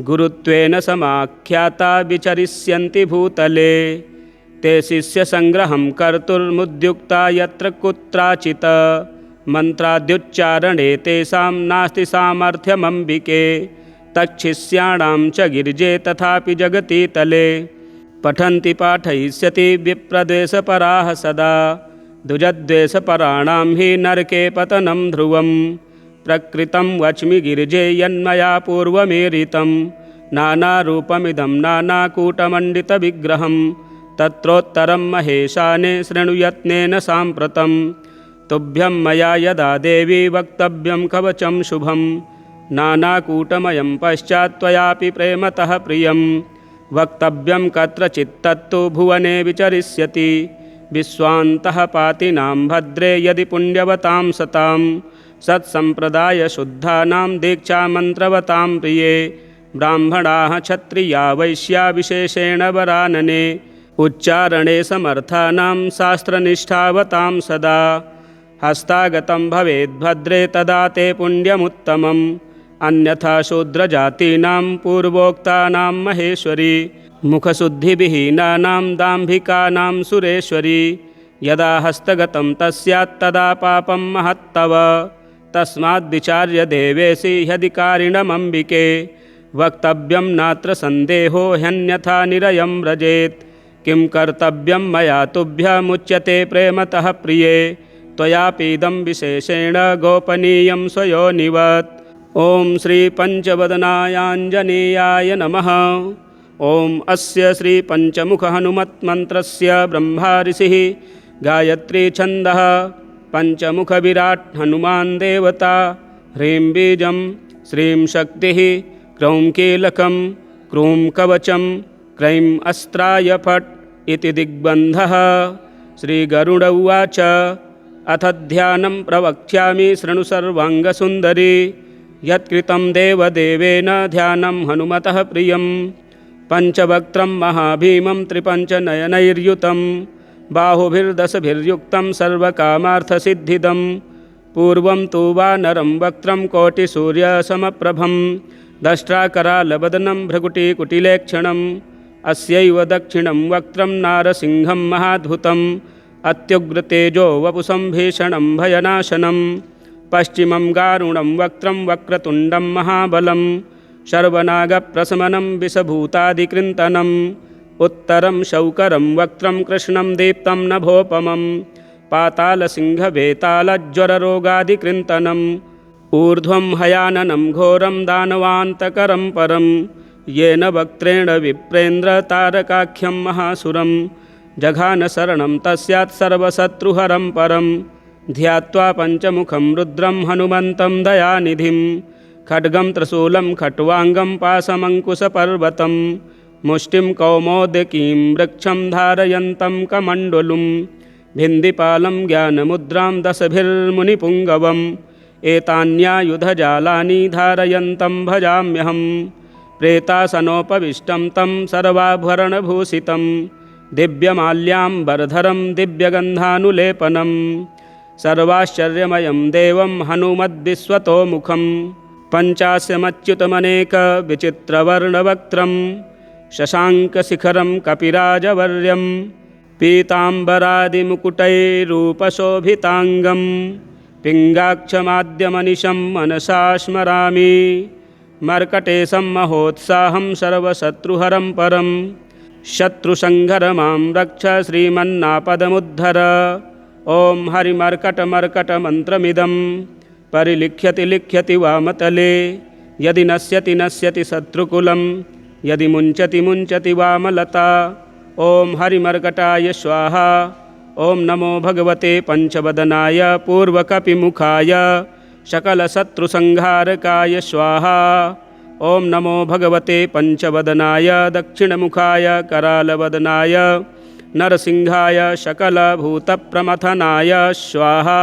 गुरुत्वेन समाख्याता विचरिष्यन्ति भूतले ते शिष्यसङ्ग्रहं कर्तुर्मुद्युक्ता यत्र कुत्राचित् मन्त्राद्युच्चारणे तेषां नास्ति सामर्थ्यमम्बिके तच्छिष्याणां च गिरिजे तथापि जगति तले पठन्ति पाठयिष्यति विप्रद्वेषपराः सदा द्विजद्वेषपराणां हि नरके पतनं ध्रुवम् प्रकृतं वच्मि गिरिजे यन्मया पूर्वमेरितं नानारूपमिदं नानाकूटमण्डितविग्रहं तत्रोत्तरं महेशाने शृणुयत्नेन साम्प्रतं तुभ्यं मया यदा देवी वक्तव्यं कवचं शुभं नानाकूटमयं पश्चात् त्वयापि प्रेमतः प्रियं वक्तव्यं कत्रचित्तत्तु भुवने विचरिष्यति विश्वान्तः पातिनां भद्रे यदि पुण्यवतां सतां सत्सम्प्रदायशुद्धानां दीक्षामन्त्रवतां प्रिये ब्राह्मणाः क्षत्रिया वैश्या विशेषेण वरानने उच्चारणे समर्थानां शास्त्रनिष्ठावतां सदा हस्तागतं भवेद्भद्रे तदा ते पुण्यमुत्तमम् अन्यथा शूद्रजातीनां पूर्वोक्तानां महेश्वरी मुखशुद्धिविहीनानां दाम्भिकानां सुरेश्वरी यदा हस्तगतं तस्यात् तदा पापं महत्तव तस्माद्विचार्य देवेशि ह्यधिकारिणमम्बिके वक्तव्यं नात्र सन्देहो ह्यन्यथा निरयं व्रजेत् किं कर्तव्यं मया तुभ्यमुच्यते प्रेमतः प्रिये त्वयापीदं विशेषेण गोपनीयं स्वयोनिवत् ॐ श्रीपञ्चवदनायाञ्जनेयाय नमः। ॐ अस्य श्रीपञ्चमुखहनुमत्मन्त्रस्य ब्रह्मा ऋषिः गायत्री छन्दः पञ्चमुखविराट् हनुमान् देवता ह्रीं बीजं श्रीं शक्तिः क्रौं कीलकं क्रूं कवचं क्रैं अस्त्राय फट् इति दिग्बन्धः। श्रीगरुड उवाच अथ ध्यानं प्रवक्ष्यामि शृणु सर्वाङ्गसुन्दरी यत्कृतं देवदेवेन ध्यानं हनुमतः प्रियं पञ्चवक्त्रं महाभीमं त्रिपञ्चनयनैर्युतं बाहुभिर्दशभिर्युक्तं सर्वकामार्थसिद्धिदं पूर्वं तु वानरं वक्त्रं कोटिसूर्यसमप्रभं दष्ट्राकरालवदनं भ्रकुटिकुटिलेक्षणम् अस्यैव दक्षिणं वक्त्रं नारसिंहं महाद्भुतम् अत्युग्रतेजो वपुषं भीषणं भयनाशनं पश्चिमं गारुणं वक्त्रं वक्रतुण्डं महाबलं शर्वनागप्रशमनं विषभूतादिकृन्तनम् उत्तरं शौकरं वक्त्रं कृष्णं दीप्तं नभोपमं पातालसिंहवेतालज्वररोगादिकृन्तनम् ऊर्ध्वं हयाननं घोरं दानवान्तकरं परं येन वक्त्रेण विप्रेन्द्रतारकाख्यं महासुरं जघानशरणं तस्यात् सर्वशत्रुहरं परं ध्यात्वा पञ्चमुखं रुद्रं हनुमन्तं दयानिधिं खड्गं त्रिशूलं खट्वाङ्गं पाशमङ्कुशपर्वतं मुष्टिं कौमोदकीं वृक्षं धारयन्तं कमण्डलुं भिन्दिपालं ज्ञानमुद्रां दशभिर्मुनिपुङ्गवम् एतान्यायुधजालानि धारयन्तं भजाम्यहं प्रेतासनोपविष्टं तं सर्वाभरणभूषितं दिव्यमाल्याम्बरधरं दिव्यगन्धानुलेपनं सर्वाश्चर्यमयं देवं हनुमद्विश्वतोमुखं पञ्चास्यमच्युतमनेकविचित्रवर्णवक्त्रं शशाङ्कशिखरं कपिराजवर्यं पीताम्बरादिमुकुटैरूपशोभिताङ्गं पिङ्गाक्षमाद्यमनिशं मनसा स्मरामि मर्कटेशं महोत्साहं सर्वशत्रुहरं परं शत्रुसंहर मां रक्ष श्रीमन्नापदमुद्धर। ॐ हरिमर्कटमर्कटमन्त्रमिदं परिलिख्यति लिख्यति वामतले यदि नश्यति नश्यति शत्रुकुलं यदि मुञ्चति मुञ्चति वामलता। ॐ हरिमर्कटाय स्वाहा। ॐ नमो भगवते पञ्चवदनाय पूर्वकपिमुखाय सकलशत्रुसंहारकाय स्वाहा। ॐ नमो भगवते पंचवदनाय दक्षिणमुखाय करालवदनाय नरसिंहाय सकलभूतप्रमथनाय स्वाहा।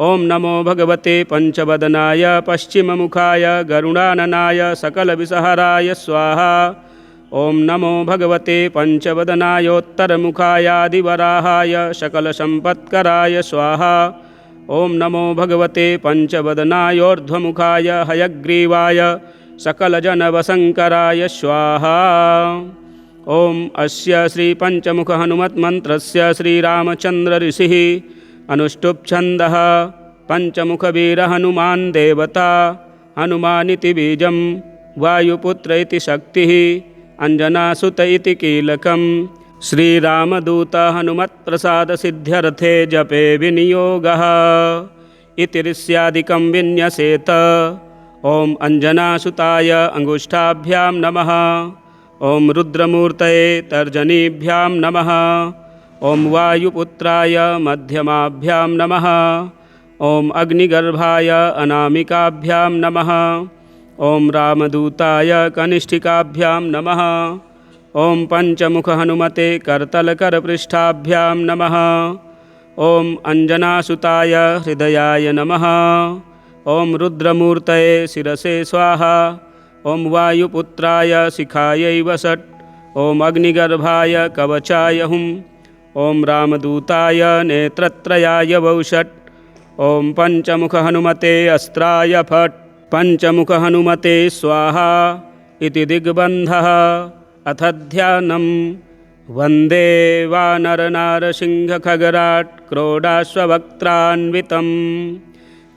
ॐ नमो भगवते पंचवदनाय पश्चिममुखाय गरुडाननाय सकलविषहराय स्वाहा। ॐ नमो भगवते पंचवदनायोत्तरमुखायादिवराहाय सकलसम्पत्कराय स्वाहा। ॐ नमो भगवते पंचवदनायोर्ध्वमुखाय हयग्रीवाय सकलजनवशङ्कराय स्वाहा। ॐ अस्य श्रीपञ्चमुखहनुमन्त्रस्य श्रीरामचन्द्र ऋषिः अनुष्टुप्छन्दः पञ्चमुखवीरहनुमान् देवता हनुमानिति बीजं वायुपुत्र इति शक्तिः अंजनासुत इति कीलकं श्रीरामदूत हनुमत्प्रसादसिद्ध्यर्थे जपे विनियोगः इति ऋष्यादिकं विन्यसेत। ॐ अंजनासुताय अंगुष्ठाभ्यां नमः। ॐ रुद्रमूर्तये तर्जनीभ्यां नमः। ॐ वायुपुत्राय मध्यमाभ्यां नमः। ॐ अग्निगर्भाय अनामिकाभ्यां नमः। ॐ रामदूताय कनिष्ठिकाभ्यां नमः। ॐ पंचमुखहनुमते करतलकरपृष्ठाभ्यां नमः। ॐ अंजनासुताय हृदयाय नमः। ॐ रुद्रमूर्तये शिरसे स्वाहा। ॐ वायुपुत्राय शिखायै वषट्। ॐ अग्निगर्भाय कवचाय हुम्। ॐ रामदूताय नेत्रत्रयाय वौषट्। ॐ पंचमुखहनुमते अस्त्राय फट्। पंचमुखहनुमते स्वाहा इति दिग्बन्धः। अथ ध्यानं वन्दे वानरनारसिंहखगराट् क्रोडाश्ववक्त्रान्वितं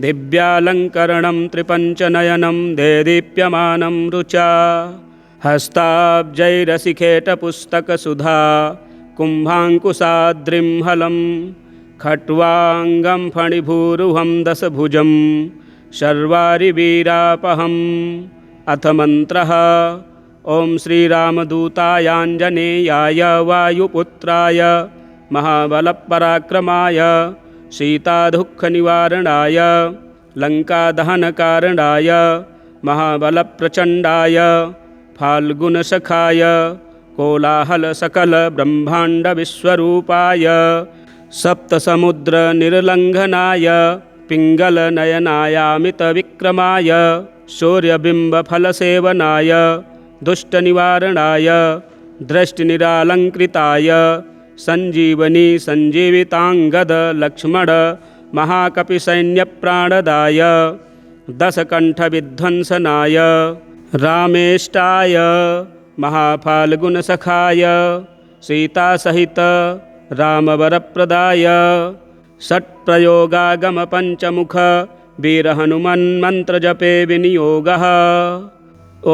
दिव्यालङ्करणं त्रिपञ्चनयनं देदीप्यमानं रुचा हस्ताब्जैरसिखेटपुस्तकसुधा कुम्भाङ्कुशाद्रिं हलं खट्वाङ्गं फणिभूरुहं दशभुजं शर्वारिवीरापहम्। अथ मन्त्रः। ॐ श्रीरामदूतायाञ्जनेयाय वायुपुत्राय महाबलपराक्रमाय सीतादुःखनिवारणाय लङ्कादहनकारणाय महाबलप्रचण्डाय फाल्गुनसखाय कोलाहलसकलब्रह्माण्डविश्वरूपाय सप्तसमुद्रनिर्लङ्घनाय पिङ्गलनयनायामितविक्रमाय सूर्यबिम्बफलसेवनाय दुष्टनिवारणाय दृष्टिनिरालङ्कृताय सञ्जीवनी सञ्जीविताङ्गद लक्ष्मण महाकपिसैन्यप्राणदाय दशकण्ठविध्वंसनाय रामेष्टाय महाफाल्गुनसखाय सीतासहित रामवरप्रदाय षट्प्रयोगागमपञ्चमुख वीरहनुमन्मन्त्रजपे विनियोगः। ॐ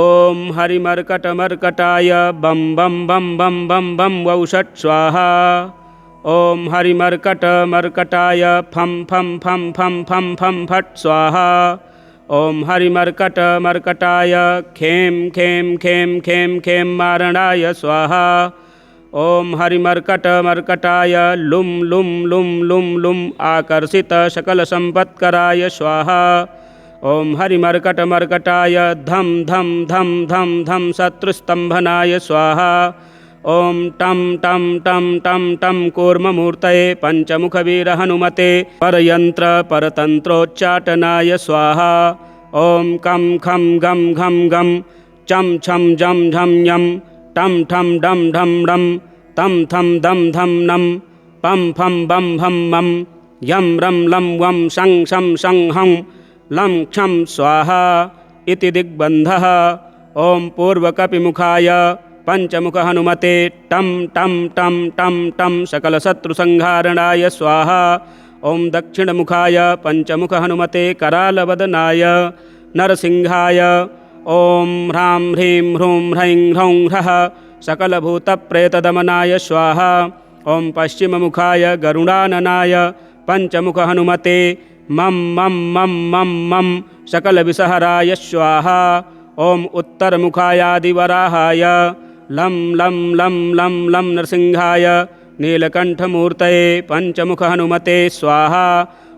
हरिमर्कटमर्कटाय बं बं बं बं बं बं वौषट् स्वाहा। ॐ हरिमर्कटमर्कटाय फं फं फं फं फं फं फट् स्वाहा। ॐ हरिमर्कटमर्कटाय खें खें खें खें खें मारणाय स्वाहा। ॐ हरिमर्कटमर्कटाय लुं लुं लुं लुं लुं आकर्षित सकलसम्पत्कराय स्वाहा। ॐ हरिमर्कटमर्कटाय धं धं धं धं धं शत्रुस्तम्भनाय स्वाहा। ॐ टं टं टं टं टं कूर्ममूर्तये पञ्चमुखवीरहनुमते परयन्त्र परतन्त्रोच्चाटनाय स्वाहा। ॐ कं खं गं घं गं चं छं जं झं यं टं ठं डं ढं डं तं थं दं धं नं पं फं बं भं मं यं रं लं वं शं शं शं हं लं क्षं स्वाहा इति दिग्बन्धः। ॐ पूर्वकपिमुखाय पंचमुखहनुमते टं टं टं टं टं सकलशत्रुसंहारणाय स्वाहा। ॐ दक्षिणमुखाय पंचमुखहनुमते करालवदनाय नरसिंहाय ॐ ह्रां ह्रीं ह्रूं ह्रैं ह्रौं ह्रः सकलभूतप्रेतदमनाय स्वाहा। ॐ पश्चिममुखाय गरुडाननाय पंचमुखहनुमते मं मं मं मं मं सकलविषहराय स्वाहा। ॐ उत्तरमुखायादिवराहाय लं लं लं लं लं नरसिंहाय नीलकण्ठमूर्तये पंचमुखहनुमते स्वाहा।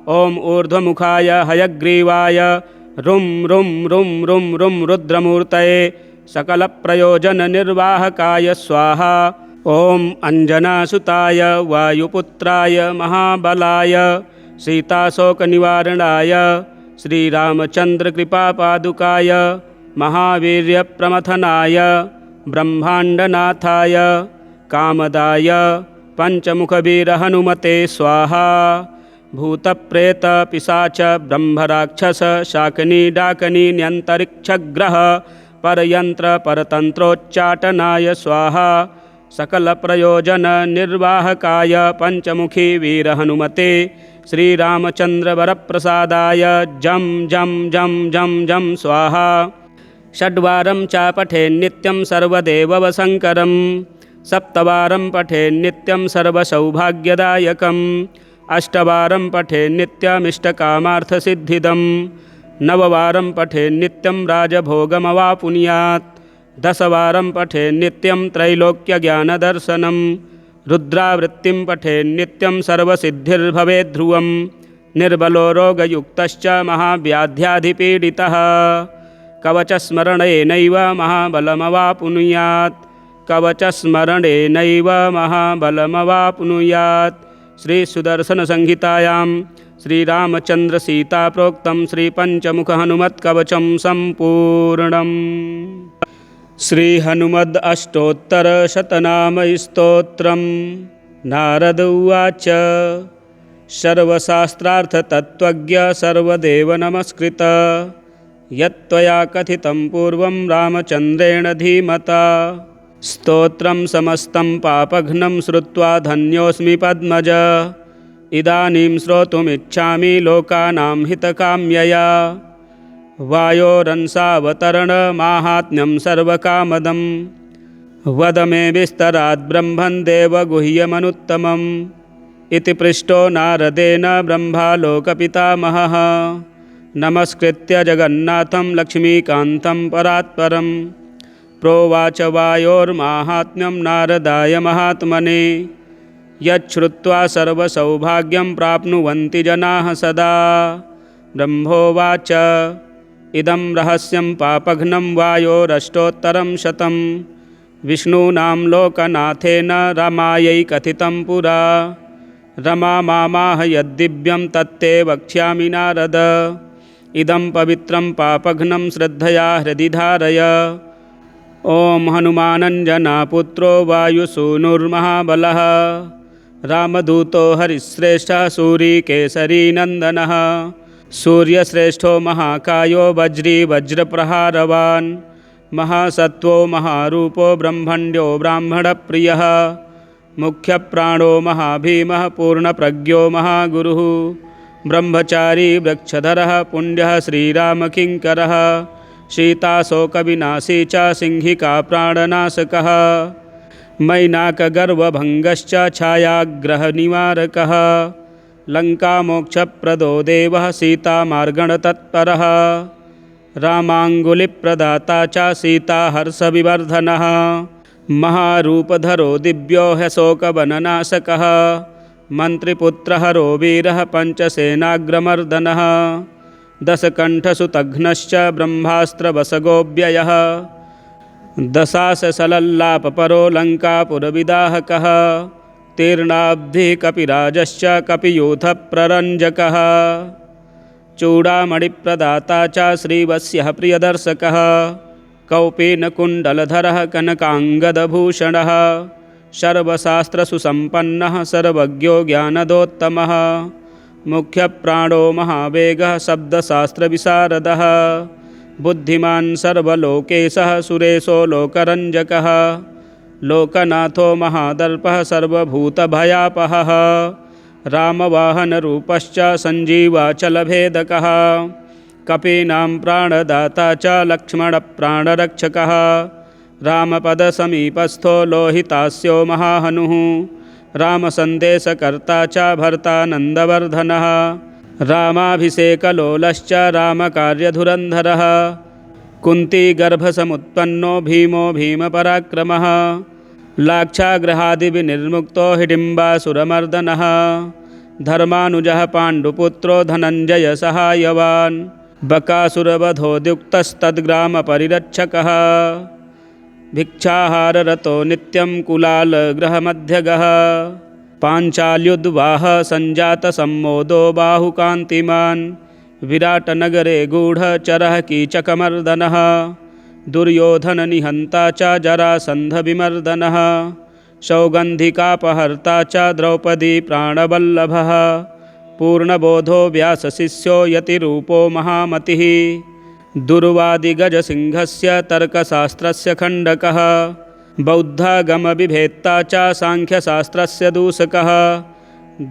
ॐ ऊर्ध्वमुखाय हयग्रीवाय रुं रुं रुं रुं रुं रुद्रमूर्तये सकलप्रयोजननिर्वाहकाय स्वाहा। ॐ अञ्जनासुताय वायुपुत्राय महाबलाय सीताशोकनिवारणाय श्रीरामचन्द्रकृपापादुकाय महावीर्यप्रमथनाय ब्रह्माण्डनाथाय कामदाय पञ्चमुखवीरहनुमते स्वाहा। भूतप्रेतपिशाच ब्रह्मराक्षस शाकिनी डाकिनी न्यन्तरिक्षग्रह परयन्त्र परतन्त्रोच्चाटनाय स्वाहा। सकलप्रयोजननिर्वाहकाय पञ्चमुखी वीरहनुमते श्रीरामचन्द्रवरप्रसादाय जं जं जं जं जं स्वाहा। षड्वारं च पठेन्नित्यं सर्वदेववशङ्करं सप्तवारं पठेन्नित्यं सर्वसौभाग्यदायकम् अष्टवारं पठेन्नित्यमिष्टकामार्थसिद्धिदं नववारं पठेन्नित्यं राजभोगमवापुनुयात् दशवारं पठेन्नित्यं त्रैलोक्यज्ञानदर्शनं रुद्रावृत्तिं पठेन्नित्यं सर्वसिद्धिर्भवेद्ध्रुवं निर्बलो रोगयुक्तश्च महाव्याध्याधिपीडितः कवचस्मरणेनैव महाबलमवापुनुयात् कवचस्मरणेनैव महाबलमवापुनुयात्। श्रीसुदर्शनसंहितायां श्रीरामचन्द्रसीताप्रोक्तं श्रीपञ्चमुखहनुमत्कवचं सम्पूर्णम्। श्रीहनुमद् अष्टोत्तरशतनामस्तोत्रम्। नारद उवाच सर्वशास्त्रार्थतत्त्वज्ञ सर्वदेवनमस्कृत यत्त्वया कथितं पूर्वं रामचन्द्रेण धीमता स्तोत्रं समस्तं पापघ्नं श्रुत्वा धन्योऽस्मि पद्मज इदानीं श्रोतुमिच्छामि लोकानां हितकाम्यया वायोरंसावतरणमाहात्म्यं सर्वकामदं वद मे विस्तरात् ब्रह्मन् देवगुह्यमनुत्तमम् इति पृष्टो नारदेन ब्रह्मालोकपितामहः नमस्कृत्य जगन्नाथं लक्ष्मीकान्तं परात्परं प्रोवाच वायोर्माहात्म्यं नारदाय महात्मने यच्छ्रुत्वा सर्वसौभाग्यं प्राप्नुवन्ति जनाः सदा। ब्रह्मोवाच इदं रहस्यं पापघ्नं वायोरष्टोत्तरं शतं विष्णूनां लोकनाथेन रमायै कथितं पुरा रमा मामाह यद्दिव्यं तत्ते वक्ष्यामि नारद इदं पवित्रं पापघ्नं श्रद्धया हृदि धारय। ॐ हनुमानञ्जनापुत्रो वायुसूनुर्महाबलः रामदूतो हरिश्रेष्ठः सूरीकेसरीनन्दनः सूर्यश्रेष्ठो महाकायो वज्री वज्रप्रहारवान् महासत्त्वो महारूपो ब्रह्मण्यो ब्राह्मणप्रियः मुख्यप्राणो महाभीमः पूर्णप्रज्ञो महागुरुः ब्रह्मचारी वृक्षधरः पुण्यः श्रीरामकिङ्करः सीताशोकविनाशी च सिंहिका प्राणनाशकः मैनाकगर्वभङ्गश्च छायाग्रहनिवारकः लङ्कामोक्षप्रदो देवः सीतामार्गणतत्परः रामाङ्गुलिप्रदाता च सीताहर्षविवर्धनः महारूपधरो दिव्यो ह्यशोकवननाशकः मन्त्रिपुत्रहरो वीरः पञ्चसेनाग्रमर्दनः दशकण्ठसुतघ्नश्च ब्रह्मास्त्रवसगोऽव्ययः दशाससलल्लापपरो लङ्कापुरविदाहकः तीर्णाब्धिः कपिराजश्च कपियूथप्ररञ्जकः चूडामणिप्रदाता च श्रीवत्स्यः प्रियदर्शकः कौपीनकुण्डलधरः कनकाङ्गदभूषणः सर्वशास्त्रसुसम्पन्नः सर्वज्ञो ज्ञानदोत्तमः मुख्यप्राणो महावेगः शब्दशास्त्रविशारदः बुद्धिमान् सर्वलोकेशः सुरेशो लोकरञ्जकः लोकनाथो महादर्पः सर्वभूतभयापहः रामवाहनरूपश्च सञ्जीवाचलभेदकः कपीनां प्राणदाता च लक्ष्मणप्राणरक्षकः रामपदसमीपस्थो लोहितास्यो महाहनुः रामसन्देशकर्ता च भर्ता नन्दवर्धनः रामाभिषेकलोलश्च रामकार्यधुरन्धरः कुन्तीगर्भसमुत्पन्नो भीमो भीमपराक्रमः लाक्षागृहादिविनिर्मुक्तो हिडिम्बासुरमर्दनः धर्मानुजः पाण्डुपुत्रो धनञ्जय सहायवान् बकासुरवधोद्युक्तस्तद्ग्रामपरिरक्षकः भिक्षाहाररतो नित्यं कुलालगृहमध्यगः पाञ्चाल्युद्वाह सञ्जातसम्मोदो बाहुकान्तिमान् विराटनगरे गूढचरः कीचकमर्दनः दुर्योधननिहन्ता च जरासन्धविमर्दनः सौगन्धिकापहर्ता च द्रौपदी प्राणवल्लभः पूर्णबोधो व्यासशिष्यो यतिरूपो महामतिः दुर्वादिगजसिंहस्य तर्कशास्त्रस्य खण्डकः बौद्धागमविभेत्ता च साङ्ख्यशास्त्रस्य दूषकः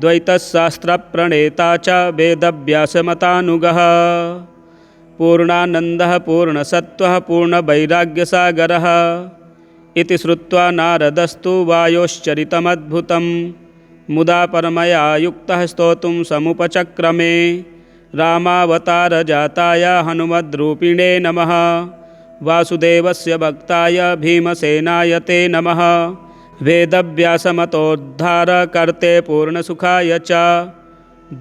द्वैतशास्त्रप्रणेता च वेदव्यासमतानुगः पूर्णानन्दः पूर्णसत्त्वः पूर्णवैराग्यसागरः इति श्रुत्वा नारदस्तु वायोश्चरितमद्भुतं मुदा परमया युक्तः स्तोतुं समुपचक्रमे रामावतारजाताय हनुमद्रूपिणे नमः वासुदेवस्य भक्ताय भीमसेनाय ते नमः वेदव्यासमतोद्धारकर्ते पूर्णसुखाय च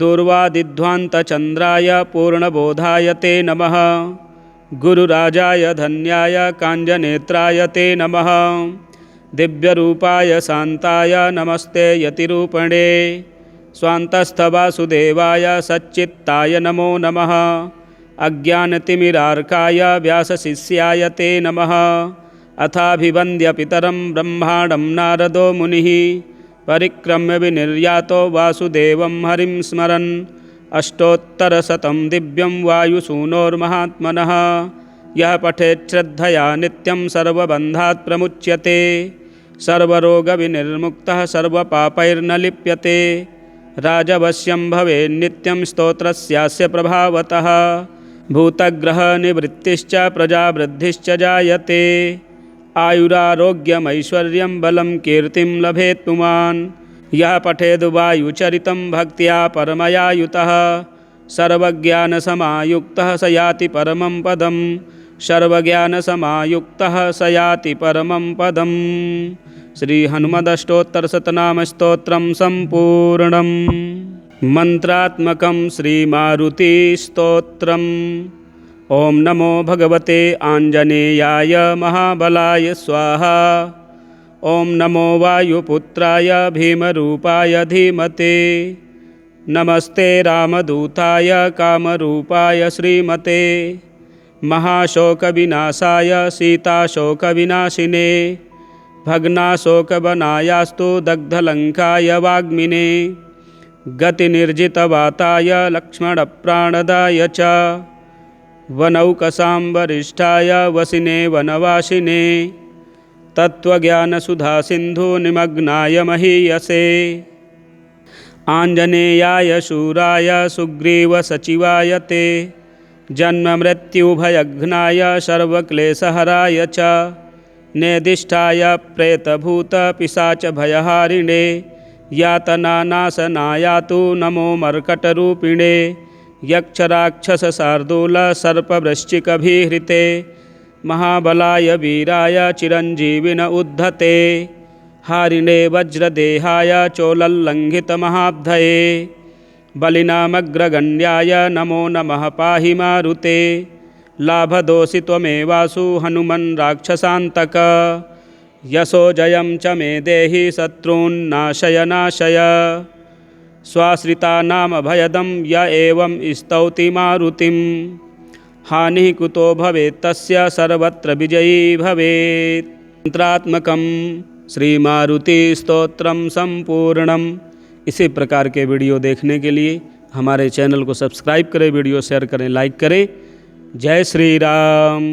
दुर्वादिध्वान्तचन्द्राय पूर्णबोधाय ते नमः गुरुराजाय धन्याय काञ्जनेत्राय ते नमः दिव्यरूपाय शान्ताय नमस्ते यतिरूपणे स्वान्तस्थवासुदेवाय सच्चित्ताय नमो नमः अज्ञानतिमिरार्काय व्यासशिष्याय ते नमः अथाभिवन्द्यपितरं ब्रह्माणं नारदो मुनिः परिक्रम्य विनिर्यातो वासुदेवं हरिं स्मरन् अष्टोत्तरशतं दिव्यं वायुसूनोर्महात्मनः यः पठेत् श्रद्धया नित्यं सर्वबन्धात् प्रमुच्यते सर्वरोगविनिर्मुक्तः सर्वपापैर्न लिप्यते राजवश्यं भवेन्नित्यं स्तोत्रस्यास्य प्रभावतः भूतग्रहनिवृत्तिश्च प्रजावृद्धिश्च जायते आयुरारोग्यमैश्वर्यं बलं कीर्तिं लभेत् पुमान् यः पठेद् वायुचरितं भक्त्या परमया युतः सर्वज्ञानसमायुक्तः स याति परमं पदं सर्वज्ञानसमायुक्तः स याति परमं पदम् श्रीहनुमदष्टोत्तरशतनामस्तोत्रं सम्पूर्णम् मन्त्रात्मकं श्रीमारुतिस्तोत्रम् ॐ नमो भगवते आञ्जनेयाय महाबलाय स्वाहा ॐ नमो वायुपुत्राय भीमरूपाय धीमते नमस्ते रामदूताय कामरूपाय श्रीमते महाशोकविनाशाय सीताशोकविनाशिने भग्नाशोकवनायास्तु दग्धलङ्काय वाग्मिने गतिनिर्जितवाताय लक्ष्मणप्राणदाय च वनौकसाम्बरिष्ठाय वसिने वनवासिने तत्त्वज्ञानसुधासिन्धुनिमग्नाय महीयसे आञ्जनेयाय शूराय सुग्रीवसचिवाय ते जन्ममृत्युभयघ्नाय सर्वक्लेशहराय च नेदिष्ठाय प्रेतभूतपिशाचभयहारिणे यातनानाशनायातु नमो मर्कटरूपिणे यक्षराक्षसशार्दूलसर्पवृश्चिकभिहृते महाबलाय वीराय चिरञ्जीविन उद्धते हारिणे वज्रदेहाय चोलल्लङ्घितमहाब्धये बलिनामग्रगण्याय नमो नमः पाहि मारुते लाभदोषि त्वमेवासु हनुमन् राक्षसान्तक यशो जयं च मे देहि शत्रून्नाशय नाशय स्वाश्रितानामभयदं य एवं स्तौति मारुतिं हानिः कुतो भवेत् तस्य सर्वत्र विजयी भवेत्। मंत्रात्मकं श्रीमारुति स्तोत्रम संपूर्णम। इसी प्रकार के वीडियो देखने के लिए हमारे चैनल को सब्सक्राइब करें, वीडियो शेयर करें, लाइक करें। जय श्री राम।